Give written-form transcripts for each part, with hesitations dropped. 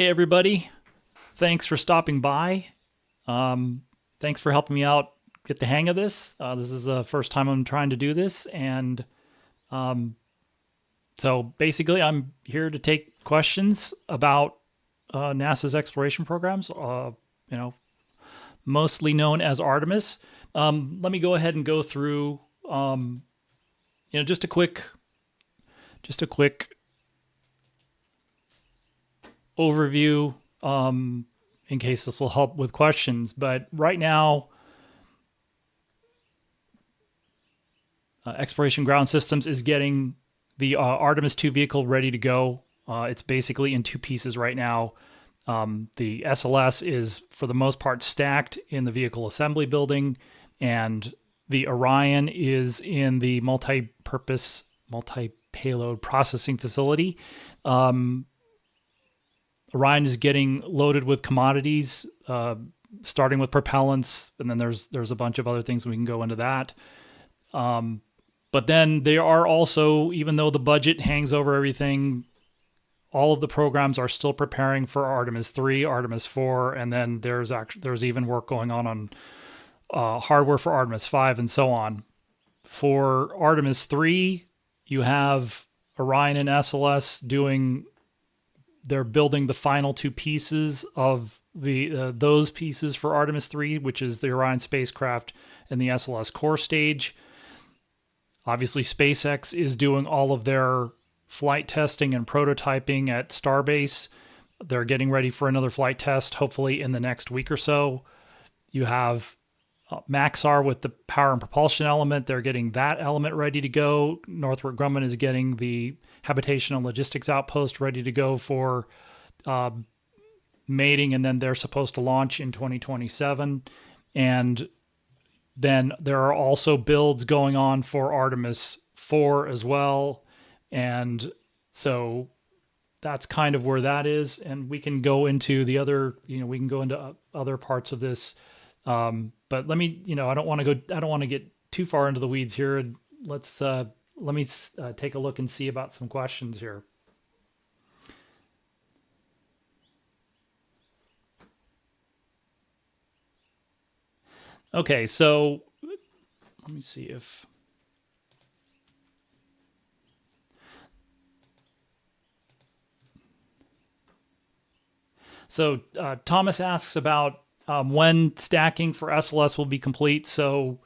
Hey everybody, thanks for stopping by. Thanks for helping me out get the hang of this. This is the first time I'm trying to do this, and um, so basically I'm here to take questions about NASA's exploration programs, you know, mostly known as Artemis. Let me go ahead and go through, just a quick overview in case this will help with questions. But right now, Exploration Ground Systems is getting the Artemis II vehicle ready to go. It's basically in two pieces right now. The SLS is, for the most part, stacked in the vehicle assembly building, and the Orion is in the multi-purpose, multi-payload processing facility. Orion is getting loaded with commodities, starting with propellants, and then there's a bunch of other things we can go into that. But then they are also, even though the budget hangs over everything, all of the programs are still preparing for Artemis III, Artemis IV, and then there's even work going on hardware for Artemis V and so on. For Artemis III, you have Orion and SLS they're building the final two pieces of those pieces for Artemis III, which is the Orion spacecraft and the SLS core stage. Obviously, SpaceX is doing all of their flight testing and prototyping at Starbase. They're getting ready for another flight test, hopefully in the next week or so. You have Maxar with the power and propulsion element. They're getting that element ready to go. Northrop Grumman is getting the habitation and logistics outpost ready to go for mating, and then they're supposed to launch in 2027. And then there are also builds going on for Artemis IV as well. And so that's kind of where that is. And we can go into the other, we can go into other parts of this. But let me, I don't want to get too far into the weeds here. Let me take a look and see about some questions here. Okay, so let me see if... So Thomas asks about when stacking for SLS will be complete. So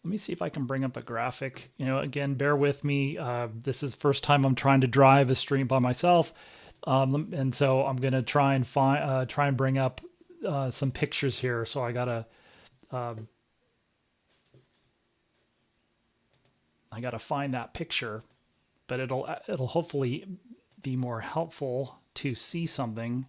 let me see if I can bring up a graphic. Again, bear with me. This is the first time I'm trying to drive a stream by myself. And so I'm going to try and bring up some pictures here. So I got to find that picture, but it'll hopefully be more helpful to see something.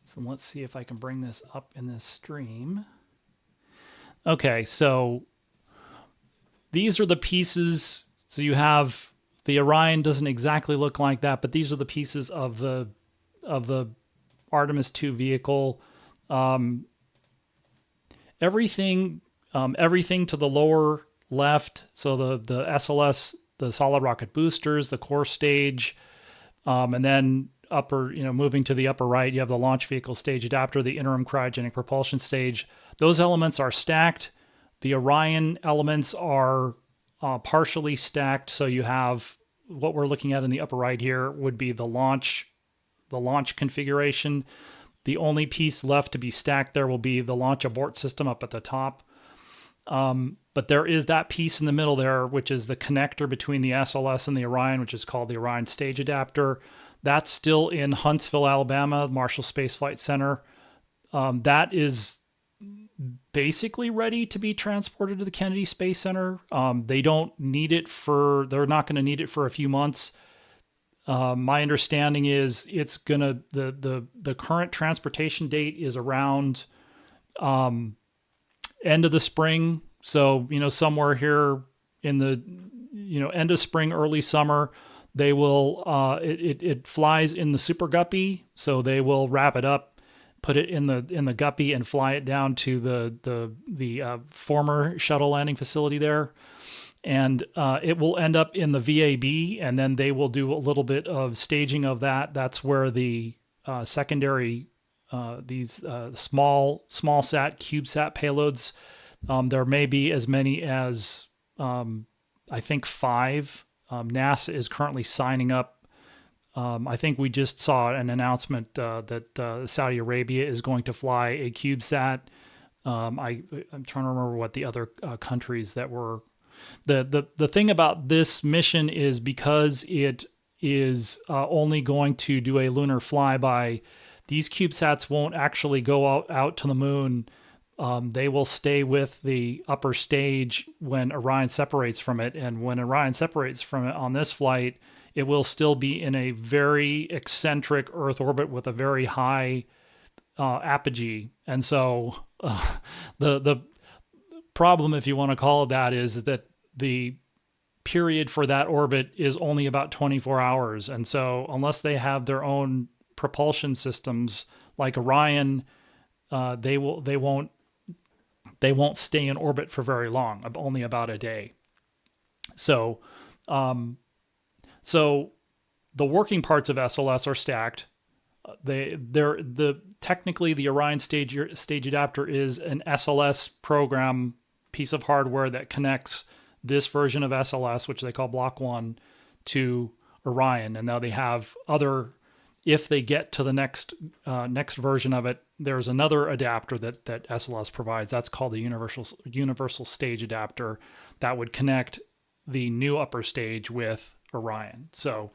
So let's see if I can bring this up in this stream. Okay, so these are the pieces. So you have the Orion doesn't exactly look like that, but these are the pieces of the Artemis II vehicle. Everything to the lower left. So the SLS, the solid rocket boosters, the core stage, and then moving to the upper right, you have the launch vehicle stage adapter, the interim cryogenic propulsion stage. Those elements are stacked. The Orion elements are partially stacked. So you have what we're looking at in the upper right here would be the launch configuration. The only piece left to be stacked there will be the launch abort system up at the top. But there is that piece in the middle there, which is the connector between the SLS and the Orion, which is called the Orion stage adapter. That's still in Huntsville, Alabama, Marshall Space Flight Center. That is basically ready to be transported to the Kennedy Space Center. They don't need it they're not going to need it for a few months. My understanding is it's gonna the current transportation date is around end of the spring. So somewhere here in the end of spring, early summer. they will it flies in the Super Guppy, so they will wrap it up, put it in the Guppy, and fly it down to the former shuttle landing facility there, and it will end up in the VAB, and then they will do a little bit of staging of that. That's where the secondary these small sat, CubeSat payloads. There may be as many as I think 5. NASA is currently signing up. I think we just saw an announcement that Saudi Arabia is going to fly a CubeSat. I'm trying to remember what the other countries that were. The thing about this mission is because it is only going to do a lunar flyby, these CubeSats won't actually go out to the moon. They will stay with the upper stage when Orion separates from it. And when Orion separates from it on this flight, it will still be in a very eccentric Earth orbit with a very high apogee. And so the problem, if you want to call it that, is that the period for that orbit is only about 24 hours. And so unless they have their own propulsion systems like Orion, they won't stay in orbit for very long, only about a day. So the working parts of SLS are stacked. Technically the Orion stage adapter is an SLS program piece of hardware that connects this version of SLS, which they call Block 1, to Orion. And now they have other, if they get to the next version of it, there's another adapter that SLS provides. That's called the universal stage adapter that would connect the new upper stage with Orion. So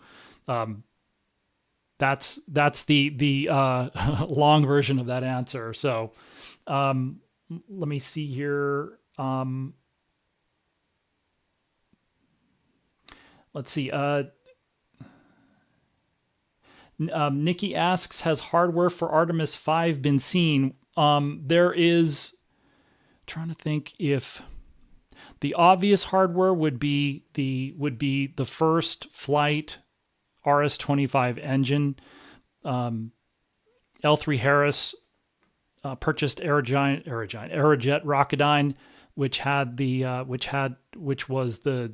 that's the long version of that answer. So let me see here. Let's see. Nikki asks, has hardware for Artemis V been seen? There is, trying to think if the obvious hardware would be the first flight RS-25 engine. L3 Harris purchased Aerojet Rocketdyne, which was the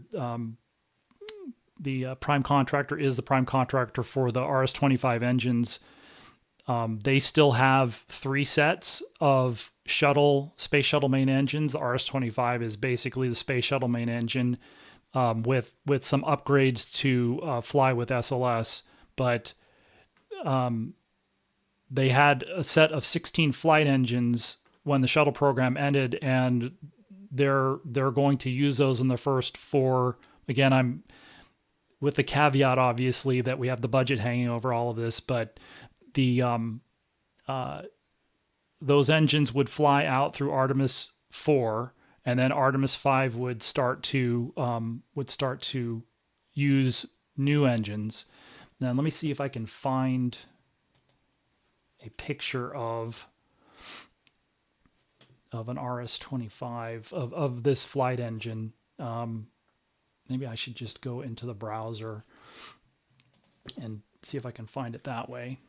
prime contractor, is the prime contractor for the RS-25 engines. They still have 3 sets of space shuttle main engines. The RS-25 is basically the space shuttle main engine with some upgrades to fly with SLS. But they had a set of 16 flight engines when the shuttle program ended, and they're going to use those in the first 4. Again, I'm with the caveat, obviously, that we have the budget hanging over all of this, but the those engines would fly out through Artemis IV, and then Artemis V would start to use new engines. Now, let me see if I can find a picture of an RS-25 of this flight engine. Maybe I should just go into the browser and see if I can find it that way.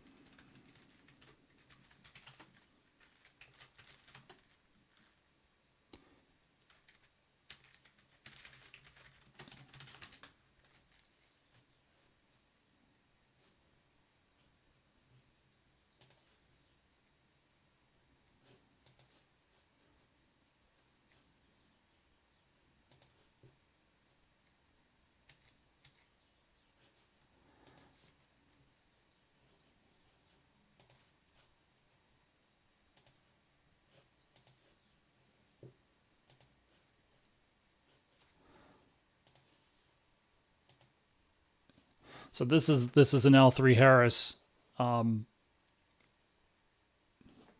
So this is an L3 Harris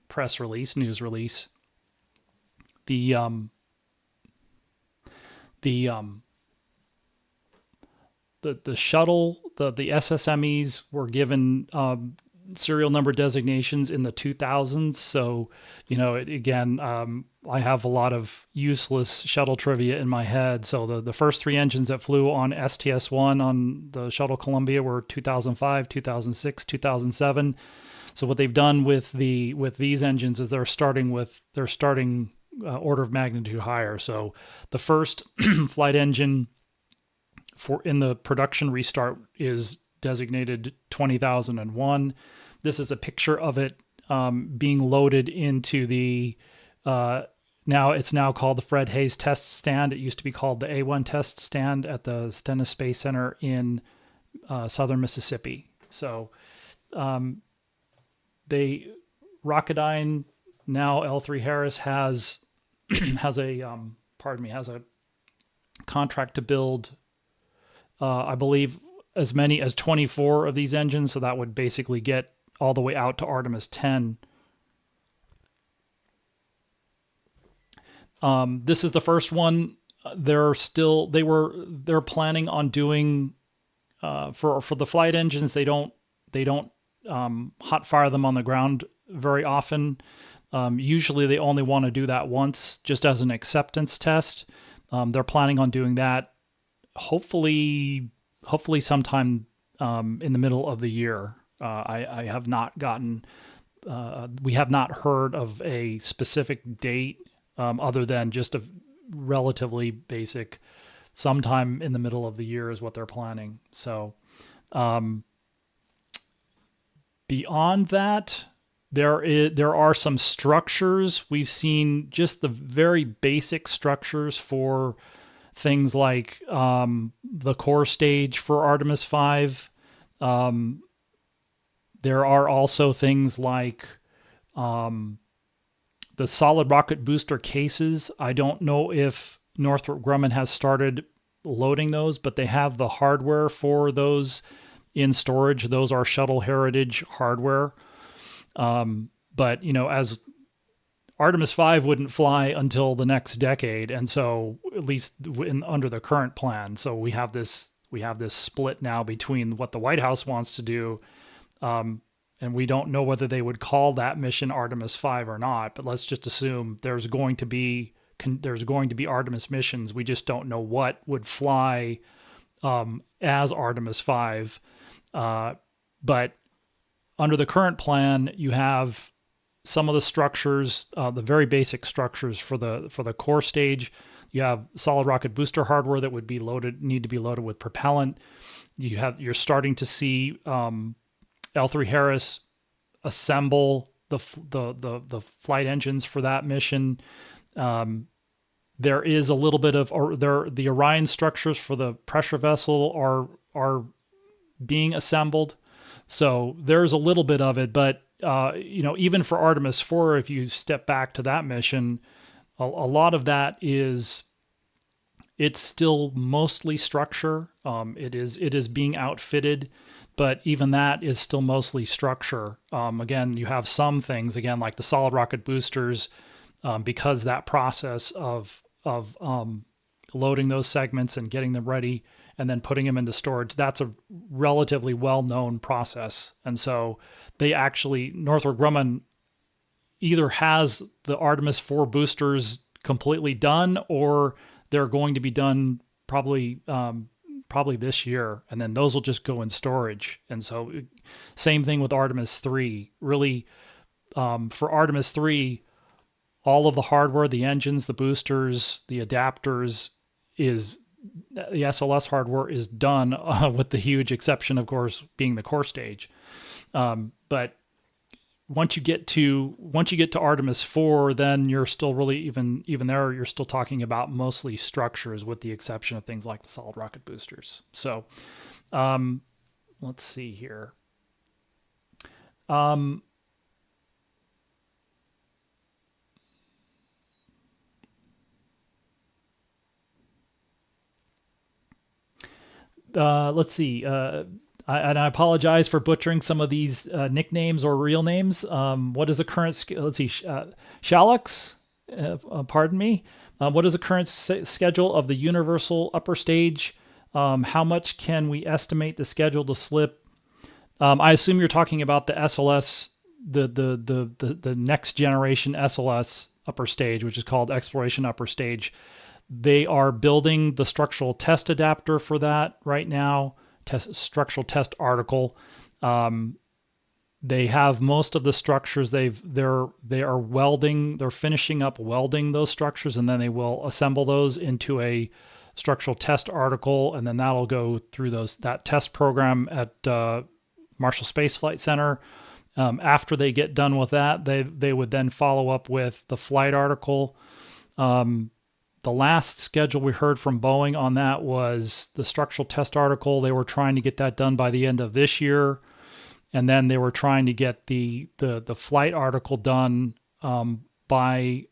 press release, news release. The shuttle, the SSMEs were given serial number designations in the 2000s. So, again, I have a lot of useless shuttle trivia in my head. So the first 3 engines that flew on STS-1 on the shuttle Columbia were 2005, 2006, 2007. So what they've done with these engines is they're starting order of magnitude higher. So the first flight engine in the production restart is designated 20,001. This is a picture of it being loaded into the it's now called the Fred Hayes Test Stand. It used to be called the A1 Test Stand at the Stennis Space Center in southern Mississippi. So Rocketdyne, now L3 Harris, has a contract to build I believe as many as 24 of these engines, so that would basically get all the way out to Artemis 10. This is the first one. They're planning on doing for the flight engines. They don't hot fire them on the ground very often. Usually they only want to do that once, just as an acceptance test. They're planning on doing that hopefully sometime in the middle of the year. I have not gotten, we have not heard of a specific date other than just a relatively basic sometime in the middle of the year is what they're planning. So beyond that, there are some structures. We've seen just the very basic structures for things like the core stage for Artemis V. There are also things like the solid rocket booster cases. I don't know if Northrop Grumman has started loading those, but they have the hardware for those in storage. Those are Shuttle Heritage hardware. But, as Artemis V wouldn't fly until the next decade, and so at least under the current plan. So we have this split now between what the White House wants to do, and we don't know whether they would call that mission Artemis V or not. But let's just assume there's going to be Artemis missions. We just don't know what would fly as Artemis V. But under the current plan, you have some of the structures, the very basic structures for the core stage. You have solid rocket booster hardware that would need to be loaded with propellant. You're starting to see L3 Harris assemble the flight engines for that mission. There is a little bit of the Orion structures for the pressure vessel are being assembled. So there's a little bit of it, but even for Artemis IV, if you step back to that mission, a lot of that it's still mostly structure. It is being outfitted, but even that is still mostly structure. Again, you have some things like the solid rocket boosters, because that process of loading those segments and getting them ready and then putting them into storage, that's a relatively well-known process. And so Northrop Grumman either has the Artemis IV boosters completely done, or they're going to be done probably this year, and then those will just go in storage. And so same thing with Artemis III. Really, for Artemis III, all of the hardware, the engines, the boosters, the adapters, the SLS hardware is done, with the huge exception, of course, being the core stage. But once you get to Artemis IV, then you're still really even there. You're still talking about mostly structures, with the exception of things like the solid rocket boosters. So, let's see here. Let's see. And I apologize for butchering some of these nicknames or real names. What is the current? Let's see. Shalux. Pardon me. What is the current schedule of the Universal upper stage? How much can we estimate the schedule to slip I assume you're talking about the SLS, the next generation SLS upper stage, which is called Exploration Upper Stage. They are building the structural test adapter for that right now, structural test article. They have most of the structures. They are welding. They're finishing up welding those structures, and then they will assemble those into a structural test article, and then that'll go through that test program at Marshall Space Flight Center. After they get done with that, they would then follow up with the flight article. The last schedule we heard from Boeing on that was the structural test article. They were trying to get that done by the end of this year. And then they were trying to get the flight article done by,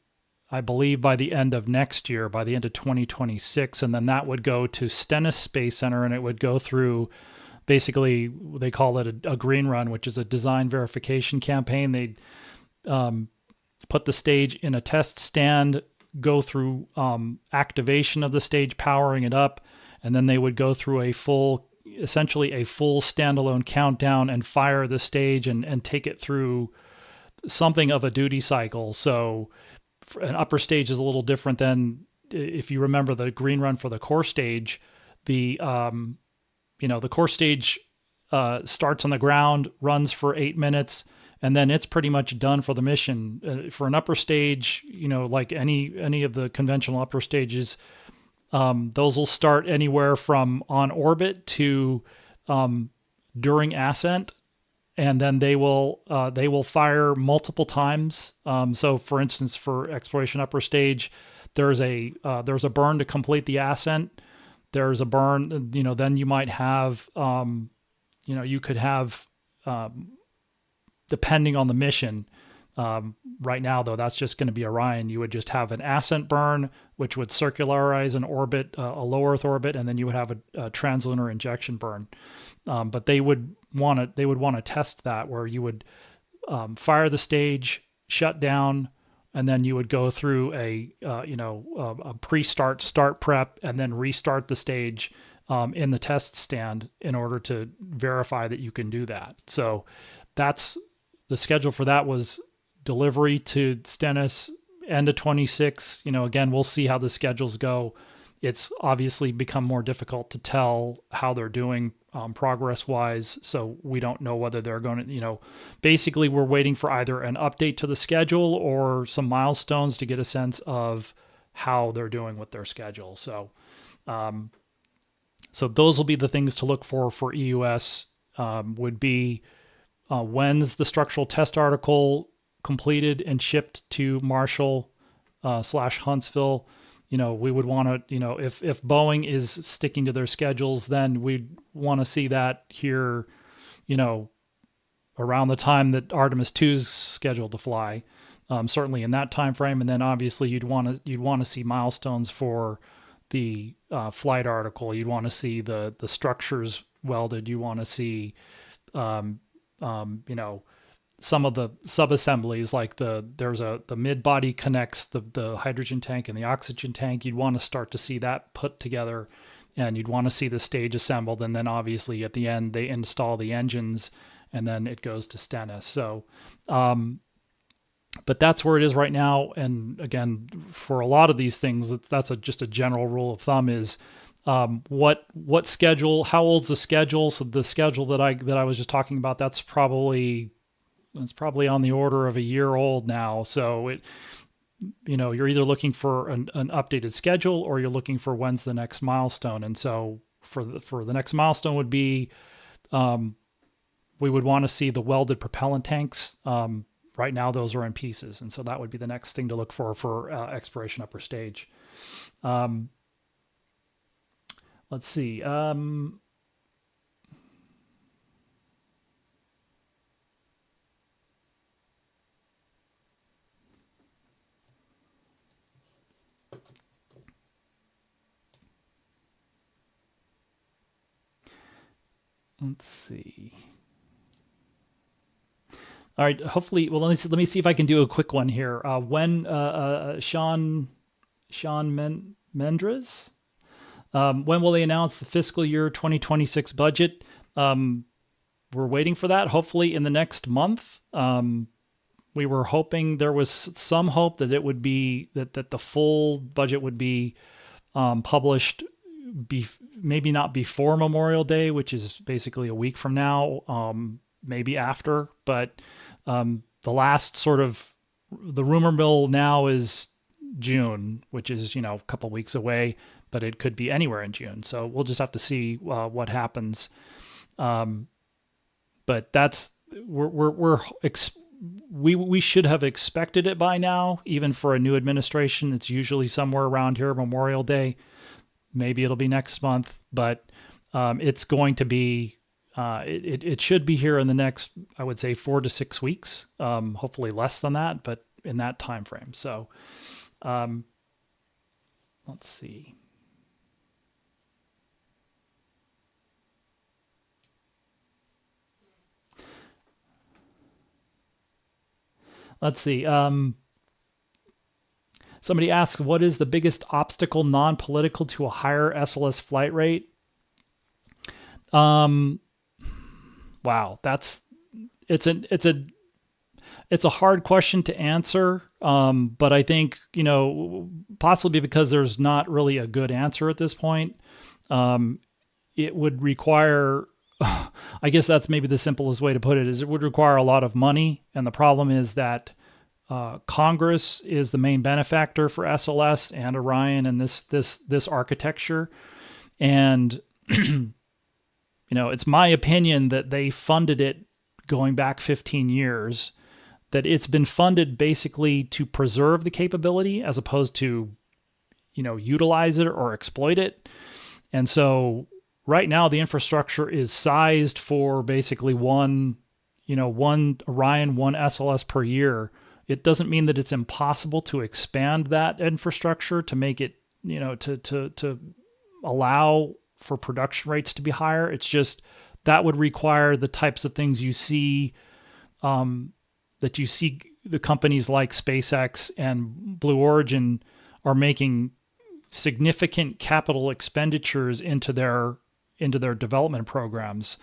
I believe, by the end of next year, by the end of 2026. And then that would go to Stennis Space Center, and it would go through, basically, they call it a green run, which is a design verification campaign. They'd put the stage in a test stand, go through activation of the stage, powering it up, and then they would go through essentially a full standalone countdown and fire the stage and take it through something of a duty cycle. So an upper stage is a little different than, if you remember the green run for the core stage, the core stage starts on the ground, runs for 8 minutes, and then it's pretty much done for the mission. For an upper stage, like any of the conventional upper stages, those will start anywhere from on orbit to during ascent, and then they will fire multiple times. So, for instance, for exploration upper stage, there's a burn to complete the ascent. There's a burn. Then you might have, you could have, depending on the mission. Right now, though, that's just going to be Orion. You would just have an ascent burn, which would circularize an orbit, a low Earth orbit, and then you would have a translunar injection burn. But they would want to test that, where you would fire the stage, shut down, and then you would go through a pre-start, start prep, and then restart the stage in the test stand in order to verify that you can do that. So that's the schedule for that. Was delivery to Stennis end of 26. Again, we'll see how the schedules go. It's obviously become more difficult to tell how they're doing progress wise. So we don't know whether they're going to, basically we're waiting for either an update to the schedule or some milestones to get a sense of how they're doing with their schedule. So, so those will be the things to look for EUS, would be when's the structural test article completed and shipped to Marshall / Huntsville. We would want to, if Boeing is sticking to their schedules, then we'd want to see that here, around the time that Artemis II is scheduled to fly, certainly in that time frame. And then obviously you'd want to see milestones for the flight article. You'd want to see the structures welded. You want to see, some of the sub-assemblies, like the mid-body connects the hydrogen tank and the oxygen tank. You'd want to start to see that put together, and you'd want to see the stage assembled. And then obviously at the end, they install the engines, and then it goes to Stennis. So, but that's where it is right now. And again, for a lot of these things, that's just a general rule of thumb is, what schedule, how old's the schedule? So the schedule that I was just talking about, that's probably on the order of a year old now. So you're either looking for an updated schedule, or you're looking for when's the next milestone. And so for the next milestone would be, we would want to see the welded propellant tanks. Right now, those are in pieces. And so that would be the next thing to look for exploration upper stage. Let's see. Let's see. All right. Hopefully, well, let me see if I can do a quick one here. When Sean Mendres, when will they announce the fiscal year 2026 budget? we're waiting for that. Hopefully in the next month. We were hoping, there was some hope that it would be that the full budget would be published, maybe not before Memorial Day, which is basically a week from now, maybe after. But the last sort of, the rumor mill now is June, which is, a couple weeks away, but it could be anywhere in June. So we'll just have to see what happens. But that's, we should have expected it by now, even for a new administration. It's usually somewhere around here, Memorial Day. Maybe it'll be next month, but it's going to be, it should be here in the next, I would say, 4 to 6 weeks, hopefully less than that, but in that time frame. So let's see. Let's see. Somebody asks, what is the biggest obstacle non-political to a higher SLS flight rate? Wow, it's a hard question to answer. But I think, possibly because there's not really a good answer at this point. It would require, I guess that's maybe the simplest way to put it, is it would require a lot of money. And the problem is that Congress is the main benefactor for SLS and Orion and this architecture. And, it's my opinion that they funded it going back 15 years, that it's been funded basically to preserve the capability as opposed to, utilize it or exploit it. And so right now the infrastructure is sized for basically one Orion, one SLS per year. It doesn't mean that it's impossible to expand that infrastructure to make it, to allow for production rates to be higher. It's just that would require the types of things you see, that you see the companies like SpaceX and Blue Origin are making significant capital expenditures into their development programs.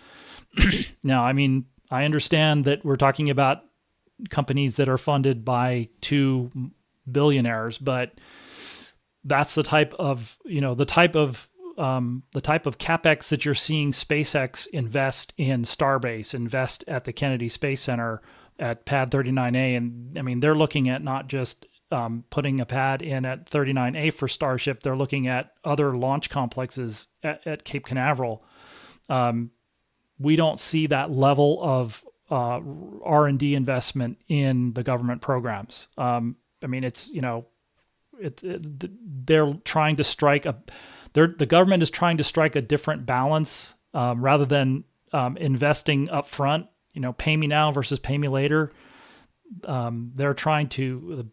Now, I mean, I understand that we're talking about companies that are funded by 2 billionaires, but that's the type of CapEx that you're seeing SpaceX invest in Starbase, invest at the Kennedy Space Center at Pad 39A. And I mean, they're looking at not just putting a pad in at 39A for Starship, they're looking at other launch complexes at Cape Canaveral. We don't see that level of R&D investment in the government programs. I mean, it's, they're trying to strike the government is trying to strike a different balance, rather than investing up front, pay me now versus pay me later. The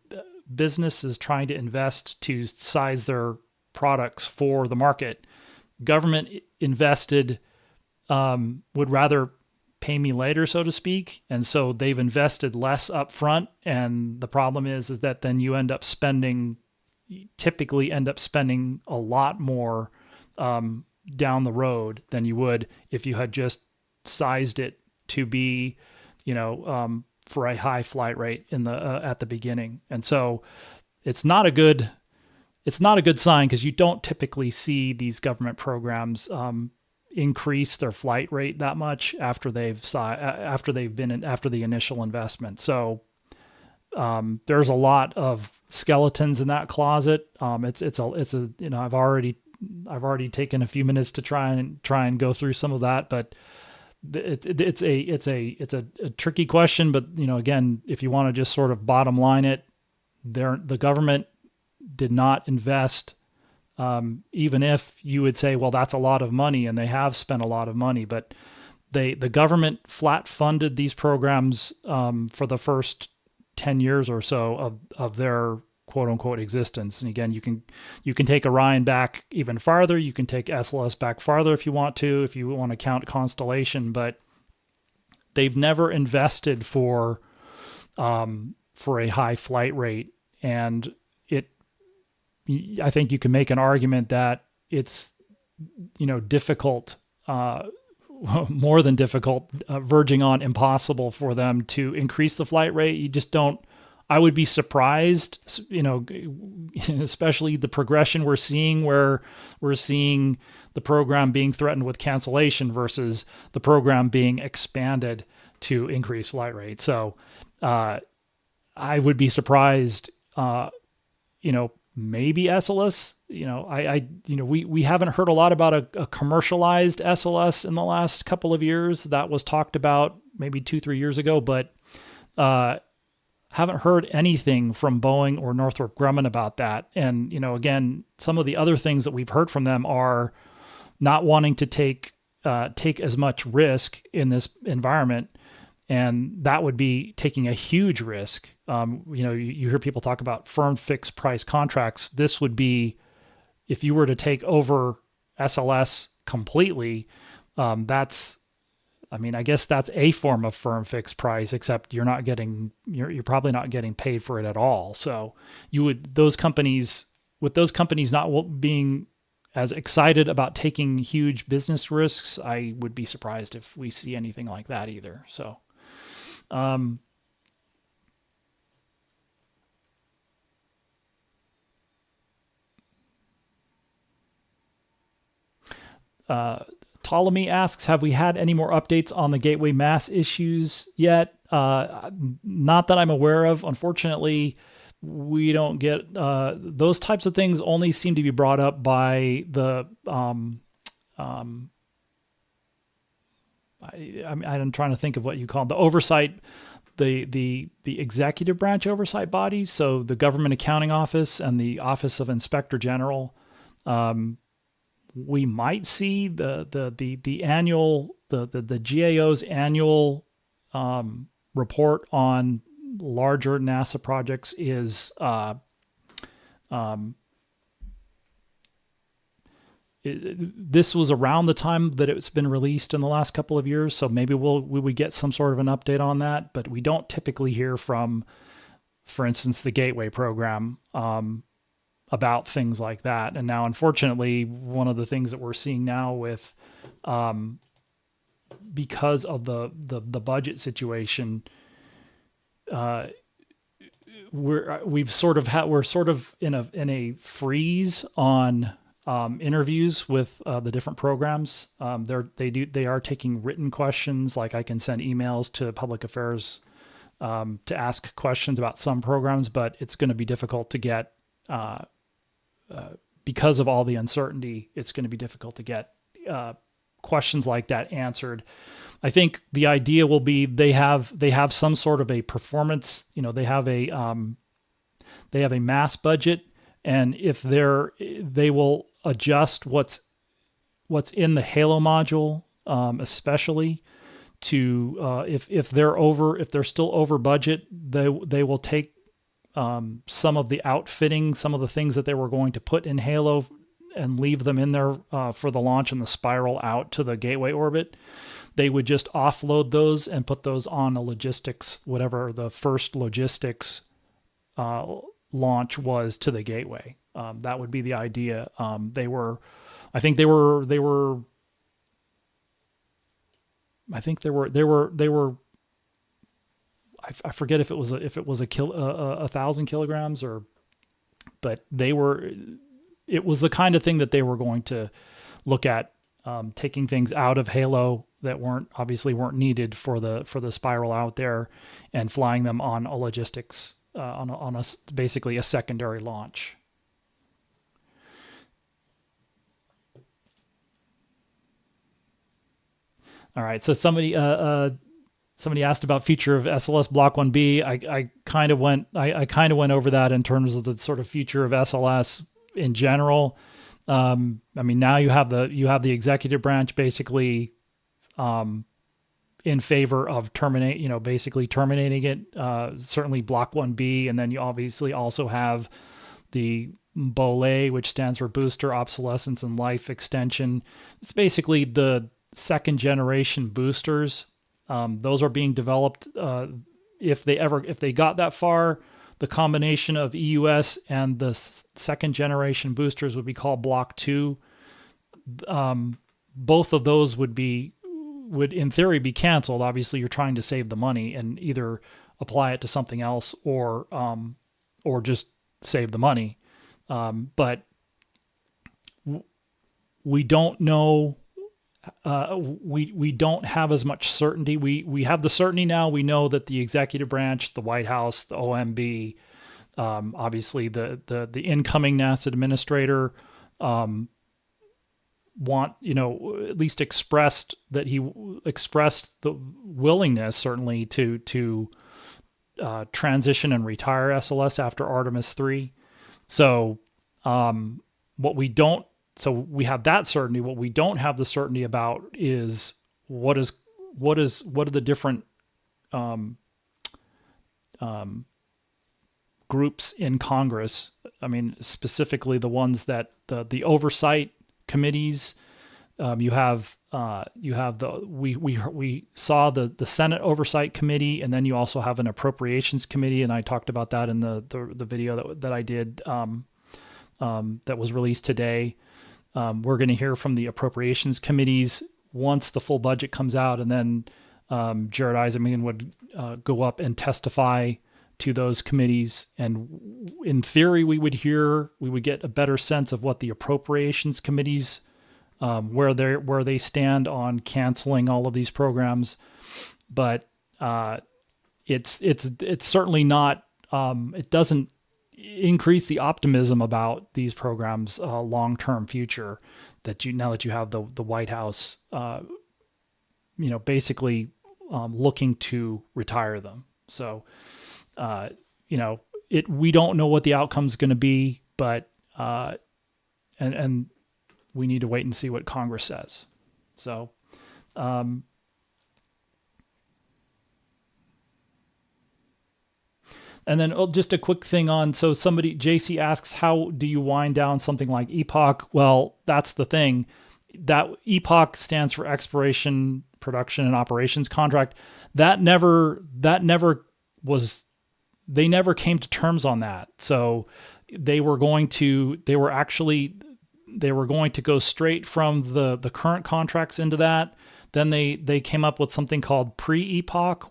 business is trying to invest to size their products for the market. Government invested, would rather pay me later, so to speak. And so they've invested less up front. And the problem is that then you typically end up spending a lot more down the road than you would if you had just sized it to be, for a high flight rate at the beginning. And so it's not a good sign, because you don't typically see these government programs increase their flight rate that much after the initial investment. So there's a lot of skeletons in that closet. I've already taken a few minutes to try and go through some of that, but it's a tricky question. But again, if you want to just sort of bottom line it, the government did not invest. Even if you would say, well, that's a lot of money, and they have spent a lot of money, but the government flat funded these programs for the first 10 years or so of their quote unquote existence. And again, you can take Orion back even farther. You can take SLS back farther if you want to count Constellation, but they've never invested for a high flight rate. And I think you can make an argument that it's, difficult, more than difficult, verging on impossible for them to increase the flight rate. You just don't. I would be surprised, especially the progression we're seeing, where we're seeing the program being threatened with cancellation versus the program being expanded to increase flight rate. So I would be surprised, maybe SLS, we haven't heard a lot about a commercialized SLS in the last couple of years. That was talked about maybe 2-3 years ago, but haven't heard anything from Boeing or Northrop Grumman about that. And, again, some of the other things that we've heard from them are not wanting to take as much risk in this environment. And that would be taking a huge risk. You hear people talk about firm fixed price contracts. This would be, if you were to take over SLS completely, I guess that's a form of firm fixed price, except you're probably not getting paid for it at all. So with those companies not being as excited about taking huge business risks, I would be surprised if we see anything like that either. So, Ptolemy asks, have we had any more updates on the gateway mass issues yet? Not that I'm aware of. Unfortunately, we don't get those types of things. Only seem to be brought up by the I'm trying to think of what you call it, the oversight, the executive branch oversight bodies. So the Government Accounting Office and the Office of Inspector General. We might see the annual the GAO's annual report on larger NASA projects is this was around the time that it's been released in the last couple of years, so maybe we would get some sort of an update on that. But we don't typically hear from, for instance, the Gateway program about things like that. And now, unfortunately, one of the things that we're seeing now with because of the budget situation, we're sort of in a freeze on interviews with the different programs. They are taking written questions. Like I can send emails to public affairs to ask questions about some programs, but it's going to be difficult to get because of all the uncertainty. It's going to be difficult to get questions like that answered. I think the idea will be they have some sort of a performance. They have a mass budget, and if they will adjust what's in the Halo module, especially to if they're still over budget, they will take some of the outfitting, some of the things that they were going to put in Halo and leave them in there for the launch and the spiral out to the Gateway orbit. They would just offload those and put those on a logistics, whatever the first logistics launch was to the Gateway. That would be the idea. I forget if it was 1,000 kilograms but it was the kind of thing that they were going to look at, taking things out of Halo that weren't needed for the spiral out there, and flying them on a logistics, on basically a secondary launch. All right. So somebody asked about future of SLS Block 1B. I kind of went over that in terms of the sort of future of SLS in general. Now you have the executive branch basically in favor of terminating it, certainly Block 1B, and then you obviously also have the BOLE, which stands for Booster Obsolescence and Life Extension. It's basically the second generation boosters. Those are being developed. If they got that far, the combination of EUS and the second generation boosters would be called Block 2. Both of those would be would in theory be canceled. Obviously, you're trying to save the money and either apply it to something else or just save the money. But we don't know. We don't have as much certainty. We have the certainty now. We know that the executive branch, the White House, the OMB, obviously the incoming NASA administrator, at least expressed that he expressed the willingness certainly to transition and retire SLS after Artemis III. So we have that certainty. What we don't have the certainty about is what are the different groups in Congress. I mean, specifically the ones that the oversight committees. We saw the Senate Oversight Committee, and then you also have an Appropriations Committee, and I talked about that in the video that I did that was released today. We're going to hear from the Appropriations Committees once the full budget comes out, and then Jared Isaacman would go up and testify to those committees. And in theory, we would get a better sense of what the Appropriations Committees, where they stand on canceling all of these programs. But it's certainly not. It doesn't increase the optimism about these programs' long-term future. Now that you have the White House, basically looking to retire them. So, we don't know what the outcome's going to be, but and we need to wait and see what Congress says. So, and then just a quick thing on, so JC asks, how do you wind down something like EPOC? Well, that's the thing. That EPOC stands for Exploration, Production, and Operations Contract. They never came to terms on that. So they were going to go straight from the current contracts into that. Then they came up with something called pre-EPOC,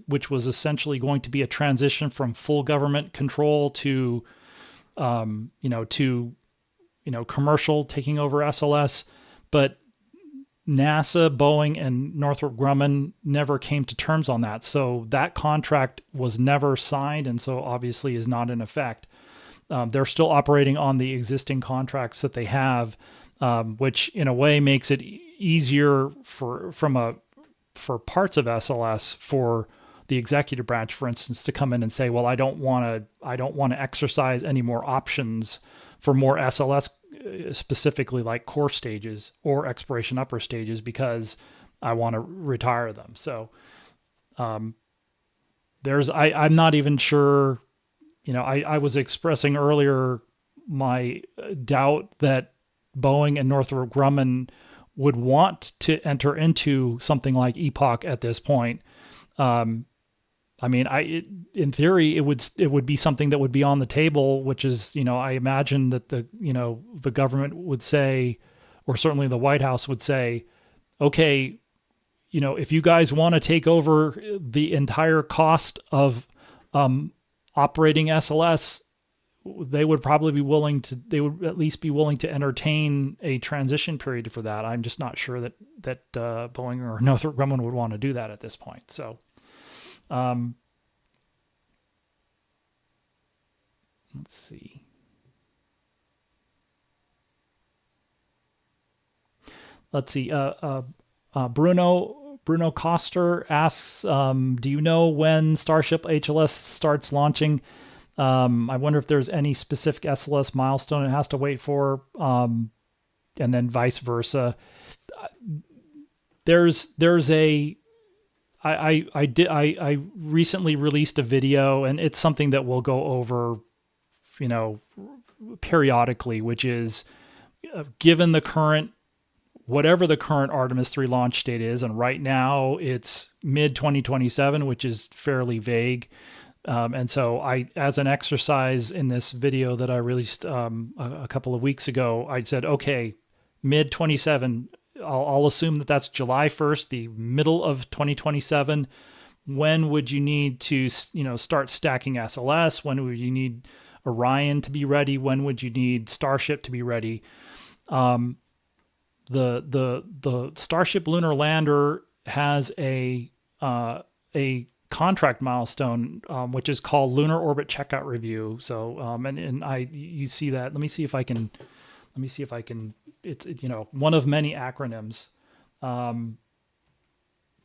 which was essentially going to be a transition from full government control to commercial taking over SLS. But NASA, Boeing, and Northrop Grumman never came to terms on that. So that contract was never signed, and so obviously is not in effect. They're still operating on the existing contracts that they have, which in a way makes it easier for parts of SLS for the executive branch, for instance, to come in and say, well, I don't want to exercise any more options for more SLS, specifically like core stages or exploration upper stages, because I want to retire them. So I'm not even sure, I was expressing earlier my doubt that Boeing and Northrop Grumman would want to enter into something like EPOC at this point. In theory, it would be something that would be on the table, which is, I imagine that the government would say, or certainly the White House would say, okay, if you guys want to take over the entire cost of operating SLS, they would probably be willing to, they would at least be willing to entertain a transition period for that. I'm just not sure that Boeing or Northrop Grumman would want to do that at this point. So, let's see. Bruno Koster asks, do you know when Starship HLS starts launching? I wonder if there's any specific SLS milestone it has to wait for, and then vice versa. I recently released a video, and it's something that we'll go over, periodically, which is given whatever the current Artemis III launch date is, and right now it's mid-2027, which is fairly vague. And so as an exercise in this video that I released a couple of weeks ago, I said, okay, mid-27, I'll assume that that's July 1st, the middle of 2027. When would you need to, start stacking SLS? When would you need Orion to be ready? When would you need Starship to be ready? The Starship lunar lander has a contract milestone, which is called Lunar Orbit Checkout Review. So, you see that. Let me see if I can. It's one of many acronyms.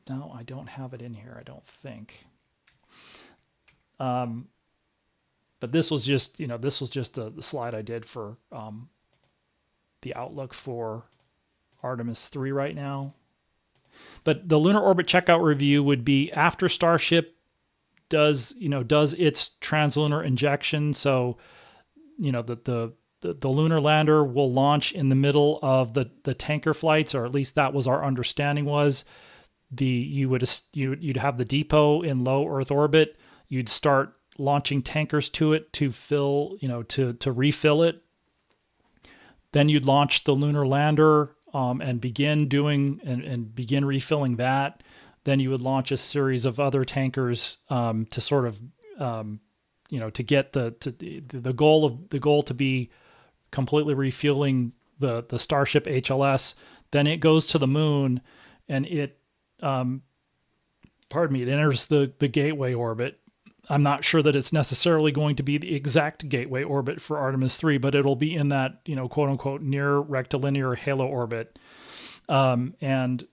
No, I don't have it in here. I don't think. But this was just the slide I did for the outlook for Artemis III right now. But the Lunar Orbit Checkout Review would be after Starship does its translunar injection. So, the lunar lander will launch in the middle of the tanker flights, or at least that was our understanding was. You'd have the depot in low Earth orbit. You'd start launching tankers to it to fill, to refill it. Then you'd launch the lunar lander and begin begin refilling that. Then you would launch a series of other tankers to sort of, to get the goal to be completely refueling the Starship HLS. Then it goes to the moon, and it enters the gateway orbit. I'm not sure that it's necessarily going to be the exact gateway orbit for Artemis III, but it'll be in that, quote unquote, near rectilinear halo orbit. And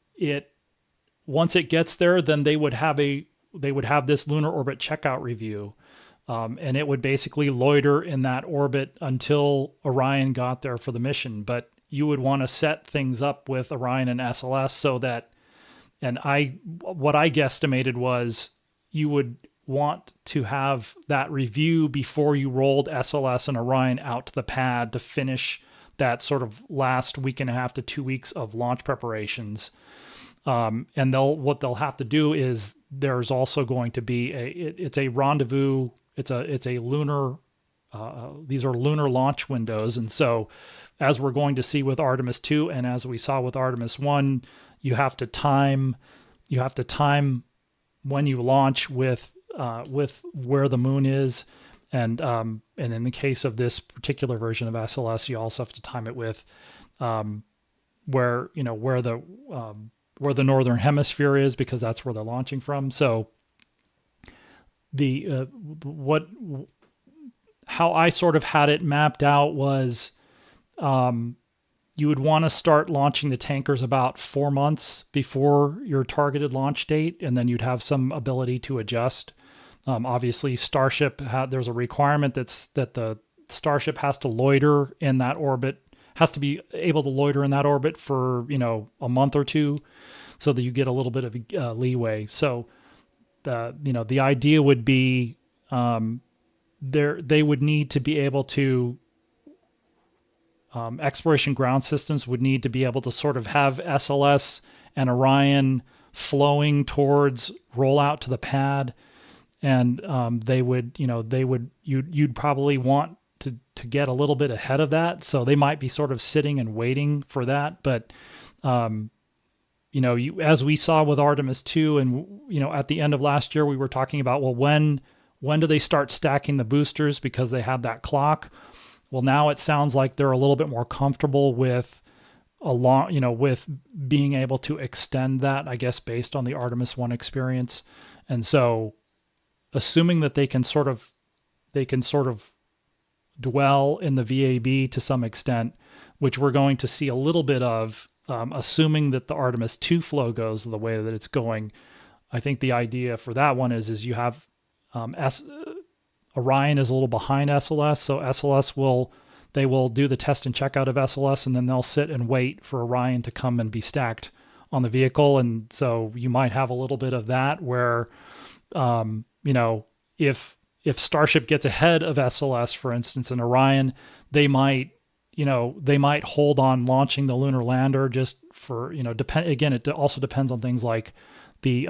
once it gets there, then they would have this lunar orbit checkout review. And it would basically loiter in that orbit until Orion got there for the mission. But you would want to set things up with Orion and SLS so that, what I guesstimated was you would want to have that review before you rolled SLS and Orion out to the pad to finish that sort of last week and a half to 2 weeks of launch preparations. And what they'll have to do is there's also going to be it's a rendezvous. It's a lunar. These are lunar launch windows, and so as we're going to see with Artemis II and as we saw with Artemis I, you have to time when you launch with where the moon is, and in the case of this particular version of SLS, you also have to time it with where the northern hemisphere is, because that's where they're launching from. So how I sort of had it mapped out was you would want to start launching the tankers about 4 months before your targeted launch date, and then you'd have some ability to adjust. Obviously, Starship there's a requirement that the Starship has to loiter in that orbit, has to be able to loiter in that orbit for a month or two, so that you get a little bit of leeway. So the idea would be they would need to be able to exploration ground systems would need to be able to sort of have SLS and Orion flowing towards rollout to the pad. And you'd probably want to get a little bit ahead of that. So they might be sort of sitting and waiting for that. But, as we saw with Artemis II, and, at the end of last year, we were talking about, well, when do they start stacking the boosters because they had that clock? Well, now it sounds like they're a little bit more comfortable with with being able to extend that, I guess, based on the Artemis I experience. And so, assuming that they can sort of dwell in the VAB to some extent, which we're going to see a little bit of, assuming that the Artemis II flow goes the way that it's going. I think the idea for that one is you have Orion is a little behind SLS, so SLS will do the test and checkout of SLS, and then they'll sit and wait for Orion to come and be stacked on the vehicle. And so you might have a little bit of that where, if Starship gets ahead of SLS, for instance, and Orion, they might hold on launching the lunar lander just for, again, it also depends on things like the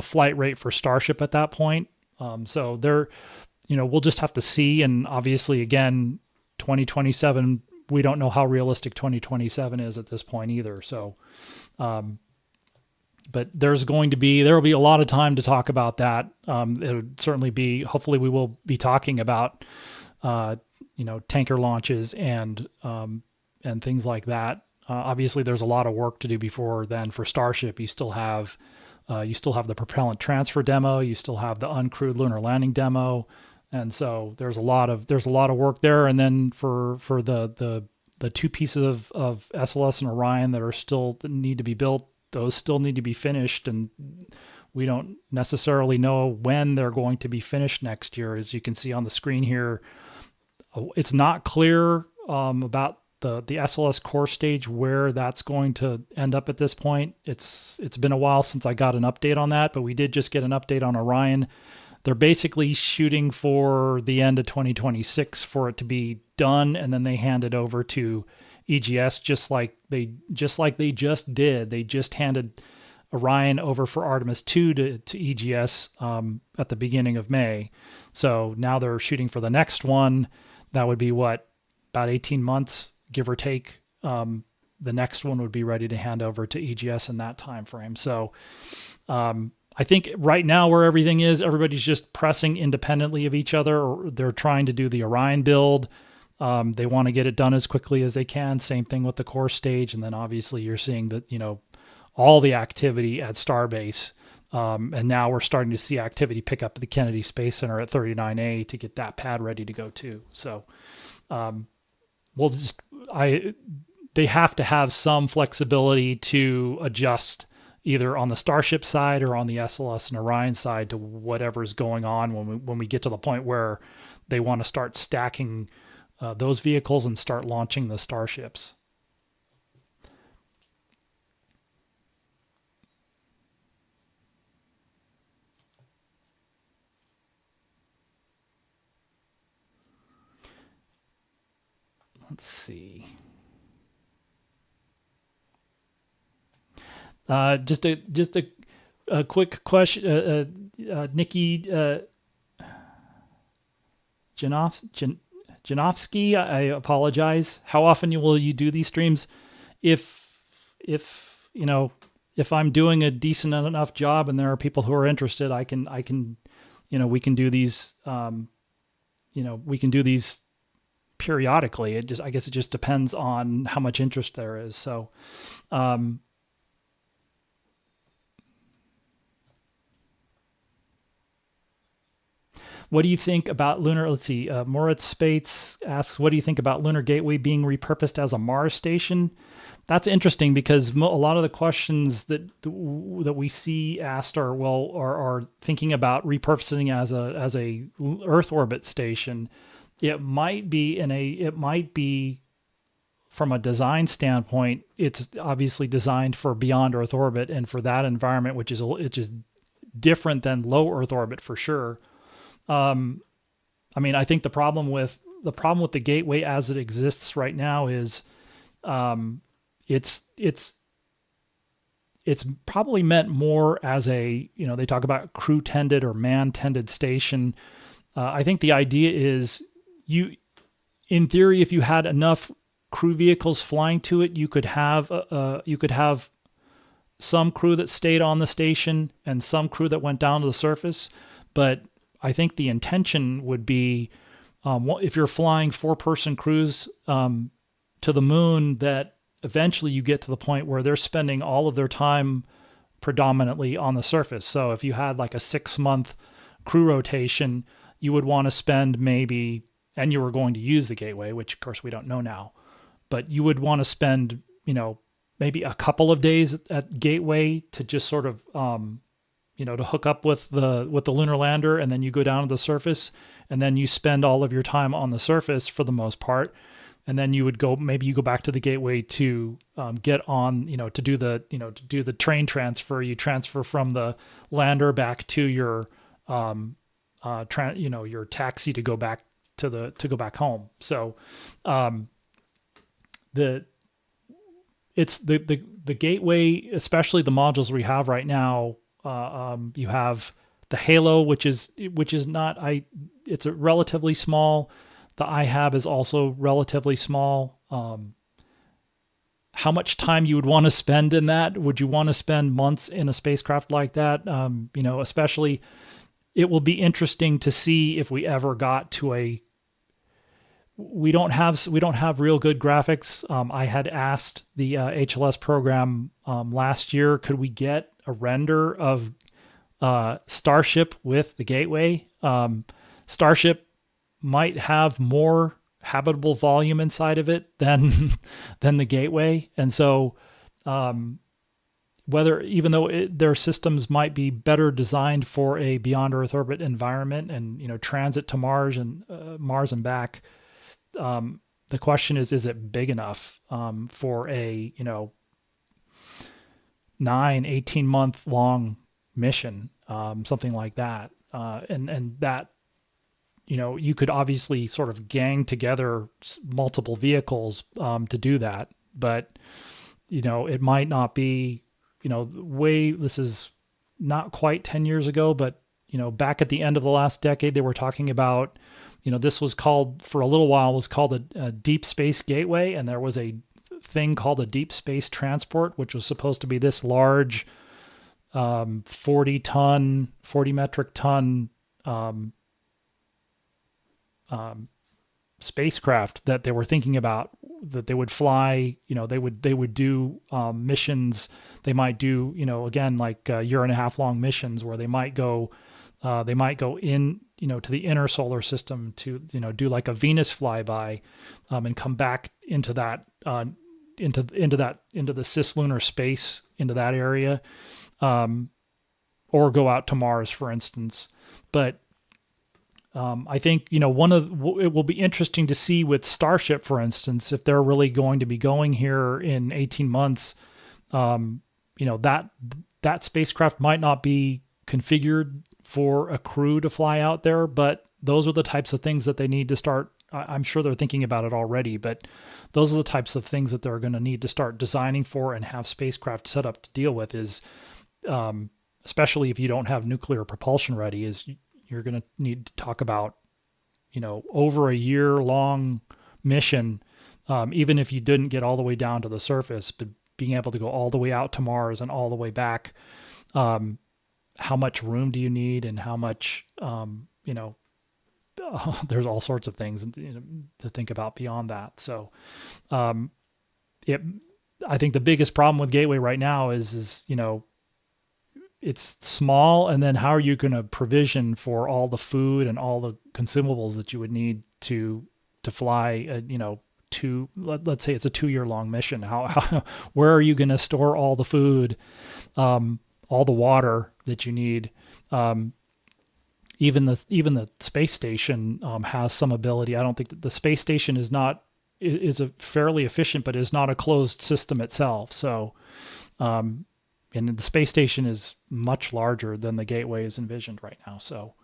flight rate for Starship at that point. So we'll just have to see. And obviously, again, 2027 we don't know how realistic 2027 is at this point either. So, but there will be a lot of time to talk about that. It'll certainly be, hopefully we will be talking about, tanker launches and things like that. Obviously there's a lot of work to do before then for Starship. You still have the propellant transfer demo. You still have the uncrewed lunar landing demo. And so there's a lot of work there. And then for the two pieces of SLS and Orion that need to be built, those still need to be finished. And we don't necessarily know when they're going to be finished next year. As you can see on the screen here, it's not clear about the SLS core stage, where that's going to end up at this point. It's been a while since I got an update on that, but we did just get an update on Orion. They're basically shooting for the end of 2026 for it to be done, and then they hand it over to EGS just like they just did. They just handed Orion over for Artemis II to EGS at the beginning of May. So now they're shooting for the next one. That would be about 18 months, give or take. The next one would be ready to hand over to EGS in that time frame. So I think right now where everything is, everybody's just pressing independently of each other, or they're trying to do the Orion build. They want to get it done as quickly as they can. Same thing with the core stage. And then obviously you're seeing that, all the activity at Starbase. And now we're starting to see activity pick up at the Kennedy Space Center at 39A to get that pad ready to go too. So, they have to have some flexibility to adjust either on the Starship side or on the SLS and Orion side to whatever's going on when we get to the point where they want to start stacking those vehicles and start launching the Starships. Let's see. Just a quick question. Nikki Janofsky, I apologize. How often will you do these streams? If I'm doing a decent enough job and there are people who are interested, I can we can do these. We can do these periodically. I guess it just depends on how much interest there is. So, what do you think about lunar? Let's see. Moritz Spates asks, what do you think about Lunar Gateway being repurposed as a Mars station? That's interesting because a lot of the questions that we see asked are thinking about repurposing as a Earth orbit station. It might be from a design standpoint, it's obviously designed for beyond Earth orbit and for that environment, which is different than low Earth orbit for sure. I think the problem with the Gateway as it exists right now is, it's probably meant more as a, they talk about crew tended or man tended station. I think the idea is in theory, if you had enough crew vehicles flying to it, you could have some crew that stayed on the station and some crew that went down to the surface. But I think the intention would be, if you're flying 4-person crews to the moon, that eventually you get to the point where they're spending all of their time predominantly on the surface. So if you had like a 6-month crew rotation, you would want to spend and you were going to use the Gateway, which of course we don't know now, but you would want to spend, maybe a couple of days at Gateway to just sort of, to hook up with the lunar lander, and then you go down to the surface, and then you spend all of your time on the surface for the most part, and then you would go back to the Gateway to get on, to do the train transfer. You transfer from the lander back to your your taxi to go back to go back home. So the Gateway, especially the modules we have right now. You have the Halo, which is not, it's a relatively small. The iHab is also relatively small. how much time you would want to spend in that. Would you want to spend months in a spacecraft like that? Especially, it will be interesting to see if we ever got to a. We don't have real good graphics. I had asked the HLS program last year, could we get a render of Starship with the gateway? Starship might have more habitable volume inside of it than the gateway, and so even though their systems might be better designed for a beyond Earth orbit environment and transit to Mars and back, the question is it big enough for a 18 month long mission, something like that, and that. You could obviously sort of gang together multiple vehicles to do that, but it might not be, this is not quite 10 years ago, but back at the end of the last decade, they were talking about, this was called, for a little while, was called a deep space gateway, and there was a thing called a deep space transport, which was supposed to be this large 40 metric ton spacecraft that they were thinking about, that they would fly. They would do missions. They might do again, like a year and a half long missions where they might go in to the inner solar system to do like a Venus flyby, and come back into that into the cislunar space, into that area, or go out to Mars, for instance. But I think it will be interesting to see with Starship, for instance, if they're really going to be going here in 18 months. That spacecraft might not be configured for a crew to fly out there, but those are the types of things that they need to start. I'm sure they're thinking about it already, but those are the types of things that they're going to need to start designing for and have spacecraft set up to deal with. Is especially if you don't have nuclear propulsion ready, is you're going to need to talk about, over a year-long mission, even if you didn't get all the way down to the surface, but being able to go all the way out to Mars and all the way back. How much room do you need, and how much, there's all sorts of things to think about beyond that. So, I think the biggest problem with Gateway right now is it's small, and then how are you going to provision for all the food and all the consumables that you would need to fly let's say it's a 2-year long mission. How where are you going to store all the food, all the water that you need? Even the space station has some ability. I don't think that the space station is a fairly efficient, but is not a closed system itself. So, and the space station is much larger than the Gateway is envisioned right now. So,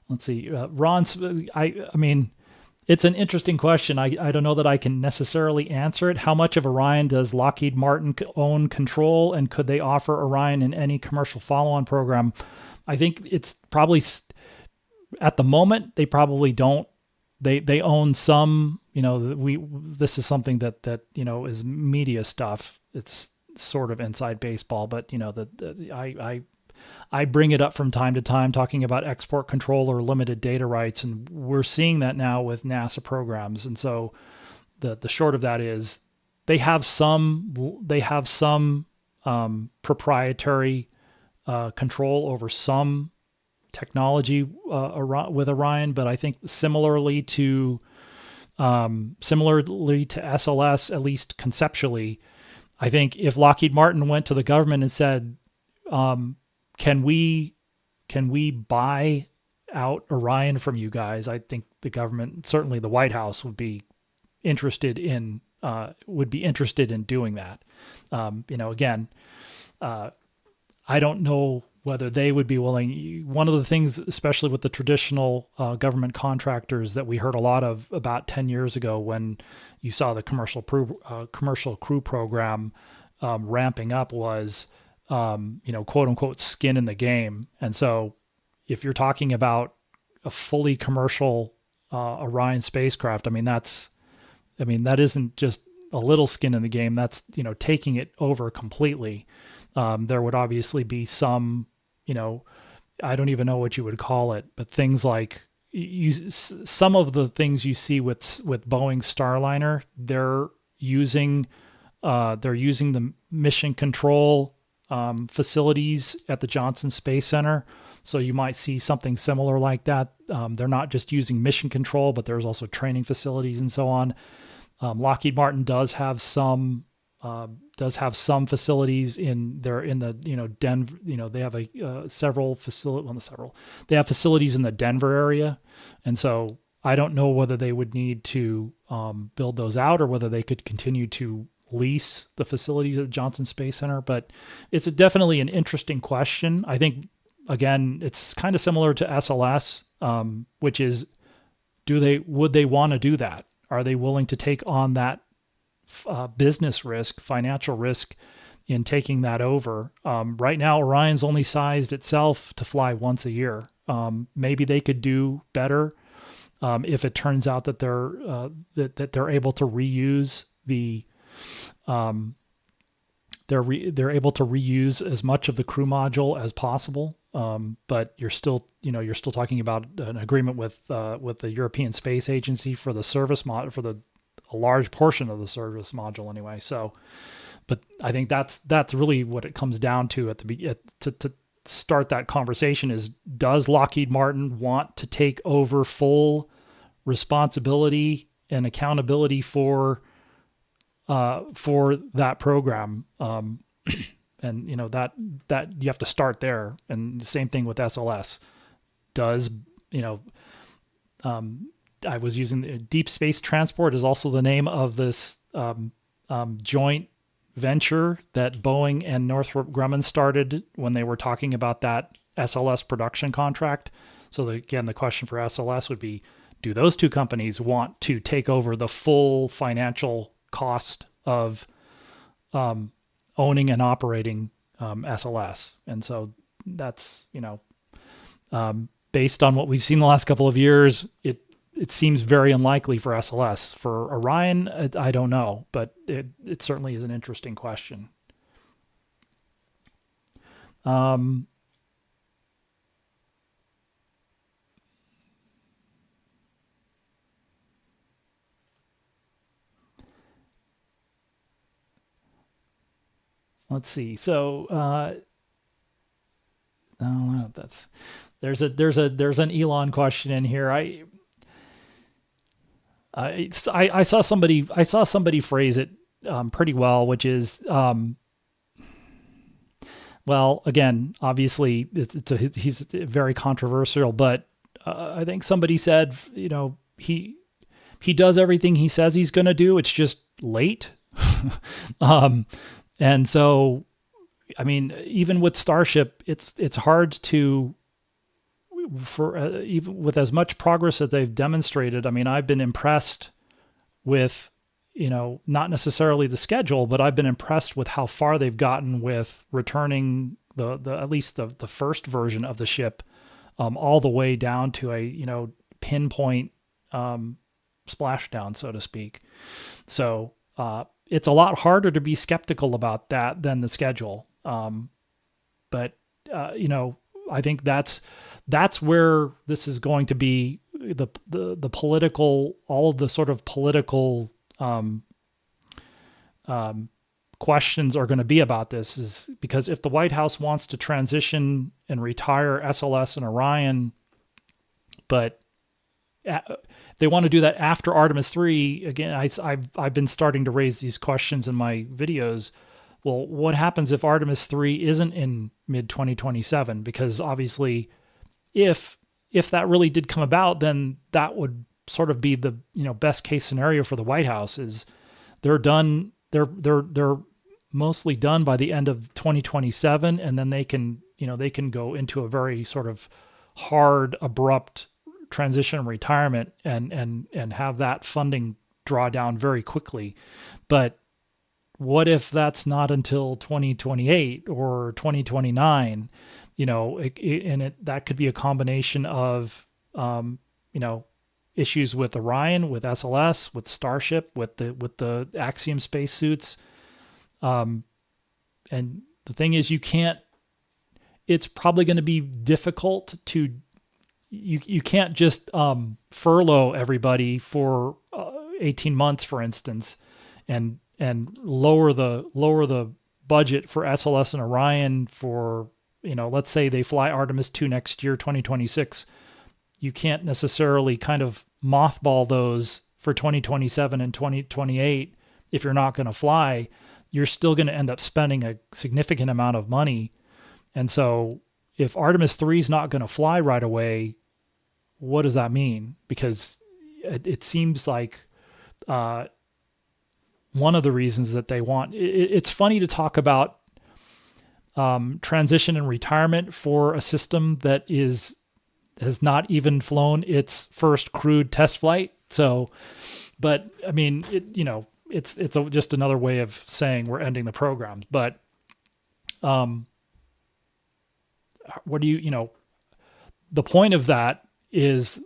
let's see, Ron's. I mean, it's an interesting question. I don't know that I can necessarily answer it. How much of Orion does Lockheed Martin own control, and could they offer Orion in any commercial follow-on program? I think it's probably, at the moment, they probably don't. They own some. This is something that is media stuff. It's sort of inside baseball, but I bring it up from time to time, talking about export control or limited data rights, and we're seeing that now with NASA programs. And so, the short of that is, they have some proprietary control over some technology with Orion, but I think similarly to SLS, at least conceptually, I think if Lockheed Martin went to the government and said, can we buy out Orion from you guys? I think the government, certainly the White House, would be interested in doing that. Again, I don't know whether they would be willing. One of the things, especially with the traditional government contractors, that we heard a lot of about 10 years ago when you saw the commercial crew program, ramping up was, quote unquote, skin in the game. And so if you're talking about a fully commercial Orion spacecraft, that isn't just a little skin in the game. That's, taking it over completely. There would obviously be some, I don't even know what you would call it, but things like some of the things you see with Boeing Starliner, they're using the mission control facilities at the Johnson Space Center. So you might see something similar like that. They're not just using mission control, but there's also training facilities and so on. Lockheed Martin does have some facilities in the Denver. They have several facilities. Well, not several. They have facilities in the Denver area, and so I don't know whether they would need to build those out or whether they could continue to lease the facilities at Johnson Space Center. But it's definitely an interesting question. I think, again, it's kind of similar to SLS, which is, would they want to do that? Are they willing to take on that business risk, financial risk in taking that over? Right now, Orion's only sized itself to fly once a year. Maybe they could do better if it turns out that they're able to reuse they're able to reuse as much of the crew module as possible. But you're still talking about an agreement with the European Space Agency for the service a large portion of the service module anyway. So, but I think that's really what it comes down to to start that conversation is, does Lockheed Martin want to take over full responsibility and accountability for that program? And that you have to start there. And the same thing with SLS. I was using Deep Space Transport is also the name of this joint venture that Boeing and Northrop Grumman started when they were talking about that SLS production contract. So again, the question for SLS would be, do those two companies want to take over the full financial cost of owning and operating SLS? And so that's, based on what we've seen the last couple of years, it seems very unlikely for SLS. For Orion, I don't know, but it certainly is an interesting question. Let's see. So, there's an Elon question in here. I saw somebody phrase it pretty well, which is, well, again, obviously he's very controversial, but I think somebody said, he does everything he says he's going to do. It's just late. And so, I mean, even with Starship, it's hard to, even with as much progress that they've demonstrated. I mean, I've been impressed with, not necessarily the schedule, but I've been impressed with how far they've gotten with returning at least the first version of the ship, all the way down to a, pinpoint, splashdown, so to speak. So, it's a lot harder to be skeptical about that than the schedule. But I think that's where this is going to be the political, all of the sort of political questions are going to be about this, is because if the White House wants to transition and retire SLS and Orion, but they want to do that after Artemis III. Again, I've been starting to raise these questions in my videos. Well, what happens if Artemis III isn't in mid-2027? Because obviously, if that really did come about, then that would sort of be the best case scenario for the White House. Is they're done. They're mostly done by the end of 2027, and then they can go into a very sort of hard, abrupt transition and retirement and have that funding draw down very quickly. But what if that's not until 2028 or 2029? That could be a combination of, issues with Orion, with SLS, with Starship, with the Axiom spacesuits. And the thing is, it's probably going to be difficult to, you can't just furlough everybody for 18 months, for instance, and lower the budget for SLS and Orion for, let's say they fly Artemis II next year, 2026. You can't necessarily kind of mothball those for 2027 and 2028 if you're not going to fly. You're still going to end up spending a significant amount of money. And so if Artemis III is not going to fly right away, what does that mean? Because it seems like one of the reasons that they want, it's funny to talk about transition and retirement for a system that has not even flown its first crewed test flight. So, but I mean, it's just another way of saying we're ending the program. But what do the point of that is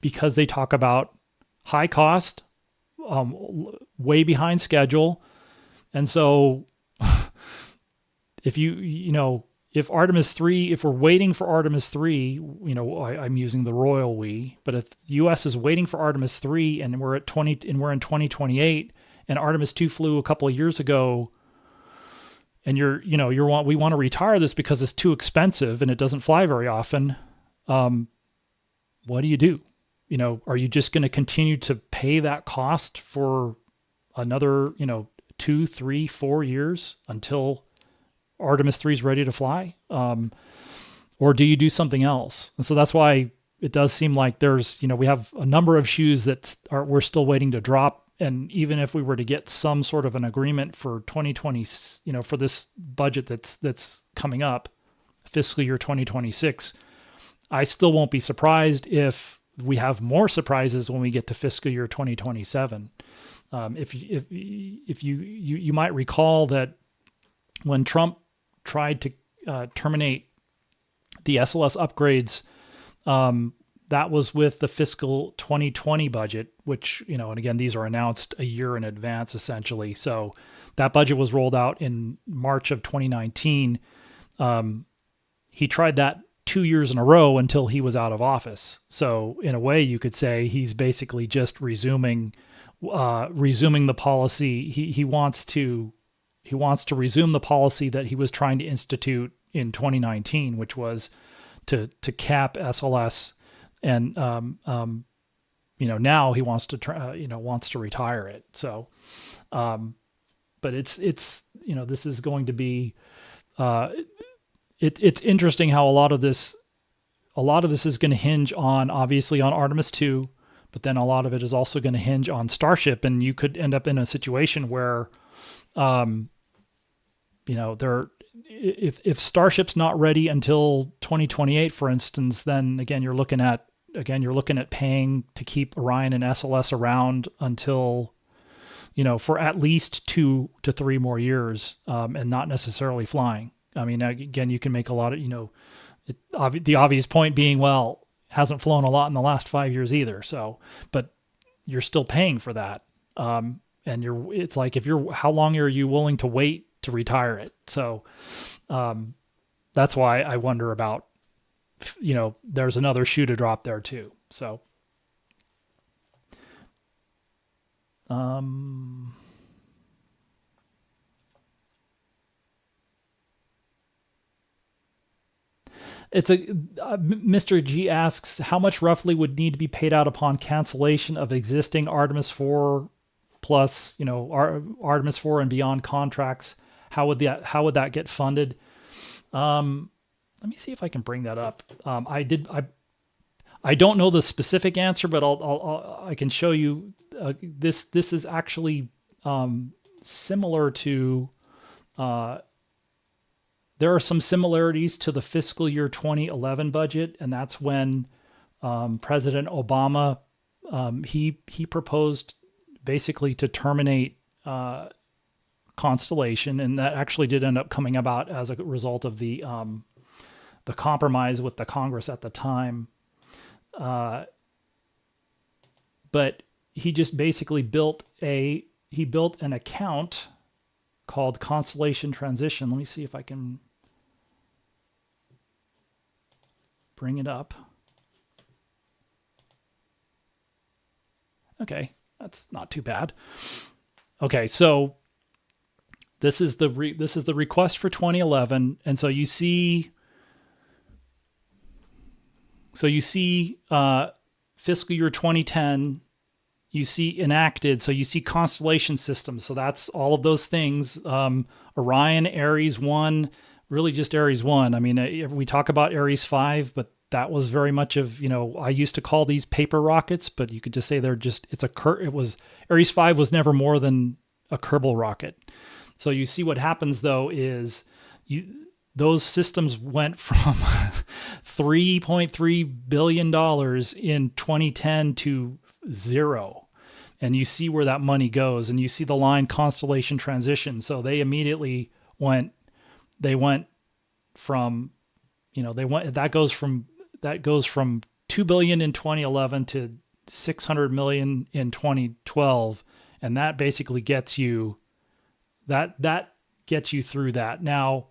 because they talk about high cost, way behind schedule. And so if Artemis III, if we're waiting for Artemis III, I'm using the royal we, but if the US is waiting for Artemis III and we're in 2028 and Artemis II flew a couple of years ago, and we want to retire this because it's too expensive and it doesn't fly very often. What do you do? Are you just going to continue to pay that cost for another, 2, 3, 4 years until Artemis III is ready to fly? Or do you do something else? And so that's why it does seem like there's, we have a number of shoes we're still waiting to drop. And even if we were to get some sort of an agreement for 2020, for this budget that's coming up, fiscal year 2026, I still won't be surprised if we have more surprises when we get to fiscal year 2027. If you might recall that when Trump tried to terminate the SLS upgrades, that was with the fiscal 2020 budget, which, and again, these are announced a year in advance, essentially. So that budget was rolled out in March of 2019. He tried that 2 years in a row until he was out of office. So in a way, you could say he's basically just resuming the policy. He wants to resume the policy that he was trying to institute in 2019, which was to cap SLS. And, now he wants to retire it. So, but it's, this is going to be, it's interesting how a lot of this is going to hinge on, obviously, on Artemis II, but then a lot of it is also going to hinge on Starship. And you could end up in a situation where, if Starship's not ready until 2028, for instance, then again, you're looking at paying to keep Orion and SLS around until, for at least 2 to 3 more years, and not necessarily flying. I mean, again, you can make a lot of, the obvious point being, well, hasn't flown a lot in the last 5 years either. So, but you're still paying for that. And it's like, how long are you willing to wait to retire it? So, that's why I wonder about, there's another shoe to drop there too. So, Mr. G asks, how much roughly would need to be paid out upon cancellation of existing Artemis IV plus, Artemis IV and beyond contracts? How would that get funded? Let me see if I can bring that up. I don't know the specific answer, but I can show you. This is actually similar to. There are some similarities to the fiscal year 2011 budget, and that's when President Obama he proposed basically to terminate constellation, and that actually did end up coming about as a result of the compromise with the Congress at the time. But he just basically built an account called Constellation Transition. Let me see if I can bring it up. Okay, that's not too bad. Okay, so this is the request for 2011, and so you see fiscal year 2010. You see enacted, so you see constellation systems. So that's all of those things. Orion, Ares 1, really just Ares 1. I mean, we talk about Ares 5, but that was very much of, I used to call these paper rockets, but you could just say Ares 5 was never more than a Kerbal rocket. So you see what happens though is those systems went from $3.3 billion in 2010 to zero. And you see where that money goes, and you see the line Constellation Transition. So they immediately went from, that goes from $2 billion in 2011 to $600 million in 2012. And that basically gets you through that. Now,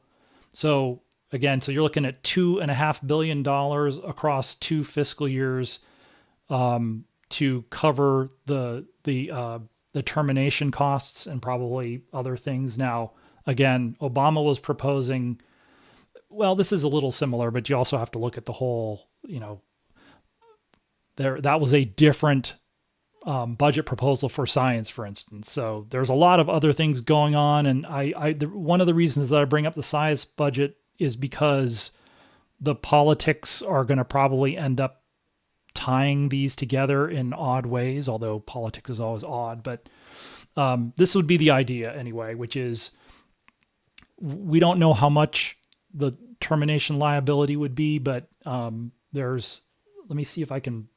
so you're looking at $2.5 billion across 2 fiscal years, to cover the termination costs and probably other things. Now, again, Obama was proposing, well, this is a little similar, but you also have to look at the whole, that was a different budget proposal for science, for instance. So there's a lot of other things going on. And one of the reasons that I bring up the science budget is because the politics are going to probably end up tying these together in odd ways, although politics is always odd. But this would be the idea anyway, which is we don't know how much the termination liability would be, but let me see if I can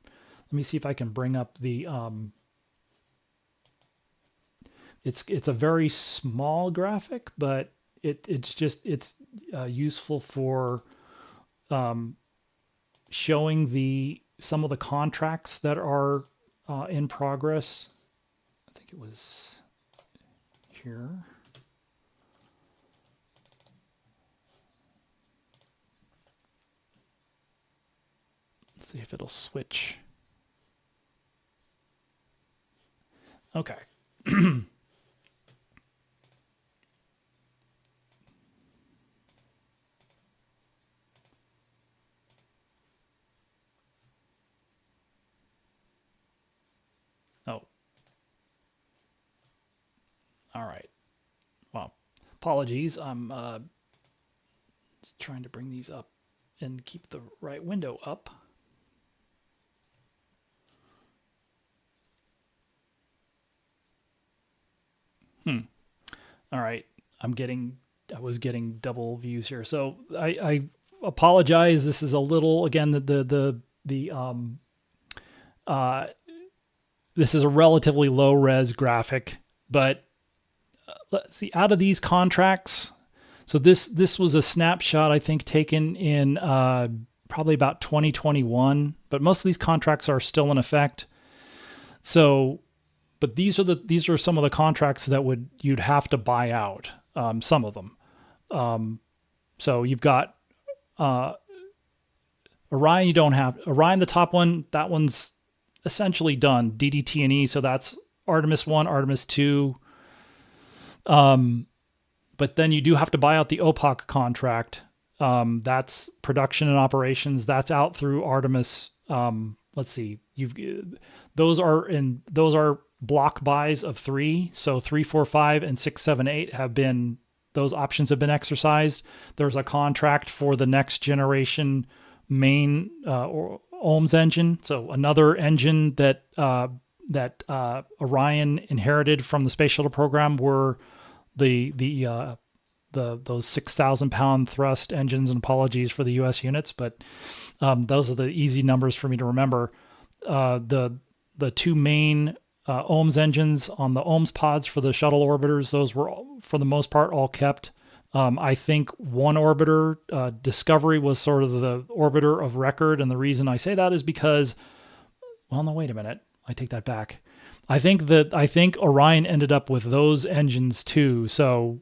bring up the it's a very small graphic, but it's useful for showing some of the contracts that are in progress. I think it was here. Let's see if it'll switch. Okay. Oh. All right. Well, apologies. I'm just trying to bring these up and keep the right window up. All right. I was getting double views here. So I apologize. This is a little, again, this is a relatively low res graphic, but let's see, out of these contracts. So this was a snapshot, I think, taken in probably about 2021, but most of these contracts are still in effect. So, but these are some of the contracts that you'd have to buy out, some of them. So you've got Orion. You don't have Orion. The top one, that one's essentially done. DDT&E. So that's Artemis I, Artemis II. But then you do have to buy out the OPOC contract. That's production and operations. That's out through Artemis. Let's see. Those are block buys of 3. So 3, 4, 5, and 6, 7, 8 those options have been exercised. There's a contract for the next generation main OMS engine. So another engine that Orion inherited from the Space Shuttle program were those 6,000-pound thrust engines, and apologies for the U.S. units, but those are the easy numbers for me to remember. The two main OMS engines on the OMS pods for the shuttle orbiters. Those were, for the most part, all kept. I think one orbiter, Discovery, was sort of the orbiter of record. And the reason I say that is because, well, no, wait a minute. I take that back. I think Orion ended up with those engines too. So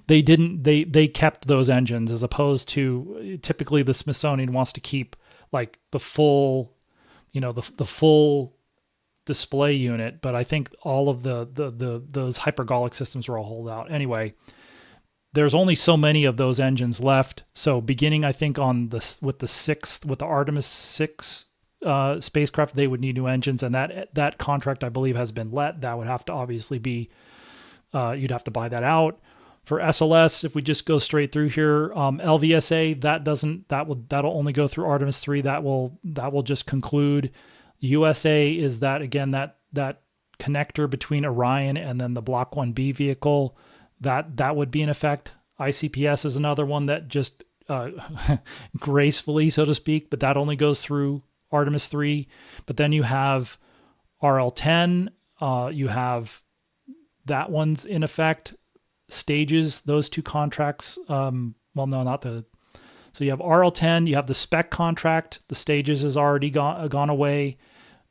they kept those engines, as opposed to typically the Smithsonian wants to keep like the full, the full display unit, but I think all of those hypergolic systems are all holdout. Anyway, there's only so many of those engines left. So beginning, I think, with the Artemis 6 spacecraft, they would need new engines, and that contract, I believe, has been let. That would have to obviously be, you'd have to buy that out. For SLS, if we just go straight through here, LVSA, that'll only go through Artemis 3. That will just conclude. USA is that connector between Orion and then the Block 1B vehicle. That would be in effect. ICPS is another one that just gracefully, so to speak, but that only goes through Artemis 3. But then you have RL10. You have that one's in effect. Stages, those two contracts. So you have RL10. You have the spec contract. The stages has already gone away.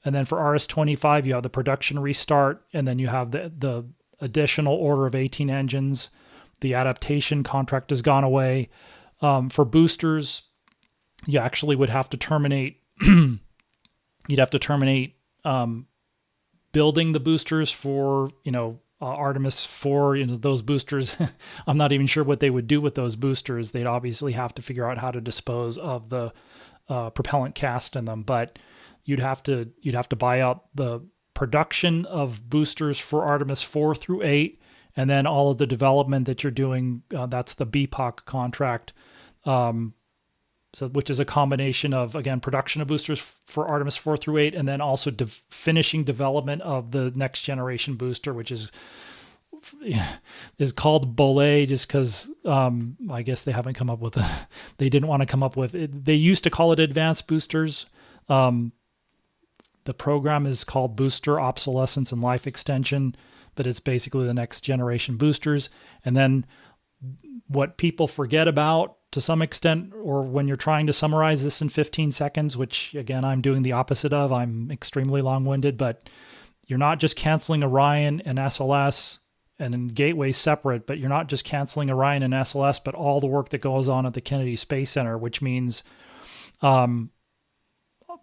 And then for RS-25, you have the production restart, and then you have the additional order of 18 engines. The adaptation contract has gone away. For boosters, you actually would have to terminate. You'd have to terminate building the boosters for Artemis IV. Those boosters. I'm not even sure what they would do with those boosters. They'd obviously have to figure out how to dispose of the propellant cast in them, but you'd have to buy out the production of boosters for Artemis 4 through 8, and then all of the development that you're doing. That's the BPOC contract, which is a combination of, again, production of boosters for Artemis 4 through 8, and then also finishing development of the next generation booster, which is called Bolé just because I guess they haven't come up with they didn't want to come up with it. They used to call it advanced boosters. The program is called Booster Obsolescence and Life Extension, but it's basically the next generation boosters. And then what people forget about to some extent, or when you're trying to summarize this in 15 seconds, which again, I'm doing the opposite of, I'm extremely long-winded, but you're not just canceling Orion and SLS and in Gateway separate, but you're not just canceling Orion and SLS, but all the work that goes on at the Kennedy Space Center, which means,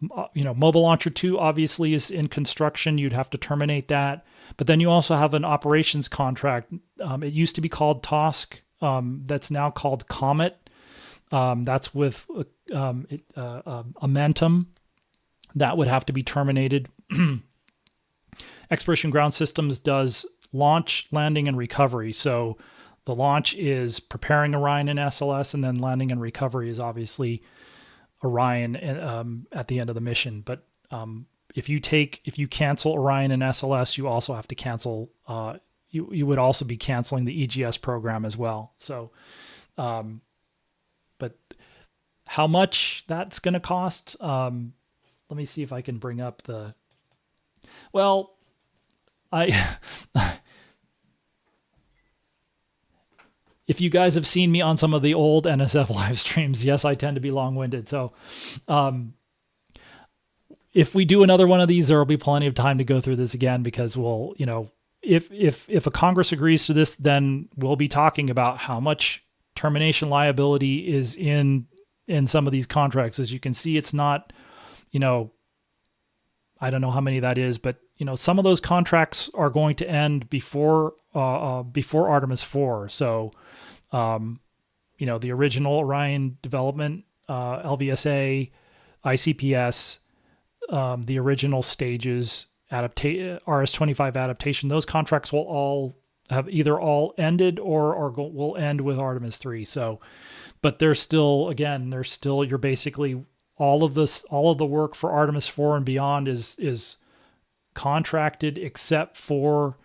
Mobile Launcher 2 obviously is in construction. You'd have to terminate that. But then you also have an operations contract. It used to be called TOSC. That's now called Comet. That's with Amentum. That would have to be terminated. Exploration Ground Systems does launch, landing, and recovery. So the launch is preparing Orion and SLS, and then landing and recovery is obviously Orion at the end of the mission. But if you cancel Orion and SLS, you also have to cancel. You would also be canceling the EGS program as well. So, but how much that's going to cost? Let me see if I can bring up the. Well, if you guys have seen me on some of the old NSF live streams, yes, I tend to be long-winded. So if we do another one of these, there will be plenty of time to go through this again, because we'll, if a Congress agrees to this, then we'll be talking about how much termination liability is in some of these contracts. As you can see, it's not, I don't know how many that is, but some of those contracts are going to end before Artemis IV. So, the original Orion development, LVSA, ICPS, the original stages, RS-25 adaptation, those contracts will all have either all ended or will end with Artemis III. So, but you're basically all of the work for Artemis IV and beyond is contracted, except for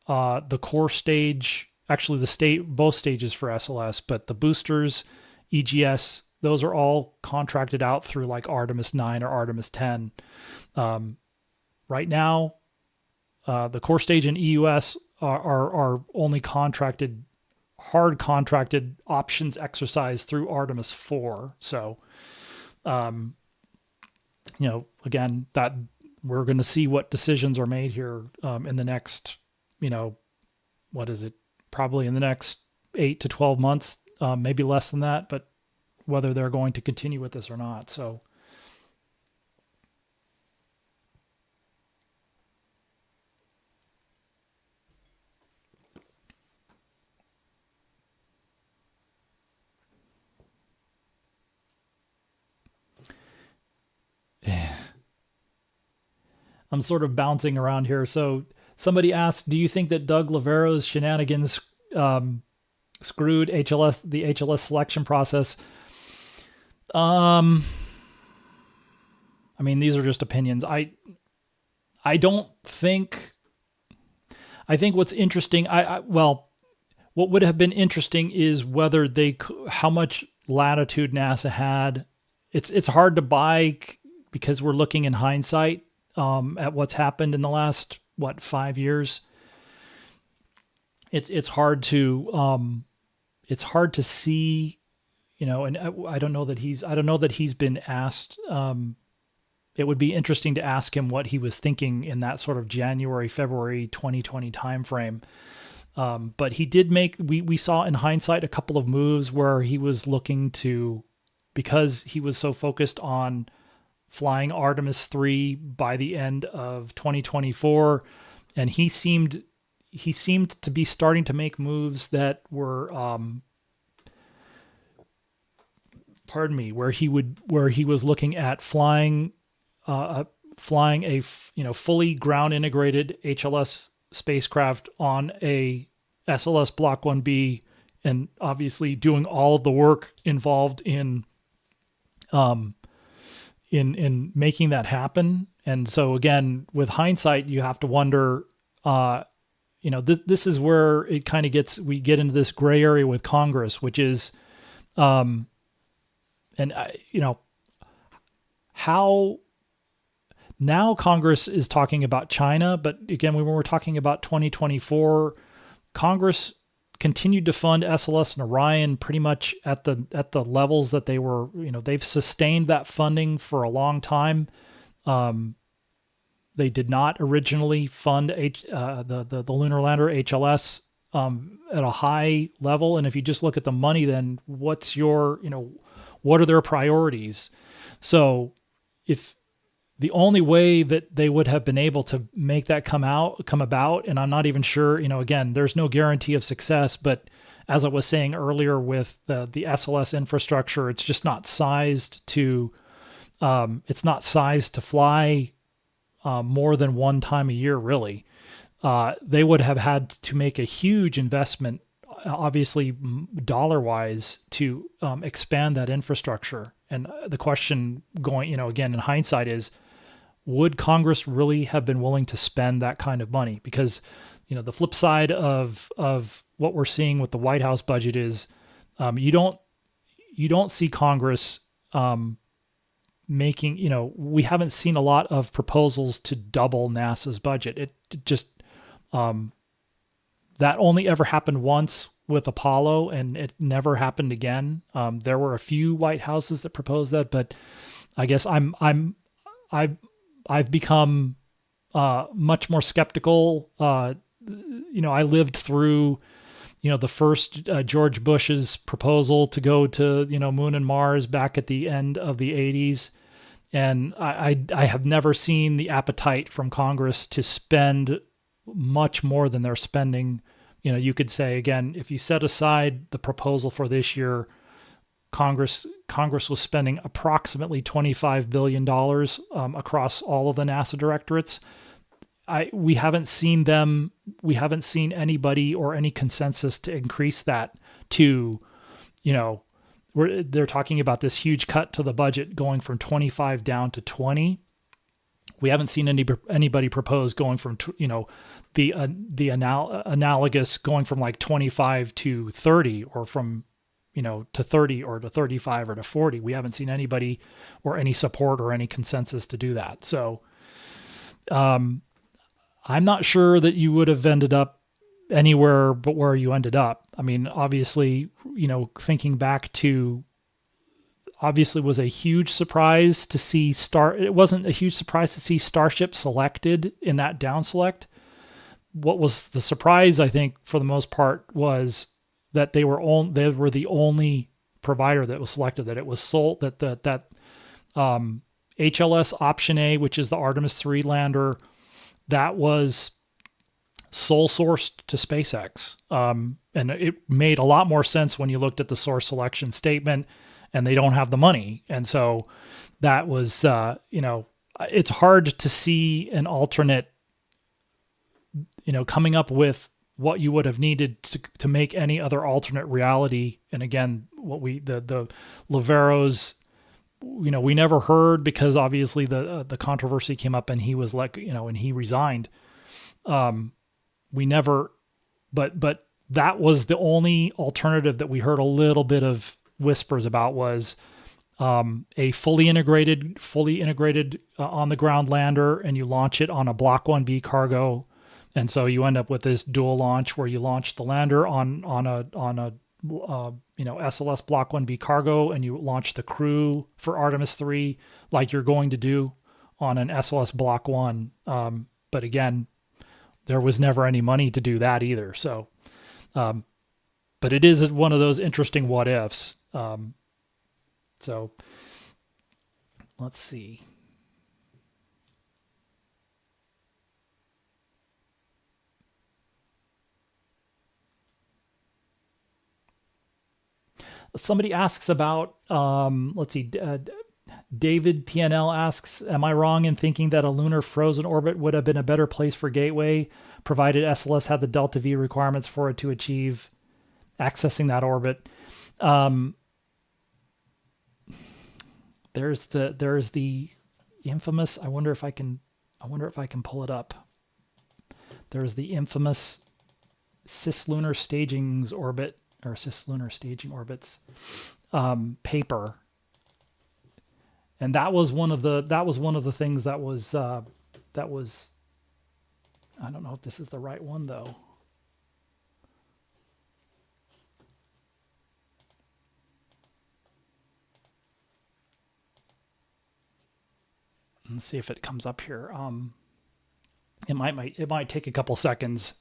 the core stage, actually both stages for SLS, but the boosters, EGS, those are all contracted out through like Artemis 9 or Artemis 10. Right now, the core stage and EUS are only hard contracted options exercised through Artemis IV. So, again, that we're going to see what decisions are made here in the next, what is it? Probably in the next 8 to 12 months, maybe less than that, but whether they're going to continue with this or not. So, I'm sort of bouncing around here. So somebody asked, do you think that Doug Lavero's shenanigans screwed the HLS selection process? I mean, these are just opinions. I don't think. I think what's interesting. What would have been interesting is whether how much latitude NASA had. It's hard to buy because we're looking in hindsight at what's happened in the last 5 years. It's hard to see, and I don't know that he's been asked. It would be interesting to ask him what he was thinking in that sort of January, February 2020 timeframe. But he did we saw in hindsight a couple of moves where he was looking to, because he was so focused on flying Artemis III by the end of 2024, and he seemed to be starting to make moves that were where he was looking at flying a fully ground integrated HLS spacecraft on a SLS Block 1B, and obviously doing all of the work involved in making that happen. And so again, with hindsight, you have to wonder, this is where it kind of we get into this gray area with Congress, which is, how now Congress is talking about China, but again, when we're talking about 2024, Congress continued to fund SLS and Orion pretty much at the levels that they were. They've sustained that funding for a long time. They did not originally fund the lunar lander HLS at a high level, and if you just look at the money, then what are their priorities? So, if the only way that they would have been able to make that come about, and I'm not even sure, again, there's no guarantee of success, but as I was saying earlier with the SLS infrastructure, it's just not sized to fly more than one time a year, really. They would have had to make a huge investment, obviously dollar-wise, to expand that infrastructure. And the question going, again, in hindsight is, would Congress really have been willing to spend that kind of money? Because, the flip side of what we're seeing with the White House budget is, you don't see Congress making, we haven't seen a lot of proposals to double NASA's budget. It just, that only ever happened once with Apollo, and it never happened again. There were a few White Houses that proposed that, but I guess I've become much more skeptical. I lived through, the first George Bush's proposal to go to, Moon and Mars back at the end of the 80s. And I have never seen the appetite from Congress to spend much more than they're spending. You could say, again, if you set aside the proposal for this year, Congress was spending approximately $25 billion across all of the NASA directorates. We haven't seen anybody or any consensus to increase that to, they're talking about this huge cut to the budget going from 25 down to 20. We haven't seen anybody propose going from, the analogous going from like 25 to 30, or from, to 30 or to 35 or to 40. We haven't seen anybody or any support or any consensus to do that. So I'm not sure that you would have ended up anywhere but where you ended up. I mean, obviously, thinking back to, obviously was a huge surprise to see it wasn't a huge surprise to see Starship selected in that down select. What was the surprise, I think, for the most part, was that they were the only provider that was selected, that it was sold, that HLS option A, which is the Artemis III lander, that was sole sourced to SpaceX. And it made a lot more sense when you looked at the source selection statement, and they don't have the money. And so that was, it's hard to see an alternate, coming up with what you would have needed to make any other alternate reality. And again, the Loveros, we never heard, because obviously the controversy came up and he was and he resigned. We never, but that was the only alternative that we heard a little bit of whispers about, was a fully integrated on the ground lander, and you launch it on a Block 1B cargo. And so you end up with this dual launch where you launch the lander on a SLS Block 1B cargo, and you launch the crew for Artemis III like you're going to do on an SLS Block 1. But again, there was never any money to do that either. So, but it is one of those interesting what ifs. So let's see. Somebody asks about, let's see, David PNL asks, am I wrong in thinking that a lunar frozen orbit would have been a better place for Gateway, provided SLS had the delta V requirements for it to achieve accessing that orbit? There's the infamous, I wonder if I can pull it up. There's the infamous cislunar stagings orbit, or cislunar staging orbits paper, and that was one of the things that was I don't know if this is the right one though. Let's see if it comes up here. It might take a couple seconds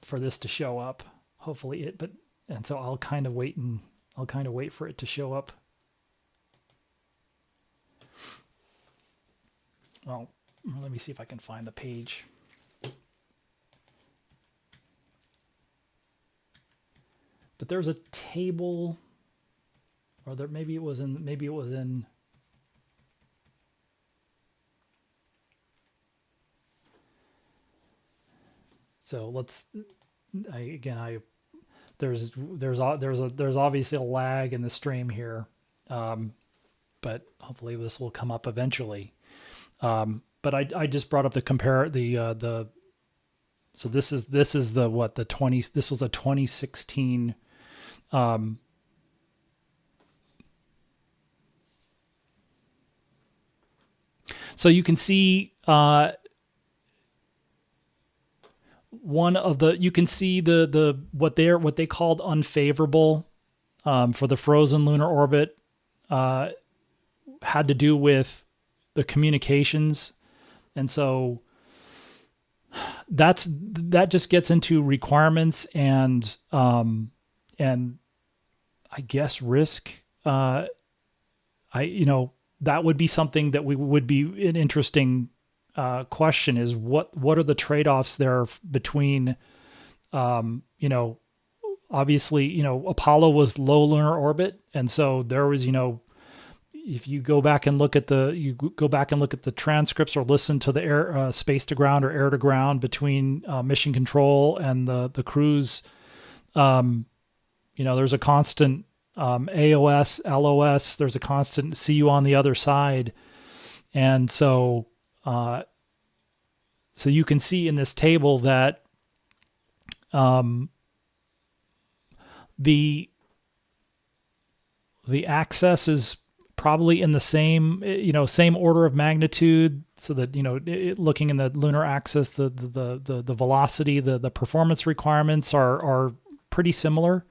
for this to show up. Hopefully and so I'll kind of wait for it to show up. Well, let me see if I can find the page. But there's a table, or there maybe it was in. So there's obviously a lag in the stream here, but hopefully this will come up eventually. But I just brought up so this is this was a 2016. So you can see what they called unfavorable for the frozen lunar orbit had to do with the communications, and so that just gets into requirements and I guess risk. That would be something that would be an interesting question, is what are the trade-offs there between, obviously, Apollo was low lunar orbit. And so there was, if you go back and look at the transcripts or listen to the air, space to ground or air to ground between mission control and the crews, there's a constant AOS, LOS, there's a constant see you on the other side. And so you can see in this table that the access is probably in the same, same order of magnitude. So that, looking in the lunar axis, the velocity, the performance requirements are pretty similar.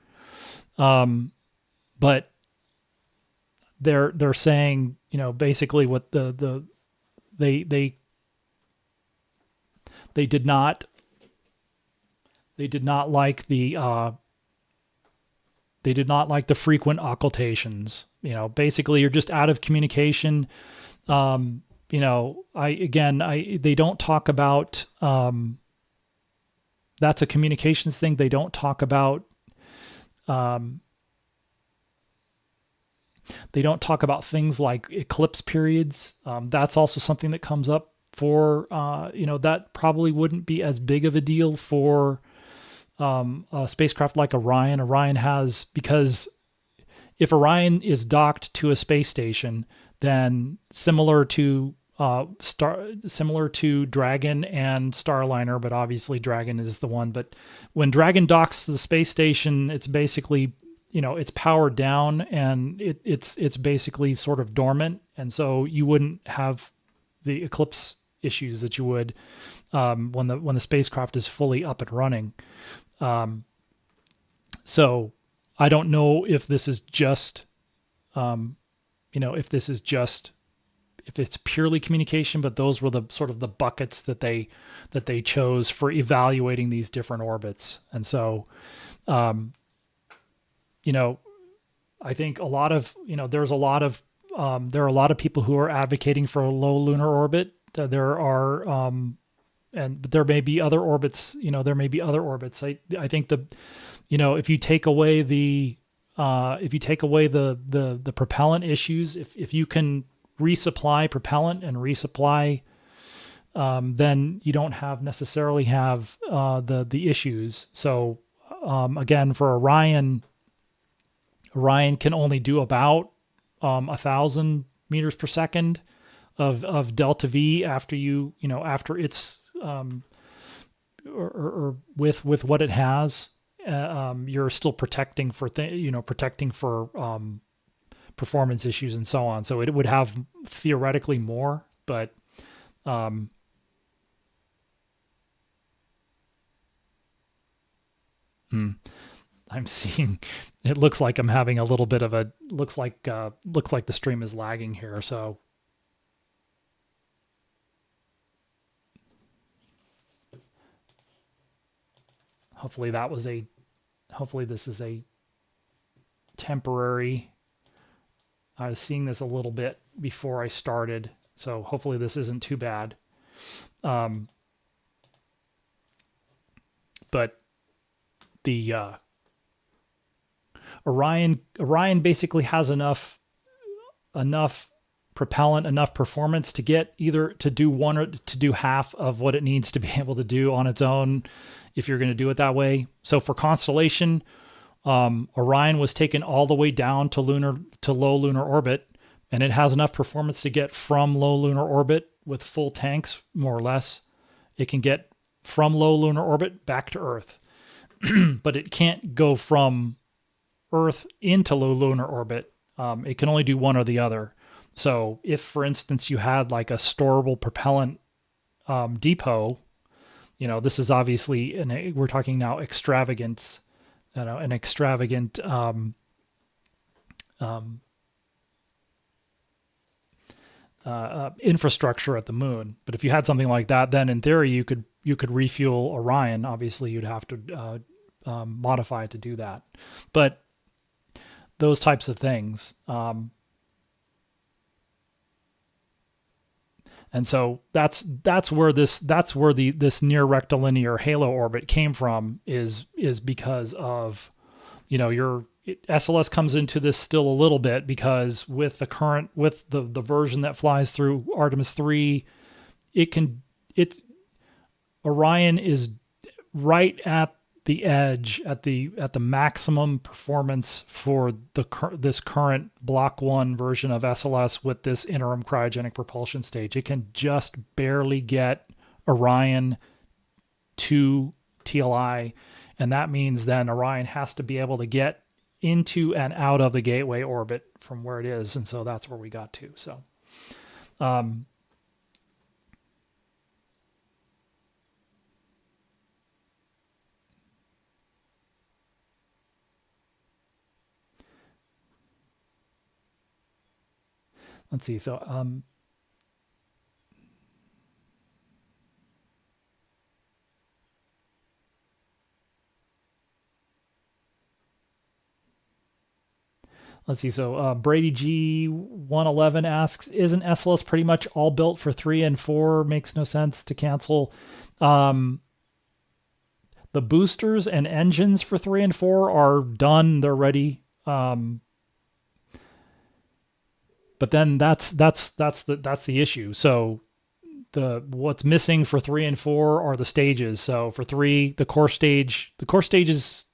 But they're saying, basically what they did not like the frequent occultations. Basically you're just out of communication. They don't talk about, that's a communications thing. They don't talk about, things like eclipse periods. That's also something that comes up for, that probably wouldn't be as big of a deal for a spacecraft like Orion. Because if Orion is docked to a space station, then similar to Dragon and Starliner, but obviously Dragon is the one. But when Dragon docks to the space station, it's basically, it's powered down and it's basically sort of dormant, and so you wouldn't have the eclipse issues that you would when the spacecraft is fully up and running. So I don't know if this is just, if it's purely communication, but those were the sort of the buckets that they chose for evaluating these different orbits. And so, I think there are a lot of people who are advocating for a low lunar orbit. But there may be other orbits, I think if you take away the propellant issues, if you can resupply propellant and resupply, then you don't necessarily have the issues. So again, for Orion can only do about 1,000 meters per second of delta V after after it's or with what it has. You're still protecting for performance issues and so on. So it would have theoretically more, but I'm seeing, it looks like I'm having a little bit of looks like the stream is lagging here. So hopefully this is a temporary. I was seeing this a little bit before I started, so hopefully this isn't too bad. But the Orion basically has enough propellant, enough performance to get either to do one or to do half of what it needs to be able to do on its own, if you're going to do it that way. So for Constellation, Orion was taken all the way down to low lunar orbit, and it has enough performance to get from low lunar orbit with full tanks, more or less. It can get from low lunar orbit back to Earth, but it can't go from Earth into low lunar orbit. It can only do one or the other. So if, for instance, you had like a storable propellant depot, this is obviously, we're talking now extravagant, an extravagant infrastructure at the moon. But if you had something like that, then in theory you could refuel Orion. Obviously, you'd have to modify it to do that. But those types of things. And so that's where this near rectilinear halo orbit came from, is because of, your SLS comes into this still a little bit, because with the version that flies through Artemis III, Orion is right at the edge, at the maximum performance for this current Block 1 version of SLS with this interim cryogenic propulsion stage. It can just barely get Orion to TLI, and that means then Orion has to be able to get into and out of the gateway orbit from where it is, and so that's where we got to. So let's see. So let's see. So Brady G111 asks, isn't SLS pretty much all built for 3 and 4? Makes no sense to cancel. The boosters and engines for 3 and 4 are done. They're ready. But then that's the issue. So what's missing for 3 and 4 are the stages. So for 3, the core stage is,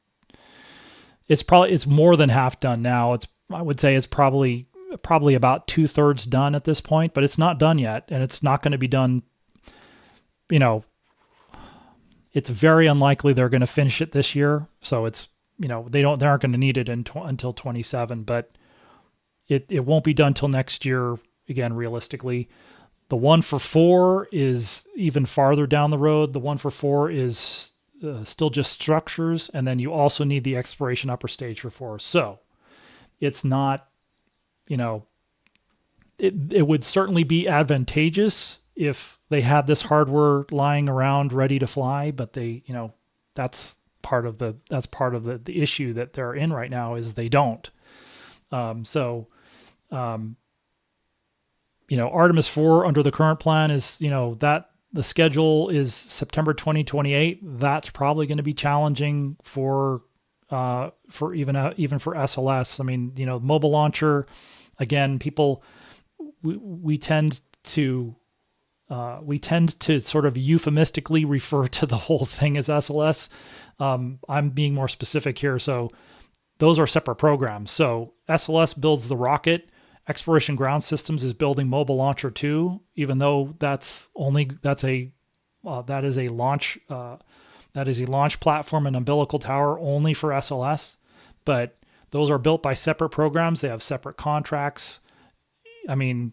it's more than half done now. I would say it's probably about 2/3 done at this point, but it's not done yet, and it's not going to be done. It's very unlikely they're going to finish it this year. So it's, they aren't going to need it until 27, but it won't be done till next year. Again, realistically, the one for 4 is even farther down the road. The one for 4 is still just structures, and then you also need the exploration upper stage for 4. So it's not, it would certainly be advantageous if they had this hardware lying around ready to fly, but they, that's part of the issue that they're in right now, is they don't. Artemis 4 under the current plan is, that the schedule is September 2028. That's probably going to be challenging for even for SLS. I mean, mobile launcher, again, we tend to sort of euphemistically refer to the whole thing as SLS. I'm being more specific here. So those are separate programs. So SLS builds the rocket. Exploration Ground Systems is building Mobile Launcher 2, even though that is a launch platform and umbilical tower only for SLS. But those are built by separate programs. They have separate contracts. I mean,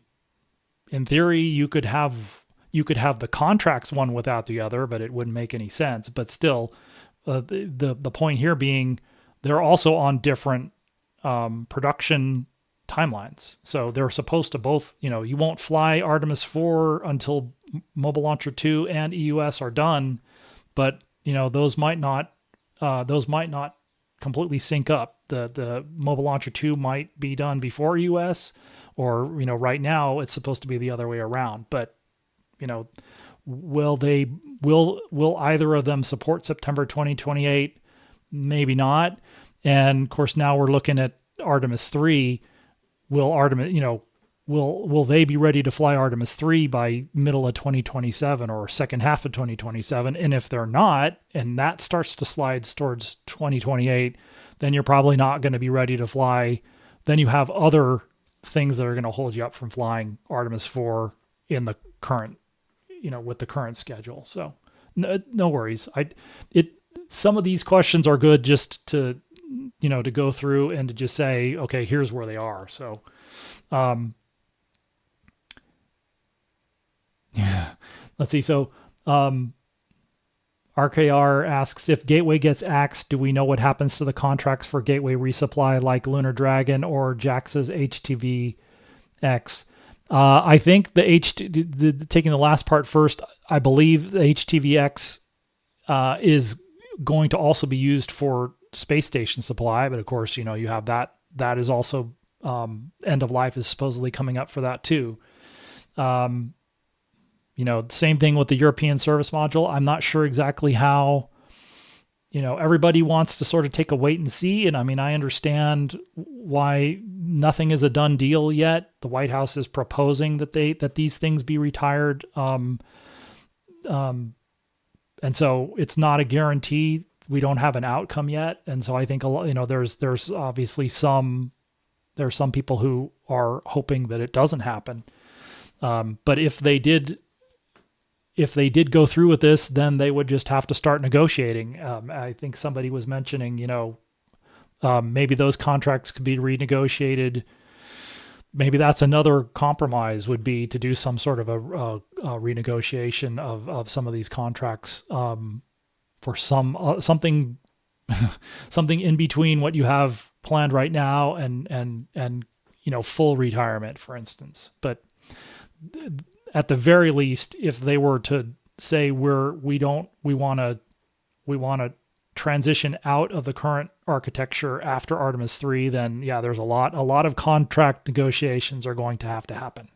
in theory, you could have the contracts one without the other, but it wouldn't make any sense. But still, the point here being, they're also on different production timelines. So they're supposed to both, you won't fly Artemis 4 until Mobile Launcher 2 and EUS are done, but those might not completely sync up. The Mobile Launcher 2 might be done before EUS, or right now it's supposed to be the other way around. But will either of them support September 2028? Maybe not. And of course, now we're looking at Artemis 3. Will they be ready to fly Artemis 3 by middle of 2027 or second half of 2027? And if they're not, and that starts to slide towards 2028, then you're probably not going to be ready to fly. Then you have other things that are going to hold you up from flying Artemis 4 in the current, with the current schedule. So no worries. Some of these questions are good just to go through and to just say, okay, here's where they are. So, yeah, let's see. So, RKR asks, if Gateway gets axed, do we know what happens to the contracts for Gateway resupply, like Lunar Dragon or JAXA's HTV-X? I think taking the last part first, I believe the HTV-X is going to also be used for space station supply, but of course, you have that is also end of life is supposedly coming up for that too. Same thing with the European service module. I'm not sure exactly how, everybody wants to sort of take a wait and see. And I mean, I understand why nothing is a done deal yet. The White House is proposing that these things be retired. And so it's not a guarantee. We don't have an outcome yet. And so I think there's obviously some people who are hoping that it doesn't happen. But if they did go through with this, then they would just have to start negotiating. I think somebody was mentioning, Maybe those contracts could be renegotiated. Maybe that's another compromise, would be to do some sort of a renegotiation of some of these contracts, for something something in between what you have planned right now and full retirement, for instance. But at the very least, if they were to say we want to transition out of the current architecture after Artemis III, then yeah, there's a lot of contract negotiations are going to have to happen.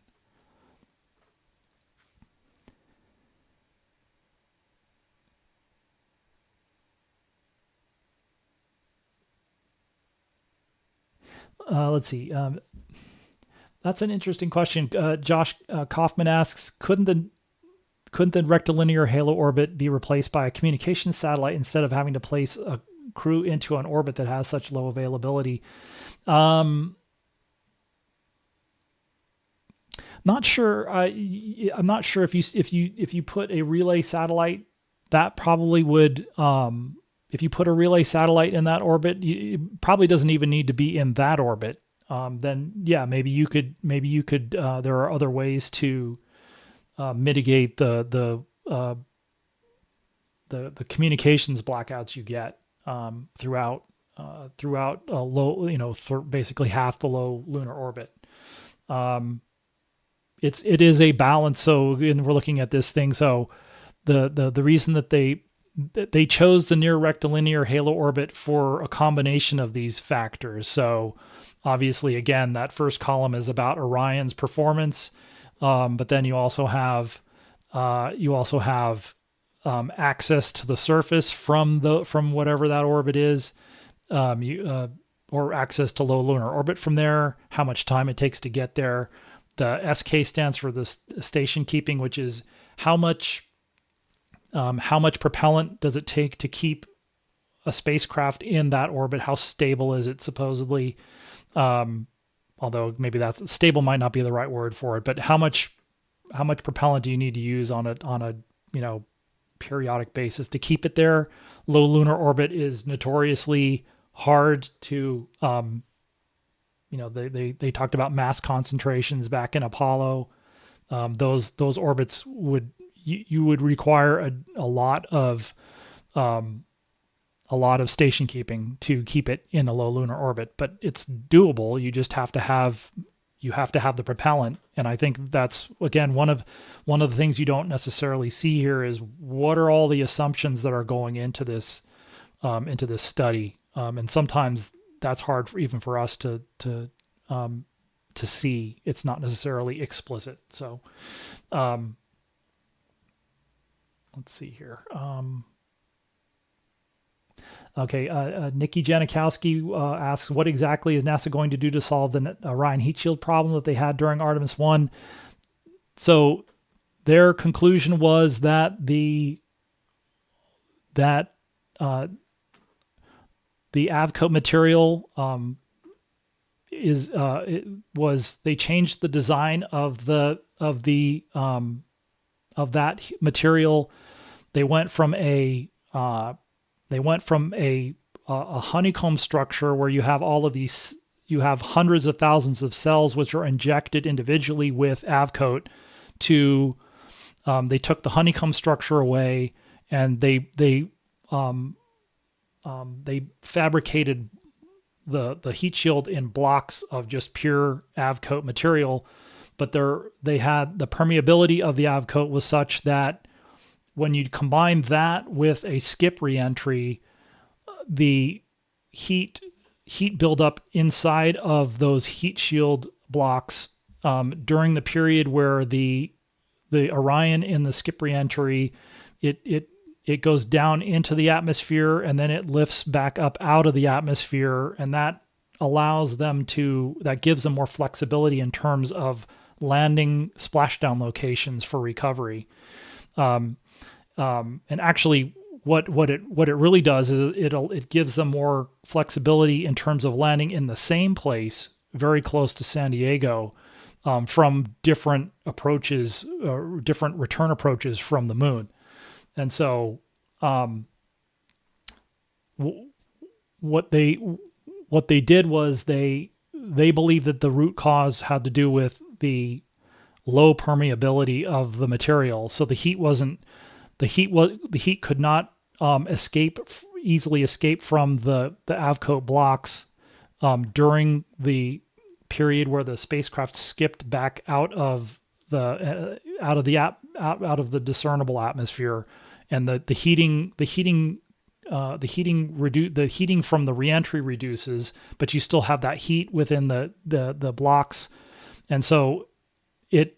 Let's see. That's an interesting question. Josh Kaufman asks, couldn't the rectilinear halo orbit be replaced by a communications satellite instead of having to place a crew into an orbit that has such low availability? Not sure. I'm not sure if you put a relay satellite, that probably would. If you put a relay satellite in that orbit, it probably doesn't even need to be in that orbit. Then yeah, maybe you could. There are other ways to mitigate the communications blackouts you get throughout a low, basically half the low lunar orbit. It is a balance. So we're looking at this thing. So the reason that they chose the near rectilinear halo orbit for a combination of these factors. So obviously, again, that first column is about Orion's performance, but then you also have access to the surface from whatever that orbit is, or access to low lunar orbit from there. How much time it takes to get there. The SK stands for the station keeping, which is how much propellant does it take to keep a spacecraft in that orbit? How stable is it supposedly? Although maybe that's stable might not be the right word for it, but how much propellant do you need to use on a periodic basis to keep it there? Low lunar orbit is notoriously hard to, they talked about mass concentrations back in Apollo. Those orbits you would require a lot of station keeping to keep it in a low lunar orbit, but it's doable. You just have to have the propellant. And I think that's, again, one of the things you don't necessarily see here is what are all the assumptions that are going into this study. And sometimes that's hard even for us to see. It's not necessarily explicit. So, let's see here. Okay, Nikki Janikowski asks, what exactly is NASA going to do to solve the Orion heat shield problem that they had during Artemis I? So their conclusion was that the Avcoat material they changed the design of that material. They went from a honeycomb structure where you have hundreds of thousands of cells which are injected individually with Avcoat to they took the honeycomb structure away and they fabricated the heat shield in blocks of just pure Avcoat material, but they had the permeability of the Avcoat was such that when you combine that with a skip reentry, the heat buildup inside of those heat shield blocks during the period where the Orion in the skip reentry, it goes down into the atmosphere and then it lifts back up out of the atmosphere, and that gives them more flexibility in terms of landing splashdown locations for recovery. And actually, what it really does is it gives them more flexibility in terms of landing in the same place, very close to San Diego, from different approaches, different return approaches from the moon. And so, what what they did was they believed that the root cause had to do with the low permeability of the material. So the heat could not easily escape from the avcoat blocks during the period where the spacecraft skipped back out of the discernible atmosphere, and the heating from the reentry reduces, but you still have that heat within the blocks, and so it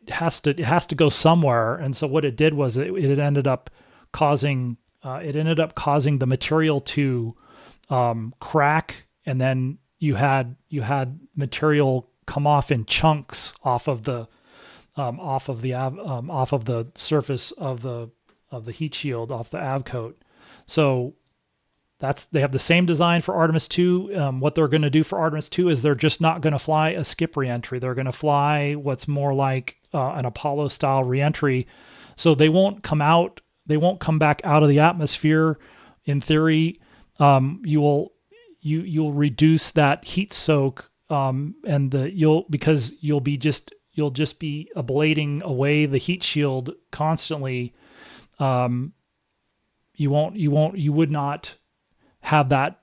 has to go somewhere. And so what it did was it ended up causing the material to crack, and then you had material come off in chunks off of the surface of the heat shield, off the avcoat. So they have the same design for Artemis II. What they're going to do for Artemis II is they're just not going to fly a skip reentry. They're going to fly what's more like an Apollo style reentry. So they won't come back out of the atmosphere. In theory, you'll reduce that heat soak, because you'll just be ablating away the heat shield constantly. You would not have that.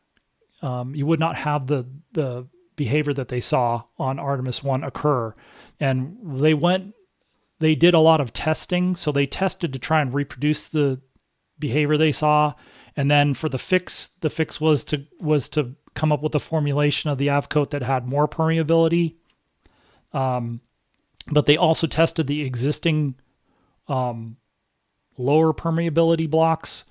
You would not have the behavior that they saw on Artemis I occur. And they did a lot of testing. So they tested to try and reproduce the behavior they saw. And then for the fix was to come up with a formulation of the avcoat that had more permeability. But they also tested the existing lower permeability blocks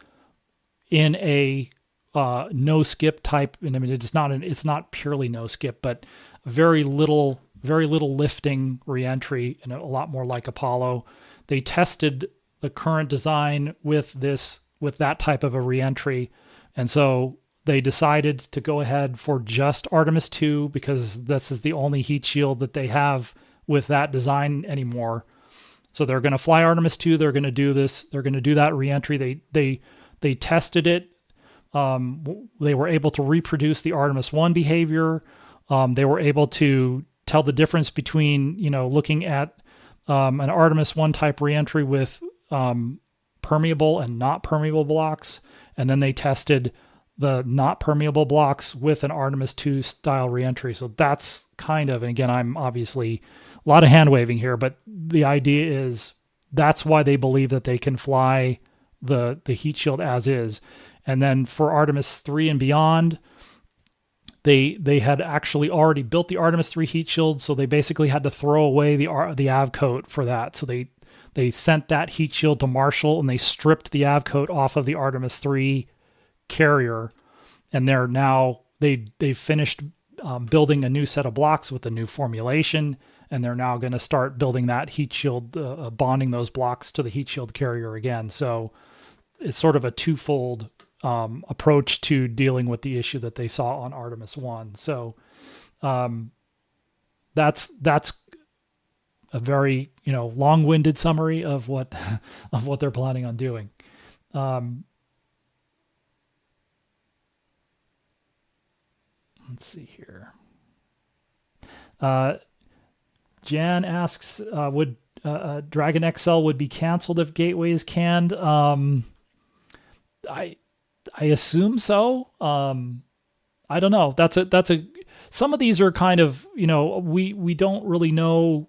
in a no skip type. And I mean, it's not purely no skip, but very little lifting reentry, and a lot more like Apollo. They tested the current design with that type of a reentry, and so they decided to go ahead for just Artemis II, because this is the only heat shield that they have with that design anymore. So they're going to fly Artemis II. They're going to do this. They're going to do that reentry. They tested it. They were able to reproduce the Artemis I behavior. They were able to tell the difference between, looking at an Artemis I type reentry with permeable and not permeable blocks. And then they tested the not permeable blocks with an Artemis II style reentry. So that's kind of, and again, I'm obviously a lot of hand waving here, but the idea is that's why they believe that they can fly the heat shield as is. And then for Artemis III and beyond, they had actually already built the Artemis III heat shield, so they basically had to throw away the avcoat for that. So they sent that heat shield to Marshall, and they stripped the avcoat off of the Artemis III carrier, and they've finished building a new set of blocks with a new formulation, and they're now going to start building that heat shield, bonding those blocks to the heat shield carrier again. So it's sort of a twofold approach to dealing with the issue that they saw on Artemis I. So that's a very long-winded summary of what they're planning on doing. Let's see here. Jan asks, would Dragon XL would be canceled if Gateway is canned? I assume so. I don't know. Some of these are kind of, we don't really know,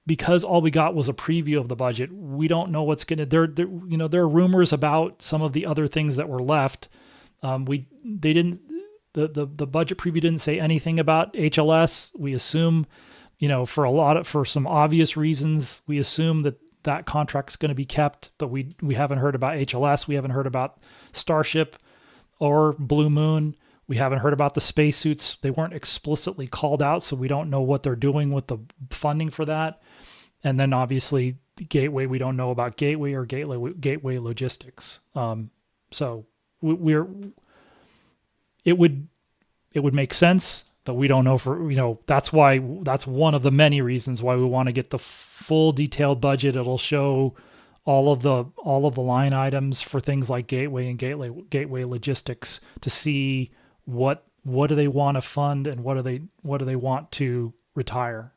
because all we got was a preview of the budget. We don't know what's going to, there are rumors about some of the other things that were left. The budget preview didn't say anything about HLS. We assume, for some obvious reasons, we assume that contract's going to be kept, but we haven't heard about HLS. We haven't heard about Starship or Blue Moon. We haven't heard about the spacesuits. They weren't explicitly called out, so we don't know what they're doing with the funding for that. And then obviously the Gateway, we don't know about Gateway or Gateway logistics. So it would make sense, but we don't know that's one of the many reasons why we want to get the full detailed budget. It'll show all of the line items for things like Gateway and Gateway logistics, to see what what do they want to fund and what do they want to retire?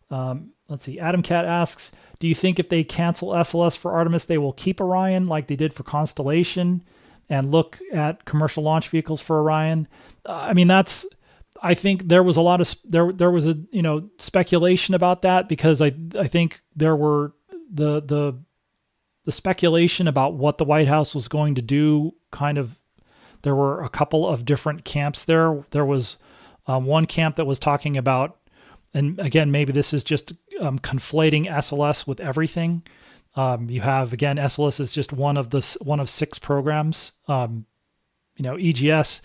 Let's see. Adam Cat asks, do you think if they cancel SLS for Artemis, they will keep Orion like they did for Constellation and look at commercial launch vehicles for Orion? I mean, I think there was a lot of, there was a, speculation about that, because I think there were the speculation about what the White House was going to do. There were a couple of different camps there. There was one camp that was talking about, and again, maybe this is just conflating SLS with everything. You have, again, SLS is just one of 6 programs. EGS,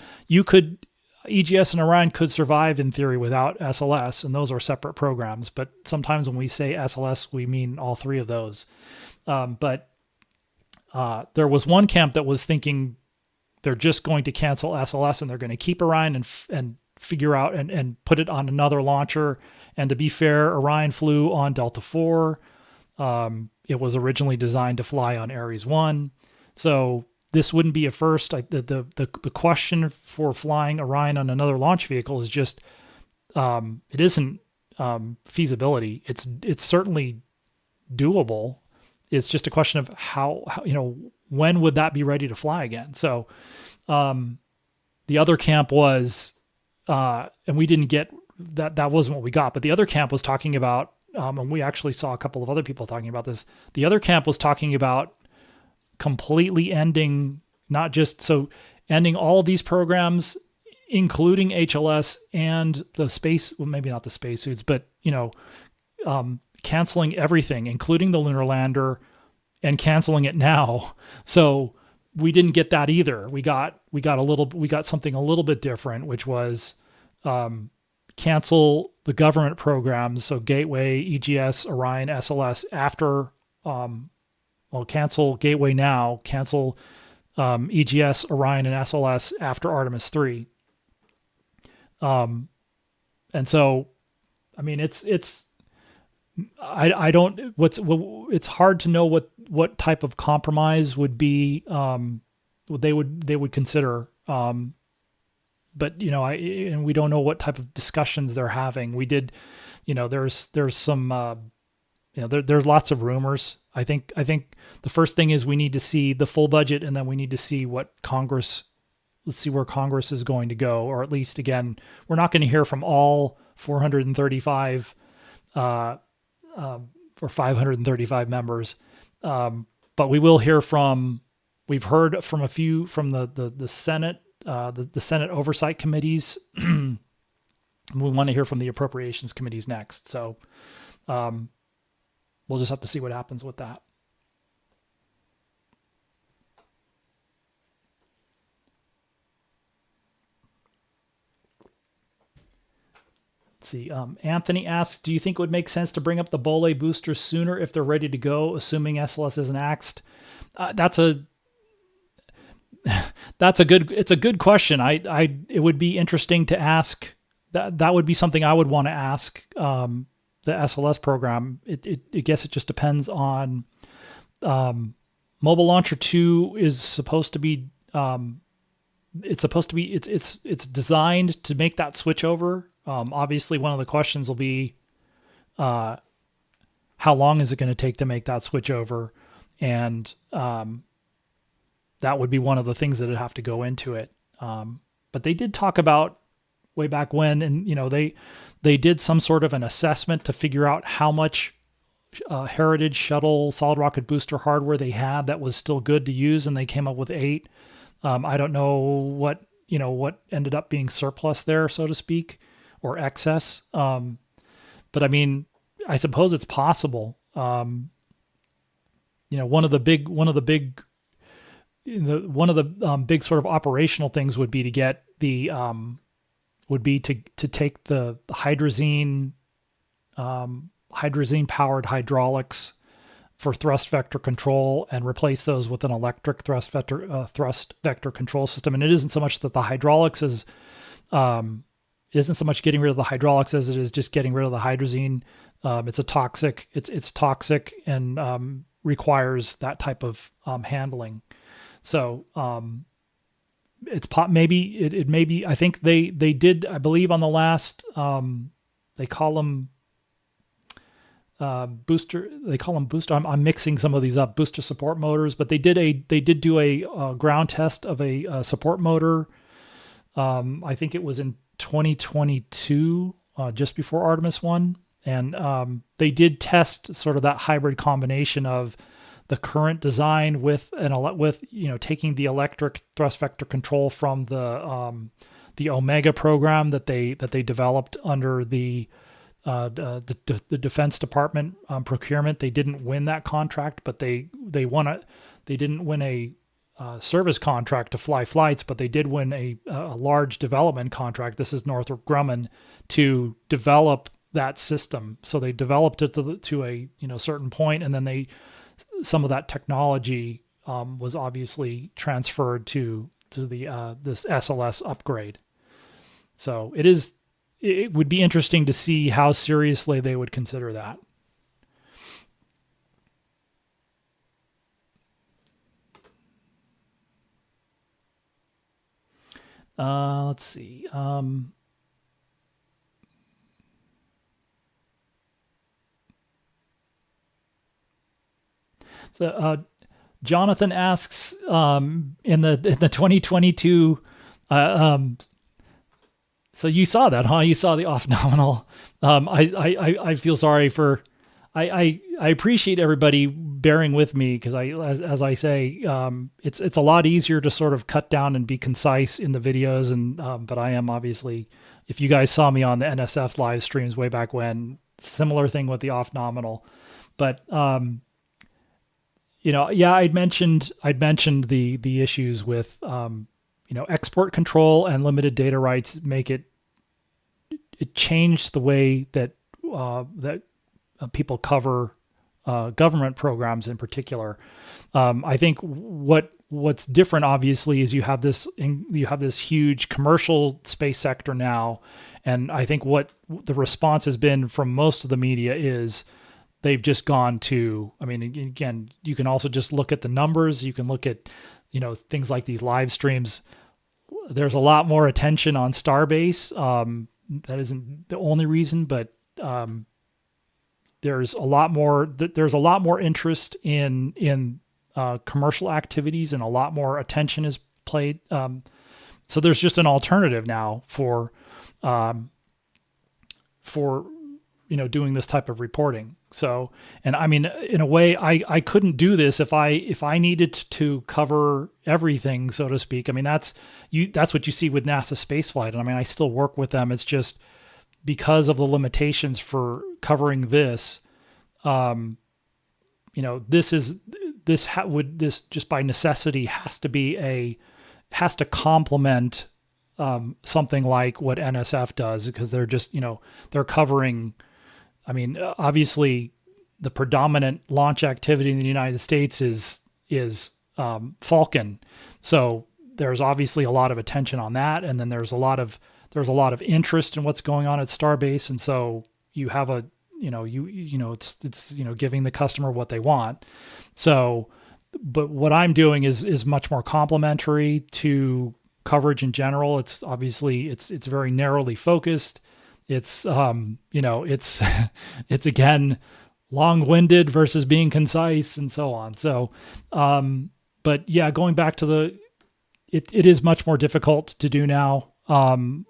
EGS and Orion could survive in theory without SLS, and those are separate programs. But sometimes when we say SLS, we mean all 3 of those. But there was one camp that was thinking they're just going to cancel SLS and they're going to keep Orion and figure out and put it on another launcher. And to be fair, Orion flew on Delta IV. It was originally designed to fly on Ares 1. So this wouldn't be a first. The question for flying Orion on another launch vehicle is just, it isn't feasibility. It's certainly doable. It's just a question of how when would that be ready to fly again? So the other camp was, and we didn't get that wasn't what we got, but the other camp was talking about, and we actually saw a couple of other people talking about this. The other camp was talking about completely ending, ending all of these programs, including HLS and the space, well, maybe not the spacesuits, but, canceling everything, including the lunar lander, and canceling it now. So we didn't get that either. We got something a little bit different, which was, cancel the government programs. So Gateway, EGS, Orion, SLS after, cancel Gateway now, cancel EGS, Orion, and SLS after Artemis III. And so, I mean, it's hard to know what type of compromise would be, they would consider. But and we don't know what type of discussions they're having. We did, there's some, there's lots of rumors. I think the first thing is we need to see the full budget, and then we need to see let's see where Congress is going to go, or at least, again, we're not going to hear from all 435 or 535 members, but we will hear we've heard from a few from the Senate. The Senate oversight committees. We want to hear from the appropriations committees next. So we'll just have to see what happens with that. Let's see. Anthony asks, do you think it would make sense to bring up the Bolle boosters sooner if they're ready to go, assuming SLS isn't axed? It's a good question. It would be interesting to ask that would be something I would want to ask, the SLS program. I guess it just depends on, Mobile Launcher 2 is supposed to be, it's designed to make that switch over. Obviously one of the questions will be, how long is it going to take to make that switch over? And, that would be one of the things that would have to go into it. But they did talk about way back when, and they did some sort of an assessment to figure out how much Heritage shuttle solid rocket booster hardware they had that was still good to use, and they came up with 8. I don't know what ended up being surplus there, so to speak, or excess. But I mean, I suppose it's possible. One of the big sort of operational things would be to get to take the hydrazine powered hydraulics for thrust vector control and replace those with an electric thrust vector control system. And it isn't so much that the hydraulics it isn't so much getting rid of the hydraulics as it is just getting rid of the hydrazine It's toxic and requires that type of handling. So maybe it may be. I think they did. I believe on the last they call them booster. They call them booster. I'm mixing some of these up. Booster support motors, but they did do a ground test of a support motor. I think it was in 2022, just before Artemis 1. And they did test sort of that hybrid combination of the current design with taking the electric thrust vector control from the Omega program that they developed under the Defense Department procurement. They didn't win that contract, but they didn't win a service contract to fly flights, but they did win a large development contract. This is Northrop Grumman to develop that system. So they developed it to a certain point, and then some of that technology was obviously transferred to the this SLS upgrade. So it would be interesting to see how seriously they would consider that. Let's see. So Jonathan asks in the 2022. So you saw that, huh? You saw the off nominal. I feel sorry for. I appreciate everybody bearing with me because as I say, it's a lot easier to sort of cut down and be concise in the videos, and but I am obviously, if you guys saw me on the NSF live streams way back when, similar thing with the off nominal, but I'd mentioned the issues with export control and limited data rights make it changed the way that people cover government programs in particular. I think what's different, obviously, is you have this huge commercial space sector now, and I think what the response has been from most of the media is they've just gone to. I mean, again, you can also just look at the numbers. You can look at things like these live streams. There's a lot more attention on Starbase. That isn't the only reason, but there's a lot more interest in commercial activities, and a lot more attention is played. So there's just an alternative now for doing this type of reporting. So, and I mean, in a way, I couldn't do this if I needed to cover everything, so to speak. I mean, that's what you see with NASA spaceflight. And I mean, I still work with them. It's just because of the limitations for covering this, this just by necessity has to complement something like what NSF does, because they're just, they're covering. I mean, obviously, the predominant launch activity in the United States is Falcon. So there's obviously a lot of attention on that, and then there's a lot of interest in what's going on at Starbase, and so you have it's giving the customer what they want. So, but what I'm doing is much more complementary to coverage in general. It's obviously it's very narrowly focused. It's it's again long-winded versus being concise and so on. So, but yeah, going back to it is much more difficult to do now. The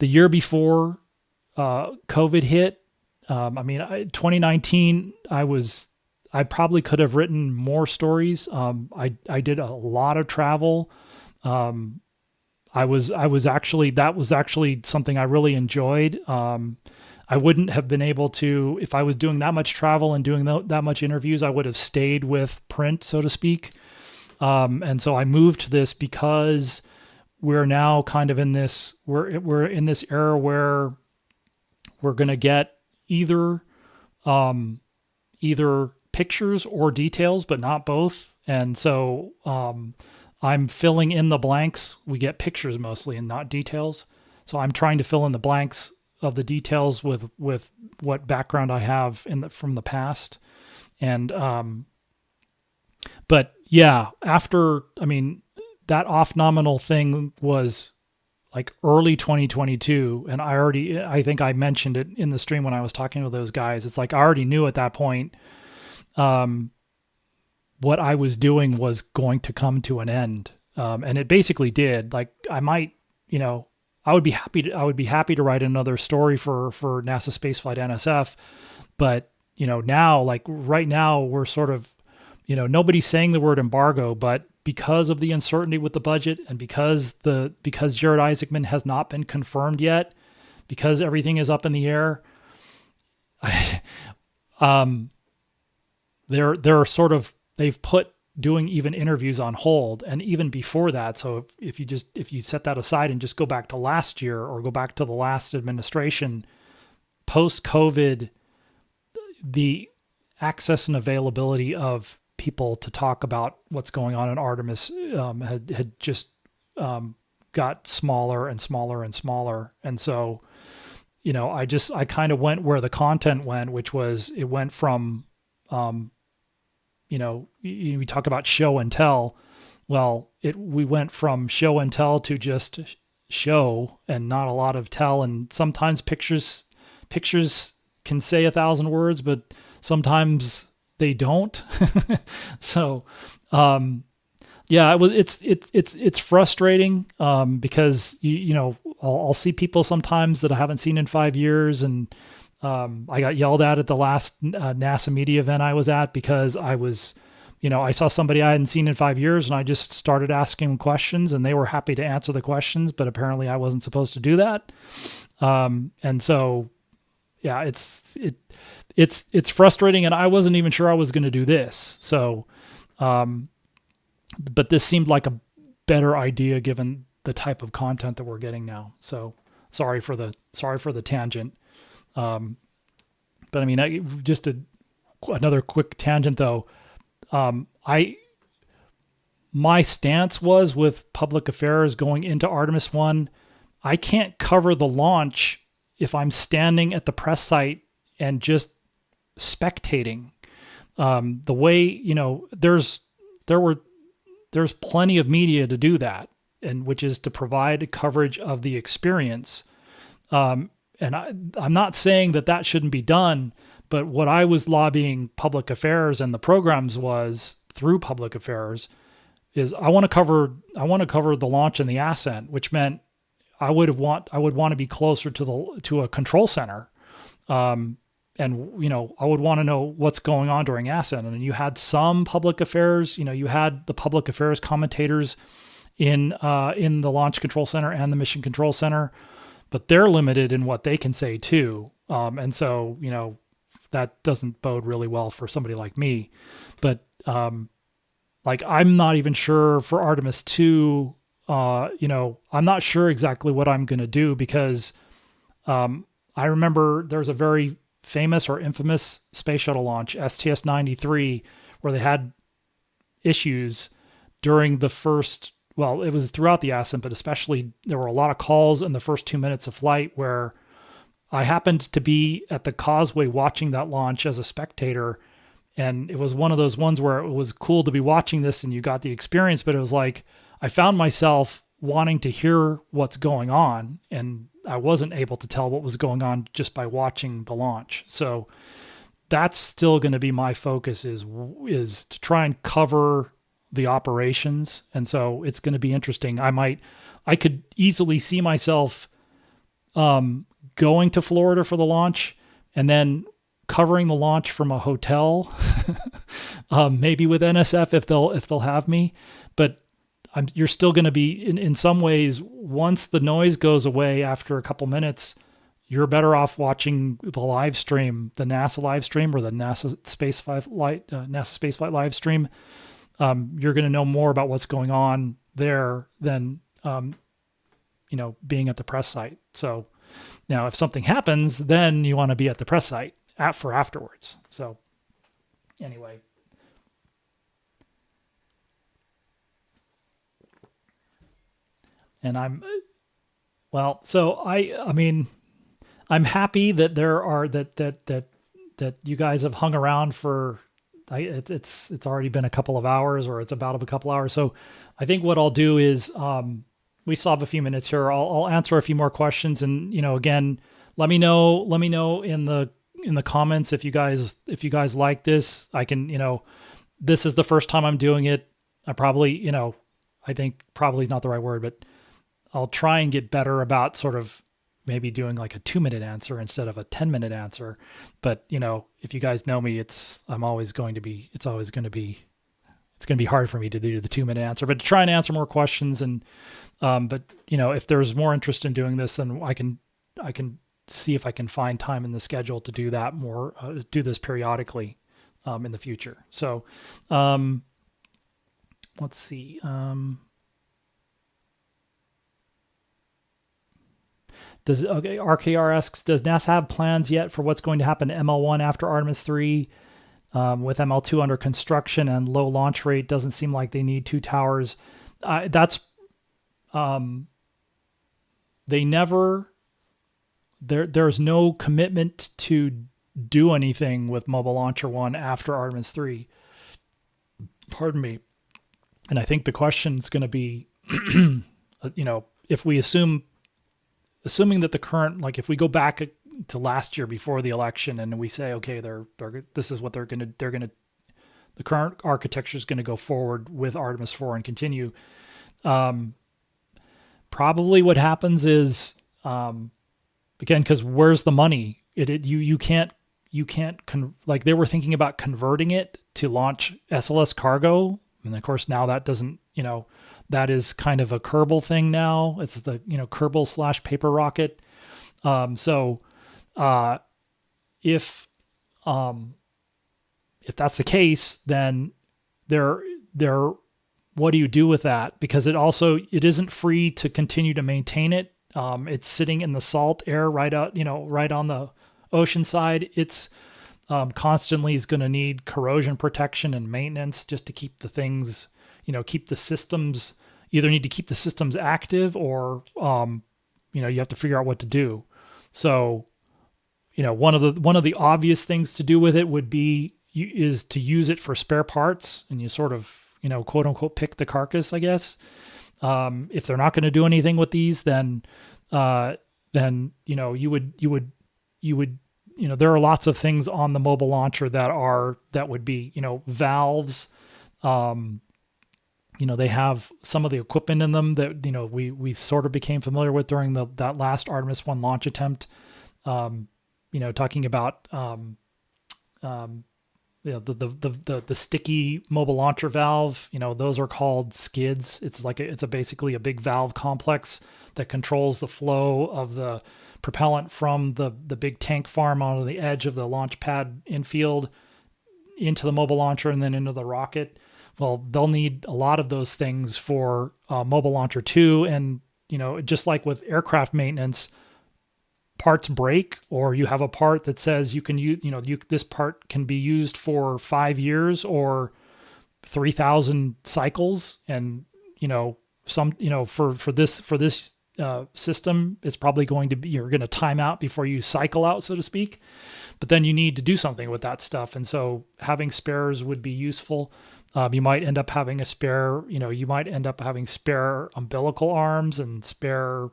year before COVID hit, 2019, I probably could have written more stories. I did a lot of travel. That was actually something I really enjoyed. I wouldn't have been able to, if I was doing that much travel and doing that much interviews, I would have stayed with print, so to speak. And so I moved to this because we're now kind of in this, we're in this era where we're going to get either pictures or details, but not both. And so, I'm filling in the blanks. We get pictures mostly and not details. So I'm trying to fill in the blanks of the details with what background I have from the past. And but yeah, after, I mean, that off nominal thing was like early 2022, and I think I mentioned it in the stream when I was talking to those guys. It's like I already knew at that point what I was doing was going to come to an end, and it basically did. Like I might, I would be happy to write another story for NASA Spaceflight NSF, but now, like right now, we're sort of, nobody's saying the word embargo, but because of the uncertainty with the budget, and because Jared Isaacman has not been confirmed yet, because everything is up in the air, they've put doing even interviews on hold. And even before that, so if you set that aside and just go back to last year or go back to the last administration, post-COVID, the access and availability of people to talk about what's going on in Artemis had just got smaller and smaller and smaller. And so, I kind of went where the content went, which was, it went from, we talk about show and tell. Well, we went from show and tell to just show and not a lot of tell. And sometimes pictures can say 1,000 words, but sometimes they don't. So, yeah, it's frustrating, because I'll see people sometimes that I haven't seen in 5 years. And, I got yelled at the last NASA media event I was at, because I was, I saw somebody I hadn't seen in 5 years, and I just started asking them questions, and they were happy to answer the questions, but apparently I wasn't supposed to do that. And so, yeah, it's frustrating, and I wasn't even sure I was going to do this. So, but this seemed like a better idea given the type of content that we're getting now. So sorry for the tangent. But I mean, another quick tangent though. My stance was with public affairs going into Artemis 1, I can't cover the launch if I'm standing at the press site and just spectating. The way, there's plenty of media to do that, and which is to provide coverage of the experience. And I'm not saying that shouldn't be done, but what I was lobbying public affairs and the programs was through public affairs is I want to cover the launch and the ascent, which meant I would want to be closer to a control center. And I would want to know what's going on during ascent. And you had some public affairs, you had the public affairs commentators in the Launch Control Center and the Mission Control Center, but they're limited in what they can say too. And so, that doesn't bode really well for somebody like me. But like, I'm not even sure for Artemis II, I'm not sure exactly what I'm going to do, because I remember there's a very famous or infamous space shuttle launch, STS-93, where they had issues during the first, well, it was throughout the ascent, but especially there were a lot of calls in the first 2 minutes of flight where I happened to be at the causeway watching that launch as a spectator. And it was one of those ones where it was cool to be watching this and you got the experience, but it was like, I found myself wanting to hear what's going on, and I wasn't able to tell what was going on just by watching the launch. So that's still going to be my focus, is to try and cover the operations. And so it's going to be interesting. I could easily see myself going to Florida for the launch and then covering the launch from a hotel, maybe with NSF if they'll have me. But you're still going to be in some ways, once the noise goes away after a couple minutes, you're better off watching the live stream, the NASA live stream or the NASA spaceflight live stream. You're going to know more about what's going on there than being at the press site. So now, if something happens, then you want to be at the press site for afterwards. So anyway. And I mean, I'm happy that there are that you guys have hung around for. It's already been a couple of hours, or it's about a couple hours. So I think what I'll do is we still have a few minutes here. I'll answer a few more questions, and again, let me know in the comments if you guys like this. I can this is the first time I'm doing it. I probably I think probably is not the right word, but I'll try and get better about sort of maybe doing like a 2-minute answer instead of a 10-minute answer. But if you guys know me, it's going to be hard for me to do the 2-minute answer, but to try and answer more questions. And but if there's more interest in doing this, then I can see if I can find time in the schedule to do that more, do this periodically in the future. So let's see. RKR asks, does NASA have plans yet for what's going to happen to ML1 after Artemis III? With ML2 under construction and low launch rate, doesn't seem like they need 2 towers. There's no commitment to do anything with Mobile Launcher 1 after Artemis 3. Pardon me. And I think the question is going to be, if we assuming that the current, like if we go back to last year before the election and we say, okay, this is what they're going to, the current architecture is going to go forward with Artemis 4 and continue. Probably what happens is, again, because where's the money? You can't like they were thinking about converting it to launch SLS cargo. And of course now that doesn't, that is kind of a Kerbal thing now. It's the, Kerbal / paper rocket. If that's the case, then what do you do with that? Because it isn't free to continue to maintain it. It's sitting in the salt air right out, right on the ocean side. It's constantly is going to need corrosion protection and maintenance just to keep the things, keep the systems, either need to keep the systems active or, you have to figure out what to do. So, one of the obvious things to do with it would be is to use it for spare parts, and you sort of, quote unquote, pick the carcass, I guess. If they're not going to do anything with these, then you would there are lots of things on the mobile launcher that would be, valves. They have some of the equipment in them that, we sort of became familiar with during that last Artemis 1 launch attempt. Talking about, the sticky mobile launcher valve, those are called skids. It's basically a big valve complex that controls the flow of the propellant from the big tank farm onto the edge of the launch pad infield into the mobile launcher and then into the rocket. Well, they'll need a lot of those things for Mobile Launcher 2. And, just like with aircraft maintenance, parts break, or you have a part that says you can use, this part can be used for 5 years or 3,000 cycles. And, for this system, it's probably you're going to time out before you cycle out, so to speak. But then you need to do something with that stuff. And so having spares would be useful. You might end up having spare umbilical arms and spare,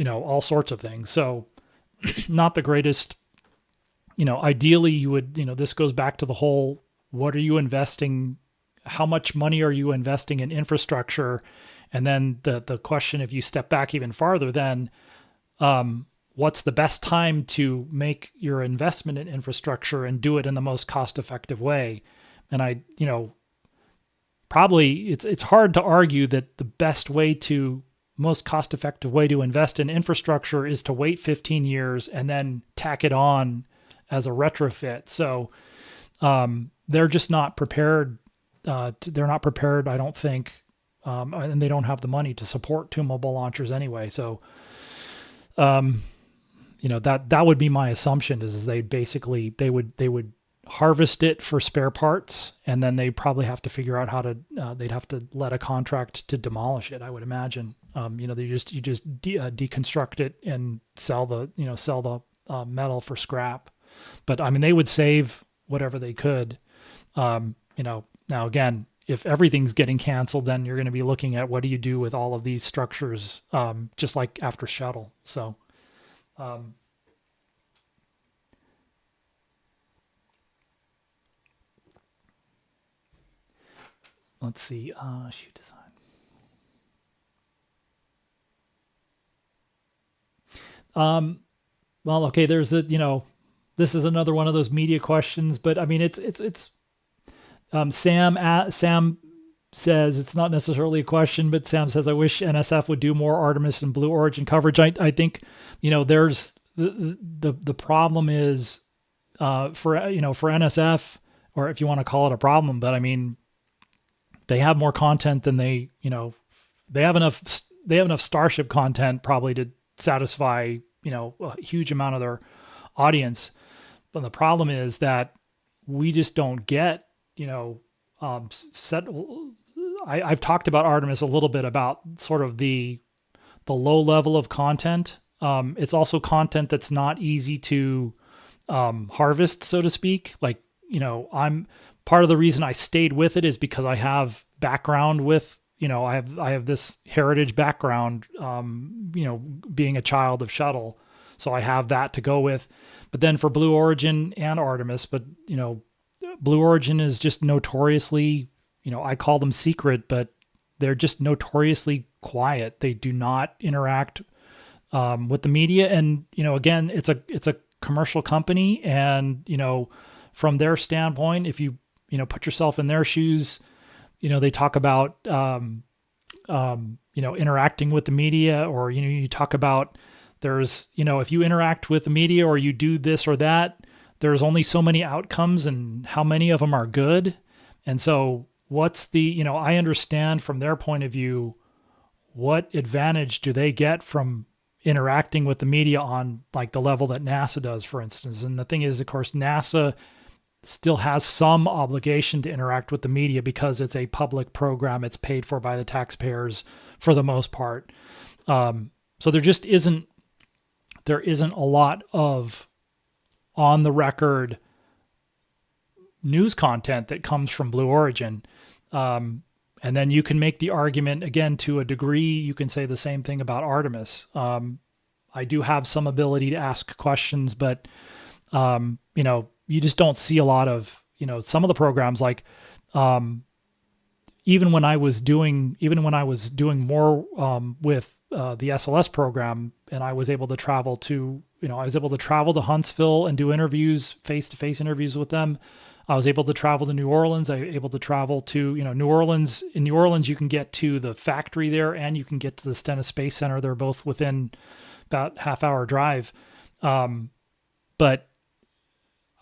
all sorts of things. So not the greatest, ideally you would, this goes back to the whole, what are you investing? How much money are you investing in infrastructure? And then the question, if you step back even farther, then what's the best time to make your investment in infrastructure and do it in the most cost-effective way? And probably it's hard to argue that the most cost-effective way to invest in infrastructure is to wait 15 years and then tack it on as a retrofit. So they're just not prepared. They're not prepared, I don't think. And they don't have the money to support 2 mobile launchers anyway. So, that would be my assumption is they would harvest it for spare parts, and then they probably have to figure out how to, they'd have to let a contract to demolish it, I would imagine. You just deconstruct it and sell the metal for scrap. But I mean, they would save whatever they could. Now again, if everything's getting canceled, then you're going to be looking at what do you do with all of these structures, just like after shuttle. So, let's see. Shoot design. Well, okay. There's this is another one of those media questions, but I mean, it's Sam says it's not necessarily a question, but Sam says, I wish NSF would do more Artemis and Blue Origin coverage. I think, there's the problem is, for NSF, or if you want to call it a problem, but I mean, they have more content than they have enough Starship content probably to satisfy, a huge amount of their audience. But the problem is that we just don't get, I've talked about Artemis a little bit about sort of the low level of content. It's also content that's not easy to harvest, so to speak. Like, I'm part of the reason I stayed with it is because I have background with, I have this heritage background, being a child of shuttle. So I have that to go with. But then for Blue Origin and Artemis, but, Blue Origin is just notoriously, I call them secret, but they're just notoriously quiet. They do not interact with the media. And, again, it's a commercial company. And, from their standpoint, if you, put yourself in their shoes, they talk about, interacting with the media, or, you talk about there's, if you interact with the media or you do this or that, there's only so many outcomes and how many of them are good. And so what's the, I understand from their point of view, what advantage do they get from interacting with the media on like the level that NASA does, for instance? And the thing is, of course, NASA still has some obligation to interact with the media because it's a public program. It's paid for by the taxpayers for the most part. So there isn't a lot of on the record news content that comes from Blue Origin. And then you can make the argument, again, to a degree, you can say the same thing about Artemis. I do have some ability to ask questions, but, you just don't see a lot of, some of the programs like, even when I was doing more with the SLS program, and I was able to travel to Huntsville and do interviews, face-to-face interviews with them. I was able to travel to New Orleans. I was able to travel to, New Orleans. In New Orleans, you can get to the factory there and you can get to the Stennis Space Center. They're both within about half-hour drive. But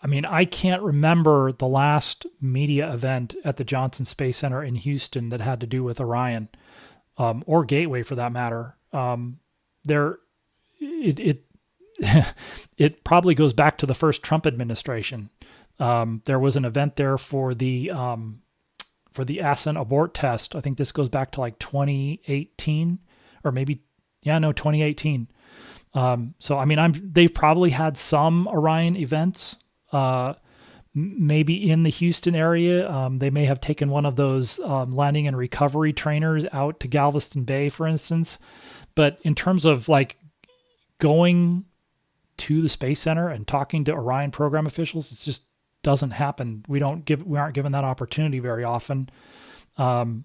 I mean, I can't remember the last media event at the Johnson Space Center in Houston that had to do with Orion, or Gateway for that matter. It probably goes back to the first Trump administration. There was an event there for the Ascent abort test. I think this goes back to like 2018 or maybe, 2018. So, I mean, they've probably had some Orion events, maybe in the Houston area. They may have taken one of those landing and recovery trainers out to Galveston Bay, for instance. But in terms of like going to the Space Center and talking to Orion program officials, it just doesn't happen. We aren't given that opportunity very often. And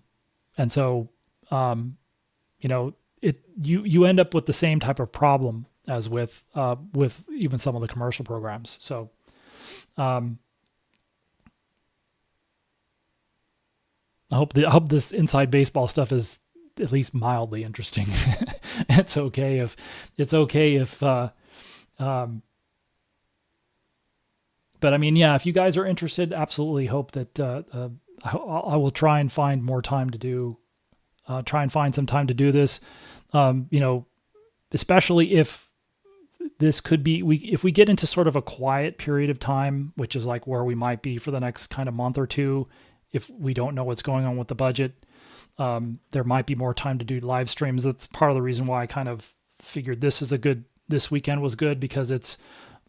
so, you end up with the same type of problem as with even some of the commercial programs. So, I hope this inside baseball stuff is at least mildly interesting. It's okay if, but I mean, yeah, if you guys are interested, absolutely hope that, I will try and find more time to do, try and find some time to do this. Especially if this could be, if we get into sort of a quiet period of time, which is like where we might be for the next kind of month or two, if we don't know what's going on with the budget. There might be more time to do live streams. That's part of the reason why I kind of figured this weekend was good, because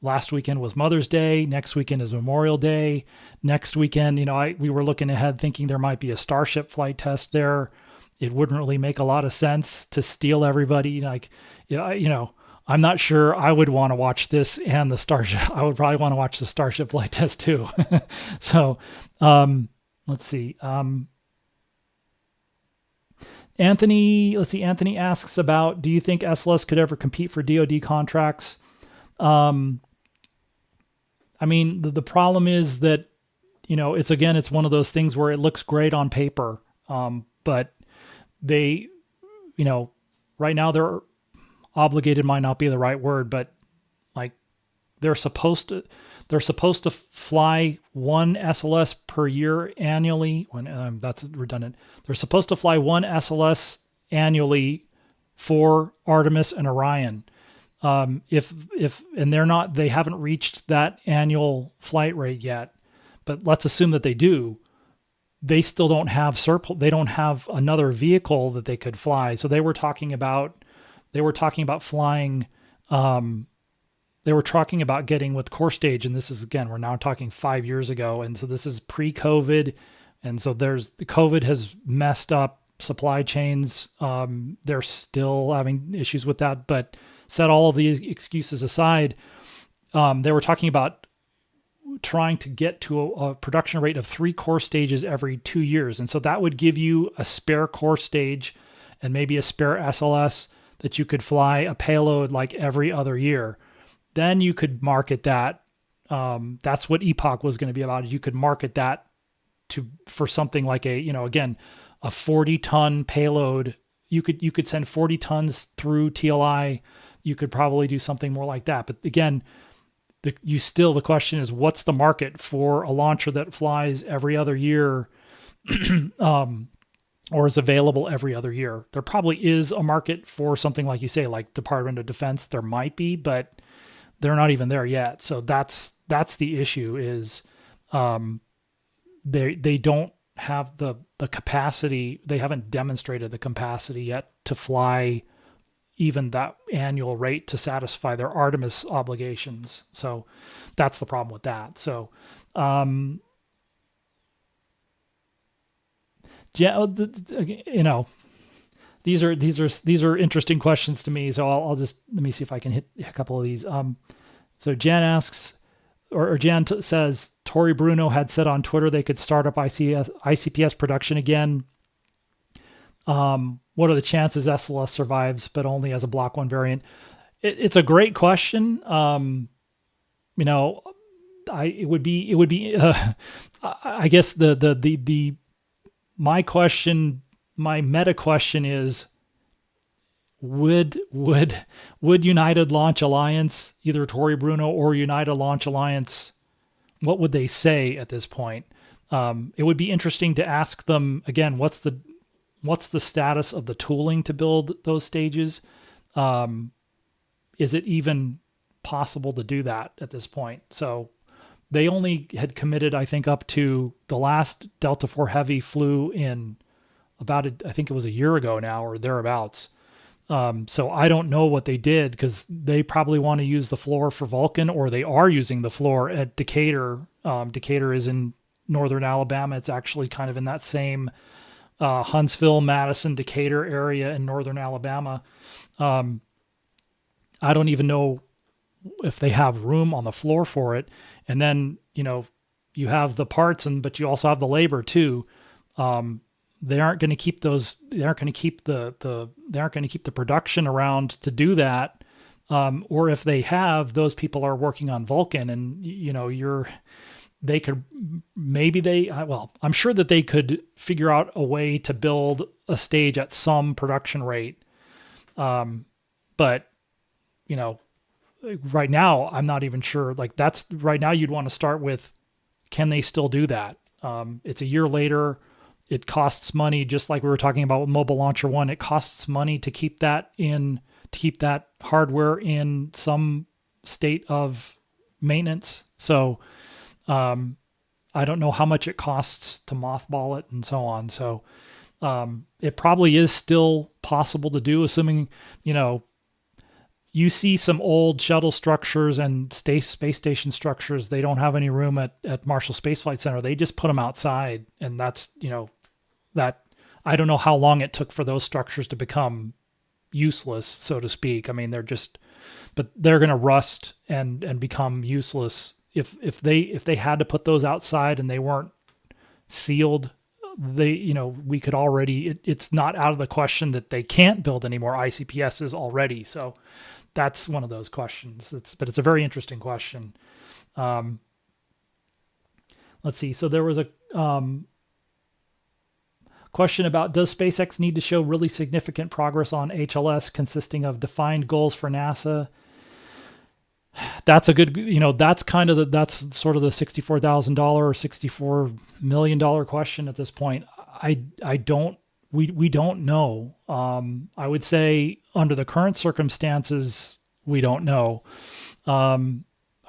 last weekend was Mother's Day. Next weekend is Memorial Day. Next weekend, we were looking ahead thinking there might be a Starship flight test there. It wouldn't really make a lot of sense to steal everybody. I'm not sure I would want to watch this and the Starship. I would probably want to watch the Starship flight test too. So, let's see. Anthony asks about, do you think SLS could ever compete for DoD contracts? The problem is that, it's one of those things where it looks great on paper. But they, right now they're obligated, might not be the right word, but like they're supposed to fly one SLS per year annually. That's redundant. They're supposed to fly one SLS annually for Artemis and Orion. And they haven't reached that annual flight rate yet, but let's assume that they do. They still don't have they don't have another vehicle that they could fly. So they were talking about flying, they were talking about getting with core stage. And this is, again, we're now talking 5 years ago. And so this is pre-COVID. And so the COVID has messed up supply chains. They're still having issues with that, but set all of these excuses aside, they were talking about trying to get to a production rate of 3 core stages every 2 years. And so that would give you a spare core stage and maybe a spare SLS that you could fly a payload like every other year. Then you could market that. That's what Epoch was going to be about. You could market that for something like a 40-ton payload. You could send 40 tons through TLI. You could probably do something more like that. But again, the question is, what's the market for a launcher that flies every other year, or is available every other year? There probably is a market for something like you say, like Department of Defense. There might be, but they're not even there yet. So that's the issue is, they don't have the capacity. They haven't demonstrated the capacity yet to fly even that annual rate to satisfy their Artemis obligations. So that's the problem with that. So, these are interesting questions to me. So I'll just, let me see if I can hit a couple of these. So Jan asks, or Jan says, Tori Bruno had said on Twitter they could start up ICPS production again. What are the chances SLS survives, but only as a Block 1 variant? It's a great question. I guess my meta question is, would United Launch Alliance, either Tori Bruno or United Launch Alliance, what would they say at this point? It would be interesting to ask them again, what's the status of the tooling to build those stages? Is it even possible to do that at this point? So they only had committed, I think, up to the last Delta IV Heavy flew in I think it was a year ago now or thereabouts. So I don't know what they did, because they probably want to use the floor for Vulcan, or they are using the floor at Decatur. Decatur is in northern Alabama. It's actually kind of in that same Huntsville, Madison, Decatur area in northern Alabama. I don't even know if they have room on the floor for it. And then, you have the parts, but you also have the labor too. They aren't going to keep they aren't going to keep the production around to do that. Or if they have, those people are working on Vulcan, and I'm sure that they could figure out a way to build a stage at some production rate. But right now, I'm not even sure. Like, that's right now, you'd want to start with, can they still do that? It's a year later. It costs money, just like we were talking about with Mobile Launcher 1. It costs money to keep that hardware in some state of maintenance. So, I don't know how much it costs to mothball it and so on. So it probably is still possible to do, assuming, you see some old shuttle structures and space station structures. They don't have any room at Marshall Space Flight Center. They just put them outside. And that's, that I don't know how long it took for those structures to become useless, so to speak. I mean, but they're going to rust and become useless. If they had to put those outside and they weren't sealed, we could already, it's not out of the question that they can't build any more ICPSs already. So that's one of those questions. But it's a very interesting question. Let's see. So there was a question about, does SpaceX need to show really significant progress on HLS consisting of defined goals for NASA? That's a good, that's that's sort of the $64,000 or $64 million question at this point. We don't know. I would say under the current circumstances, we don't know.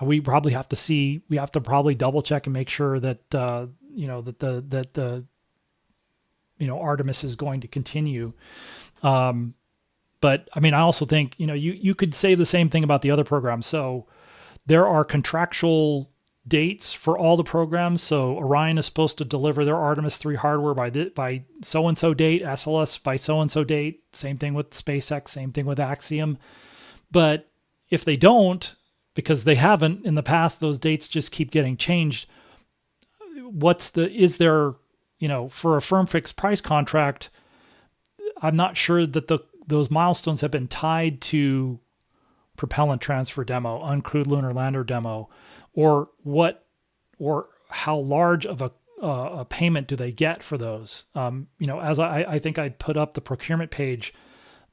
We probably have to see, we have to probably double check and make sure that, Artemis is going to continue. But I mean, I also think, you could say the same thing about the other programs. So there are contractual dates for all the programs. So Orion is supposed to deliver their Artemis III hardware by so-and-so date, SLS by so-and-so date. Same thing with SpaceX, same thing with Axiom. But if they don't, because they haven't in the past, those dates just keep getting changed. Is there, for a firm fixed price contract, I'm not sure that those milestones have been tied to propellant transfer demo, uncrewed lunar lander demo, or how large of a payment do they get for those? As I think I put up the procurement page,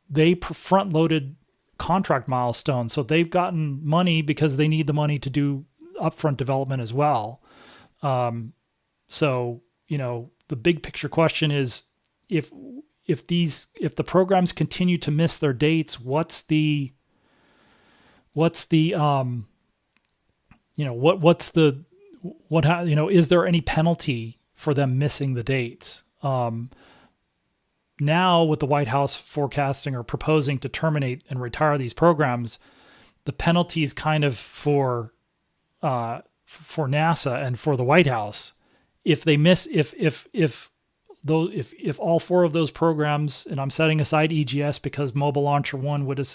they front loaded contract milestones. So they've gotten money because they need the money to do upfront development as well. So, the big picture question is, if the programs continue to miss their dates, is there any penalty for them missing the dates? Now with the White House forecasting or proposing to terminate and retire these programs, the penalties kind of for NASA and for the White House, if they miss, if all four of those programs, and I'm setting aside EGS because Mobile Launcher 1 would,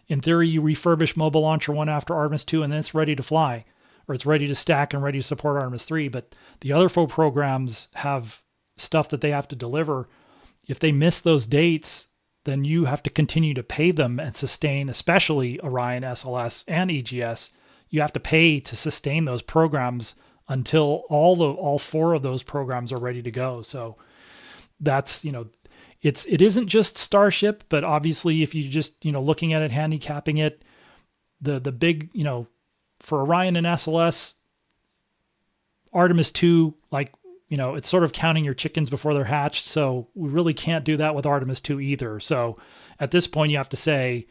in theory, you refurbish Mobile Launcher 1 after Artemis 2 and then it's ready to fly, or it's ready to stack and ready to support Artemis 3. But the other four programs have stuff that they have to deliver. If they miss those dates, then you have to continue to pay them and sustain, especially Orion, SLS, and EGS. You have to pay to sustain those programs until all four of those programs are ready to go. So that's, it isn't just Starship, but obviously if you just, looking at it, handicapping it, the big, for Orion and SLS, Artemis II, it's sort of counting your chickens before they're hatched. So we really can't do that with Artemis II either. So at this point, you have to say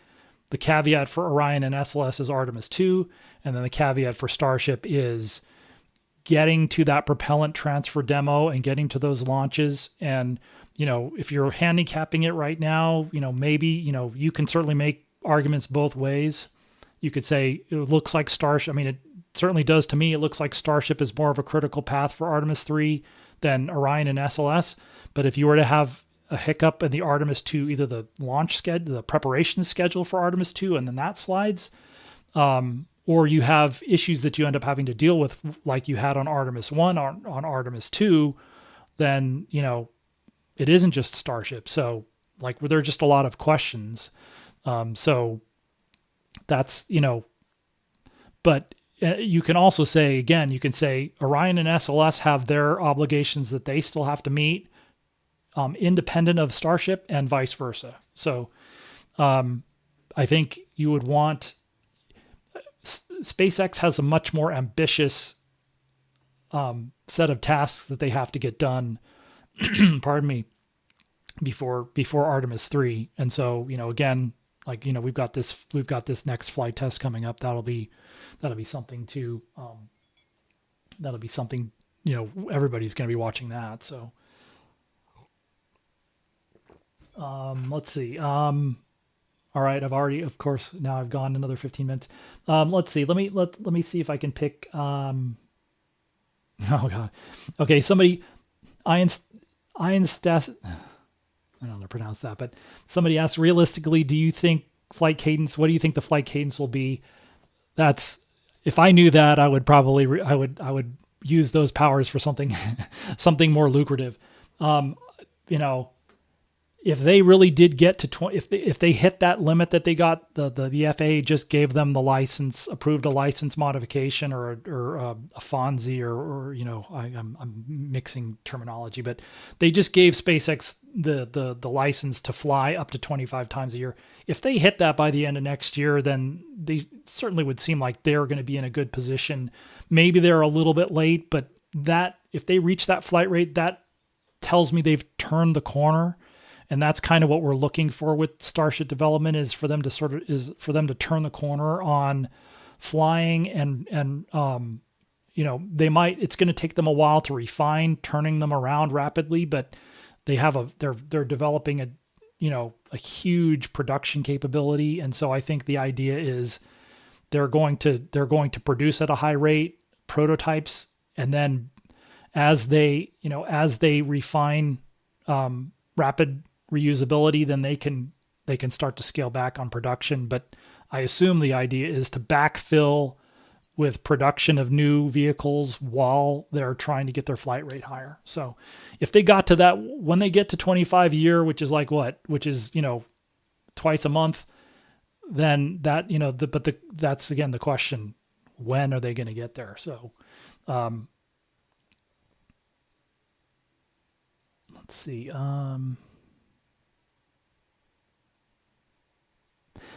the caveat for Orion and SLS is Artemis II. And then the caveat for Starship is getting to that propellant transfer demo and getting to those launches. And, if you're handicapping it right now, maybe, you can certainly make arguments both ways. You could say it looks like Starship. I mean, it certainly does to me. It looks like Starship is more of a critical path for Artemis III than Orion and SLS. But if you were to have a hiccup in the Artemis II, either the launch schedule, the preparation schedule for Artemis II, and then that slides, or you have issues that you end up having to deal with, like you had on Artemis I, on Artemis II, then, it isn't just Starship. So there are just a lot of questions. So that's, but you can also say, again, you can say Orion and SLS have their obligations that they still have to meet, independent of Starship, and vice versa. So I think you would want, SpaceX has a much more ambitious set of tasks that they have to get done, pardon me, before Artemis III. And so, again, we've got this next flight test coming up. That'll be something to, everybody's going to be watching that. So let's see. All right, I've already, of course, now I've gone another 15 minutes. Let's see. Let me see if I can pick. Oh God. Okay, somebody, Iron Stas. I don't know how to pronounce that, but somebody asked, realistically, do you think flight cadence? What do you think the flight cadence will be? That's, if I knew that, I would probably I would use those powers for something something more lucrative. If they really did get to 20, if they hit that limit that they got, the FAA just gave them the license, approved a license modification or a FONSI or I'm mixing terminology, but they just gave SpaceX the license to fly up to 25 times a year. If they hit that by the end of next year, then they certainly would seem like they're going to be in a good position. Maybe they're a little bit late, but that if they reach that flight rate, that tells me they've turned the corner. And that's kind of what we're looking for with Starship development, is for them to turn the corner on flying and it's going to take them a while to refine turning them around rapidly, but they're developing a huge production capability. And so I think the idea is they're going to produce at a high rate prototypes. And then as they refine rapid reusability, then they can start to scale back on production. But I assume the idea is to backfill with production of new vehicles while they're trying to get their flight rate higher. So if they got to that, when they get to 25 a year, which is twice a month, then that, that's again the question, when are they going to get there? So let's see.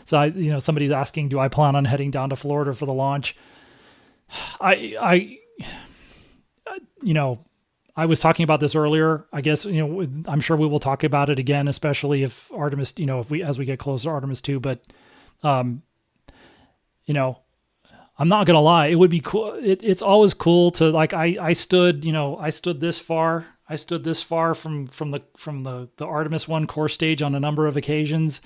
So somebody's asking, do I plan on heading down to Florida for the launch? I was talking about this earlier. I guess, I'm sure we will talk about it again, especially if Artemis, as we get closer to Artemis II, but, I'm not going to lie. It would be cool. It's always cool to I stood this far from the Artemis I core stage on a number of occasions.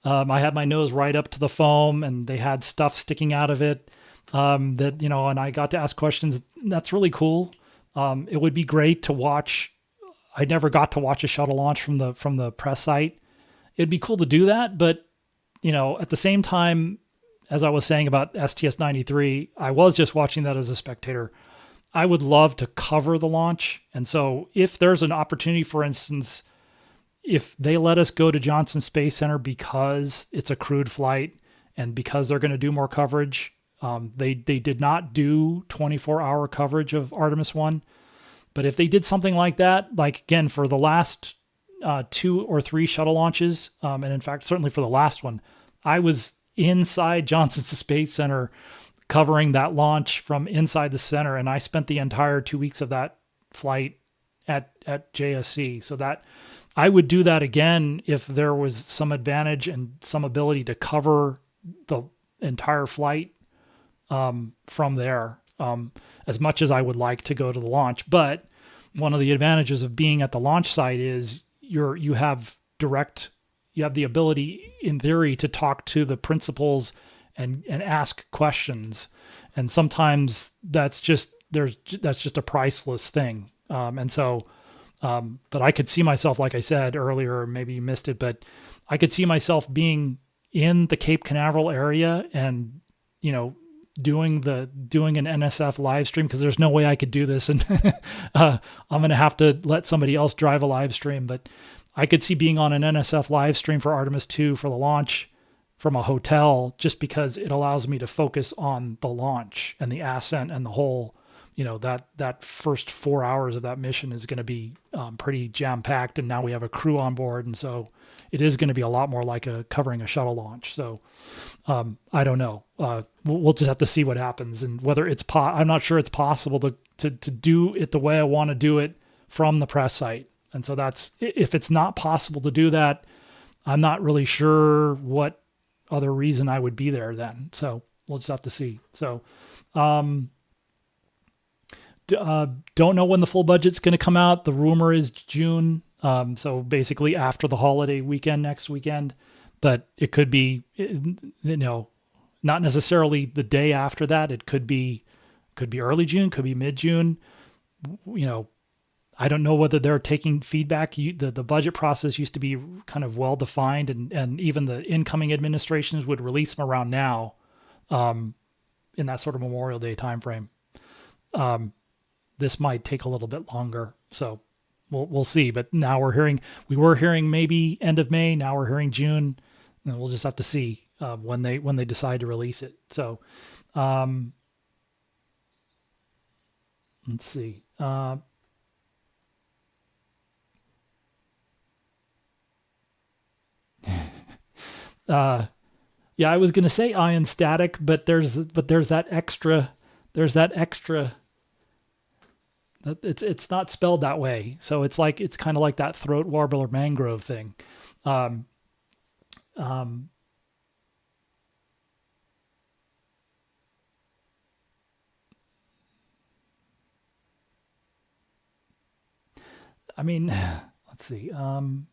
I had my nose right up to the foam, and they had stuff sticking out of it. And I got to ask questions. That's really cool. It would be great to watch. I never got to watch a shuttle launch from the press site. It'd be cool to do that, but at the same time, as I was saying about STS-93, I was just watching that as a spectator. I would love to cover the launch, and so if there's an opportunity, for instance, if they let us go to Johnson Space Center because it's a crewed flight and because they're going to do more coverage, they did not do 24-hour coverage of Artemis I. But if they did something like that, like again, for the last 2 or 3 shuttle launches, and in fact, certainly for the last one, I was inside Johnson Space Center covering that launch from inside the center. And I spent the entire 2 weeks of that flight at JSC. So that I would do that again if there was some advantage and some ability to cover the entire flight from there, as much as I would like to go to the launch. But one of the advantages of being at the launch site is you have the ability, in theory, to talk to the principals and ask questions. And sometimes that's just a priceless thing. But I could see myself, like I said earlier, maybe you missed it, but I could see myself being in the Cape Canaveral area and, doing an NSF live stream, because there's no way I could do this. And I'm going to have to let somebody else drive a live stream, but I could see being on an NSF live stream for Artemis II for the launch from a hotel, just because it allows me to focus on the launch and the ascent and the whole, that first 4 hours of that mission is going to be pretty jam-packed. And now we have a crew on board. And so it is going to be a lot more like covering a shuttle launch. So I don't know. We'll just have to see what happens, and whether it's I'm not sure it's possible to do it the way I want to do it from the press site. And so if it's not possible to do that, I'm not really sure what other reason I would be there then. So we'll just have to see. So, Don't know when the full budget's going to come out. The rumor is June. So basically after the holiday weekend, next weekend, but it could be, not necessarily the day after that. It could be early June, could be mid-June. I don't know whether they're taking feedback. The budget process used to be kind of well-defined, and even the incoming administrations would release them around now, in that sort of Memorial Day timeframe. This might take a little bit longer, so we'll see. But now we were hearing maybe end of May. Now we're hearing June, and we'll just have to see when they decide to release it. So let's see. Yeah, I was going to say ion static, but there's that extra, that it's not spelled that way. So it's kind of like that throat warbler mangrove thing. I mean, let's see. All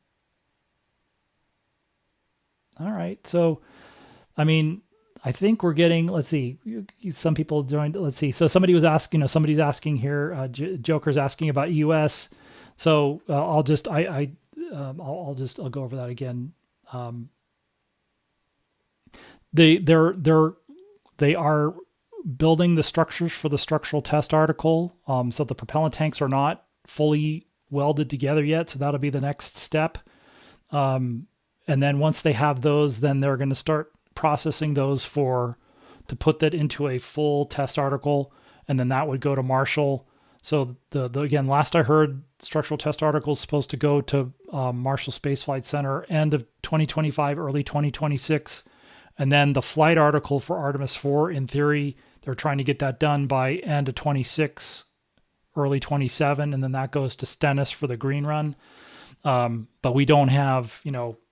right. So, I mean, I think we're getting, let's see, some people joined, let's see. So somebody's asking here, Joker's asking about US. So I'll go over that again. They are building the structures for the structural test article. So the propellant tanks are not fully welded together yet. So that'll be the next step. And then once they have those, then they're going to start processing those to put that into a full test article. And then that would go to Marshall. So again, last I heard, structural test article is supposed to go to Marshall Space Flight Center end of 2025, early 2026. And then the flight article for Artemis IV, in theory, they're trying to get that done by end of 26, early 27. And then that goes to Stennis for the green run. But we don't have,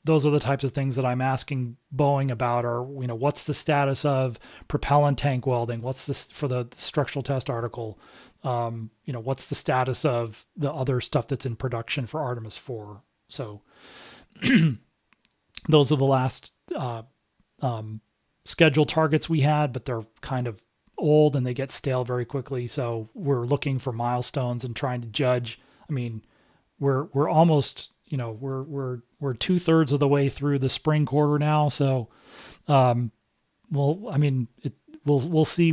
those are the types of things that I'm asking Boeing about, are, what's the status of propellant tank welding? What's this for the structural test article? What's the status of the other stuff that's in production for Artemis IV? So those are the last schedule targets we had, but they're kind of old and they get stale very quickly. So we're looking for milestones and trying to judge. I mean, we're almost, we're 2/3 of the way through the spring quarter now. So, we'll see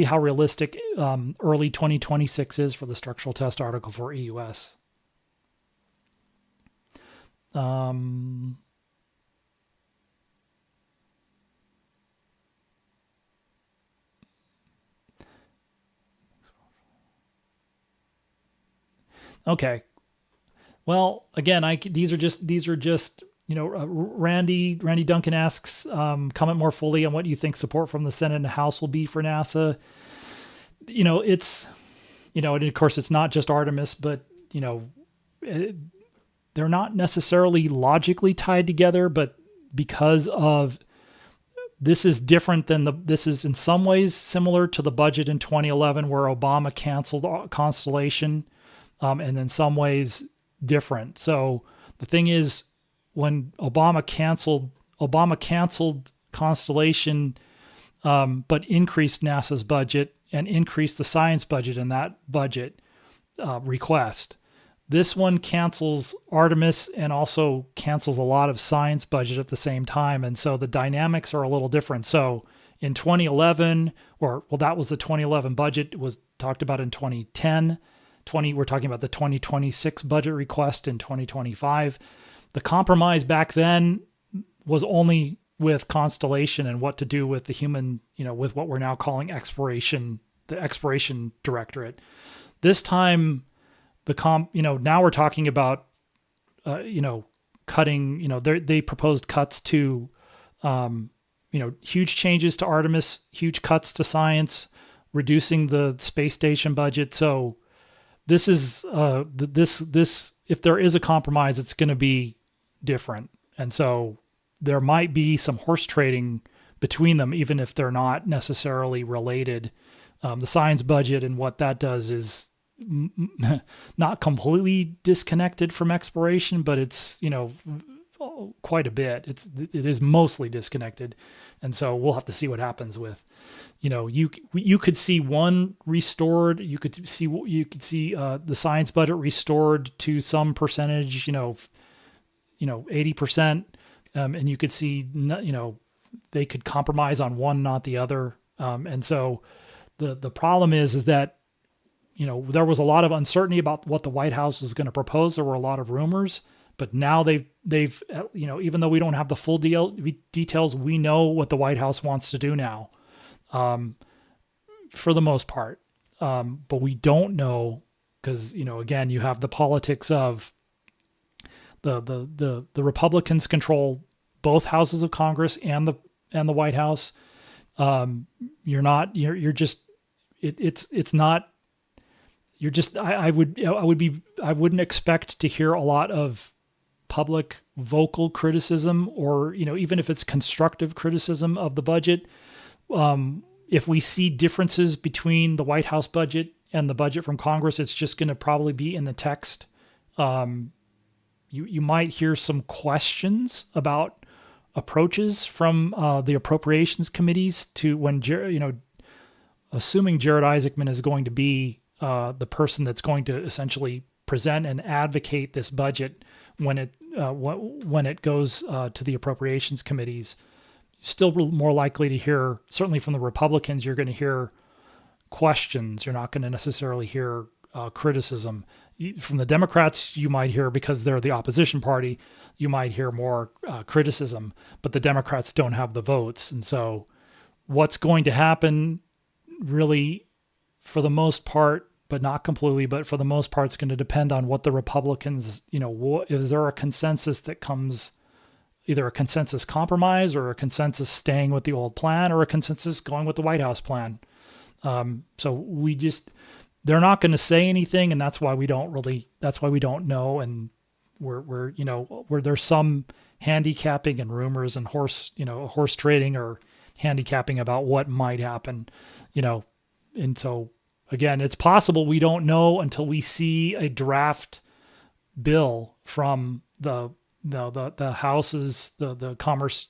how realistic early 2026 is for the structural test article for EUS. Okay. Well, again, these are just Randy Duncan asks, comment more fully on what you think support from the Senate and House will be for NASA. It's, and of course it's not just Artemis, but they're not necessarily logically tied together, but because of this is different than this is in some ways similar to the budget in 2011 where Obama canceled Constellation, and in some ways different. So the thing is, when Obama canceled Constellation, but increased NASA's budget and increased the science budget in that budget request. This one cancels Artemis and also cancels a lot of science budget at the same time. And so the dynamics are a little different. So in 2011, that was the 2011 budget. It was talked about in 2010. We're talking about the 2026 budget request in 2025. The compromise back then was only with Constellation and what to do with the human, with what we're now calling exploration, the exploration directorate. This time, now we're talking about, cutting, they proposed cuts to, huge changes to Artemis, huge cuts to science, reducing the space station budget. So this is, if there is a compromise, it's going to be different. And so there might be some horse trading between them, even if they're not necessarily related. the science budget, and what that does is not completely disconnected from exploration, but it's, quite a bit. It is mostly disconnected. And so we'll have to see what happens with, you could see one restored, you could see the science budget restored to some percentage, 80%. And you could see, they could compromise on one, not the other. And so the problem is that, there was a lot of uncertainty about what the White House is going to propose. There were a lot of rumors, but now they've, even though we don't have the full details, we know what the White House wants to do now, for the most part. But we don't know because, again, you have the politics of the Republicans control both houses of Congress and the White House. I wouldn't expect to hear a lot of public vocal criticism, or, even if it's constructive criticism of the budget. If we see differences between the White House budget and the budget from Congress, it's just going to probably be in the text. You might hear some questions about approaches from the appropriations committees to when, assuming Jared Isaacman is going to be the person that's going to essentially present and advocate this budget when it goes to the appropriations committees. Still more likely to hear, certainly from the Republicans, you're going to hear questions. You're not going to necessarily hear criticism. From the Democrats, you might hear, because they're the opposition party, you might hear more criticism, but the Democrats don't have the votes. And so what's going to happen really, for the most part, but not completely, but for the most part, it's going to depend on what the Republicans, is there a consensus that comes, either a consensus compromise or a consensus staying with the old plan, or a consensus going with the White House plan. So they're not going to say anything, and that's why we don't know. And where there's some handicapping and rumors and horse trading or handicapping about what might happen, and so again, it's possible we don't know until we see a draft bill from the houses, the Commerce,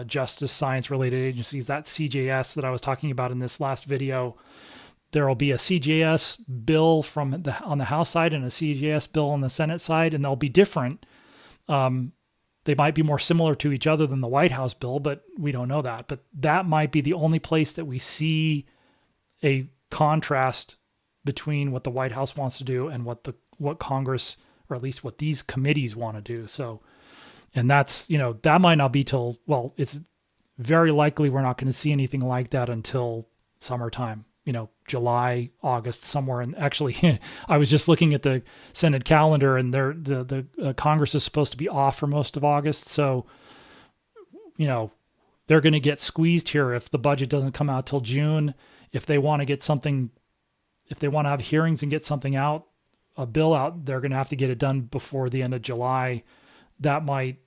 Justice, Science related agencies, that CJS that I was talking about in this last video. There will be a CJS bill on the House side and a CJS bill on the Senate side, and they'll be different. They might be more similar to each other than the White House bill, but we don't know that. But that might be the only place that we see a contrast between what the White House wants to do and what Congress, or at least what these committees want to do. So, and that's, that might not be it's very likely we're not going to see anything like that until summertime, July, August, somewhere. And actually, I was just looking at the Senate calendar, and the Congress is supposed to be off for most of August. So, they're going to get squeezed here if the budget doesn't come out till June. If they want to have hearings and get something out, a bill out, they're going to have to get it done before the end of July. That might,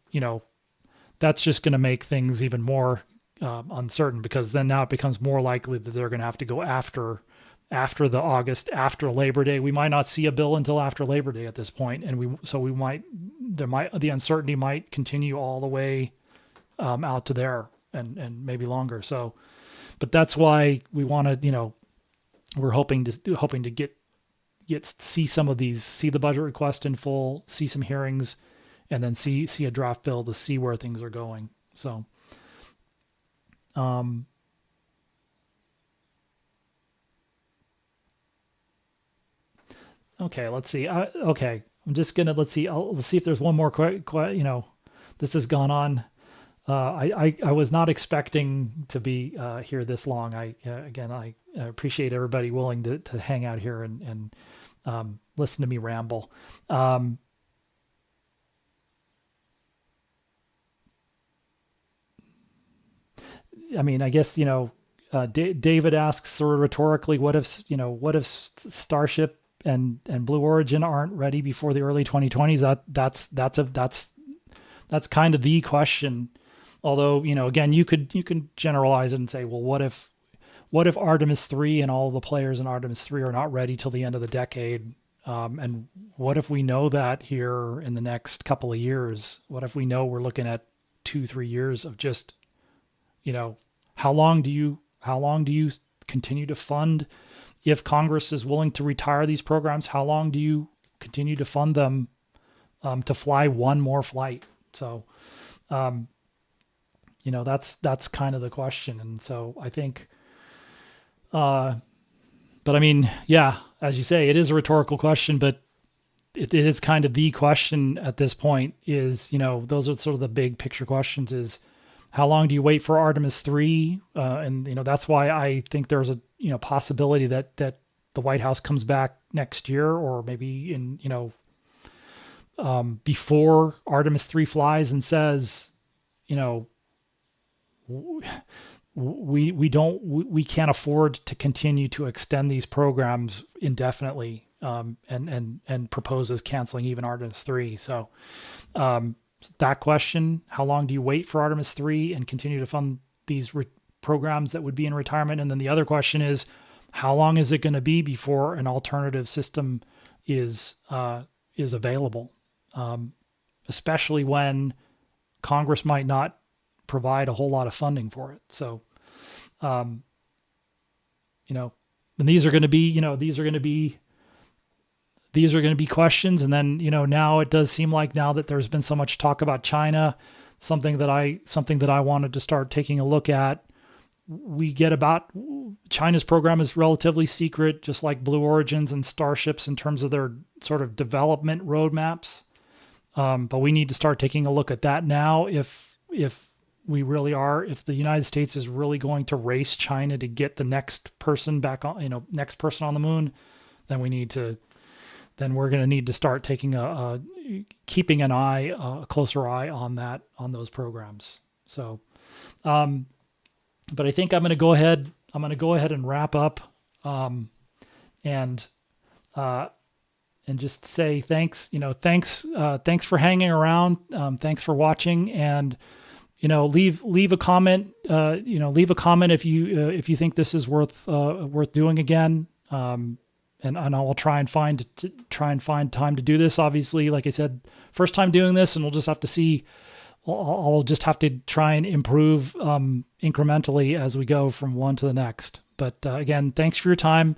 that's just going to make things even more uncertain, because then now it becomes more likely that they're going to have to go after the August, after Labor Day. We might not see a bill until after Labor Day at this point, and the uncertainty might continue all the way out to there and maybe longer. So, but that's why we want to, we're hoping to see some of these, see the budget request in full, see some hearings, and then see a draft bill to see where things are going. So, okay, let's see. Okay, I'm just gonna let's see if there's one more. This has gone on. I was not expecting to be here this long. I appreciate everybody willing to hang out here and listen to me ramble. I mean, I guess, David asks sort of rhetorically, what if Starship and Blue Origin aren't ready before the early 2020s? That's kind of the question. Although, again, you can generalize it and say, well, what if what if Artemis 3 and all the players in Artemis 3 are not ready till the end of the decade? And what if we know that here in the next couple of years? What if we know we're looking at 2-3 years of just, how long do you continue to fund? If Congress is willing to retire these programs, how long do you continue to fund them to fly one more flight? So, that's kind of the question. And so I think, but I mean, yeah, as you say, it is a rhetorical question, but it is kind of the question at this point is, those are sort of the big picture questions is how long do you wait for Artemis 3? And, that's why I think there's a, possibility that the White House comes back next year or maybe in, before Artemis 3 flies and says, we can't afford to continue to extend these programs indefinitely, and proposes canceling even Artemis 3. So, that question, how long do you wait for Artemis 3 and continue to fund these programs that would be in retirement? And then the other question is, how long is it going to be before an alternative system is available? Especially when Congress might not provide a whole lot of funding for it. So, and these are going to be, questions. And then, now it does seem like now that there's been so much talk about China, something that I wanted to start taking a look at. We get about China's program is relatively secret, just like Blue Origin's and Starships in terms of their sort of development roadmaps. But we need to start taking a look at that now. If we really are, if the United States is really going to race China to get the next person back on, next person on the moon, then we're going to need to start taking keeping a closer eye on those programs. So, but I think I'm going to go ahead and wrap up, and just say thanks, thanks for hanging around. Thanks for watching, and, leave a comment, leave a comment if you think this is worth doing again. And I will try and find time to do this. Obviously, like I said, first time doing this, and we'll just have to see. I'll just have to try and improve incrementally as we go from one to the next. But again, thanks for your time,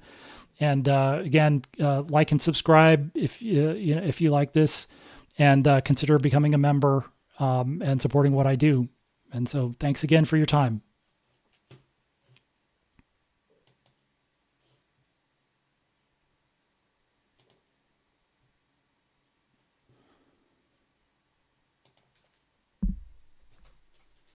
and again, like and subscribe if you like this, and consider becoming a member and supporting what I do. And so, thanks again for your time.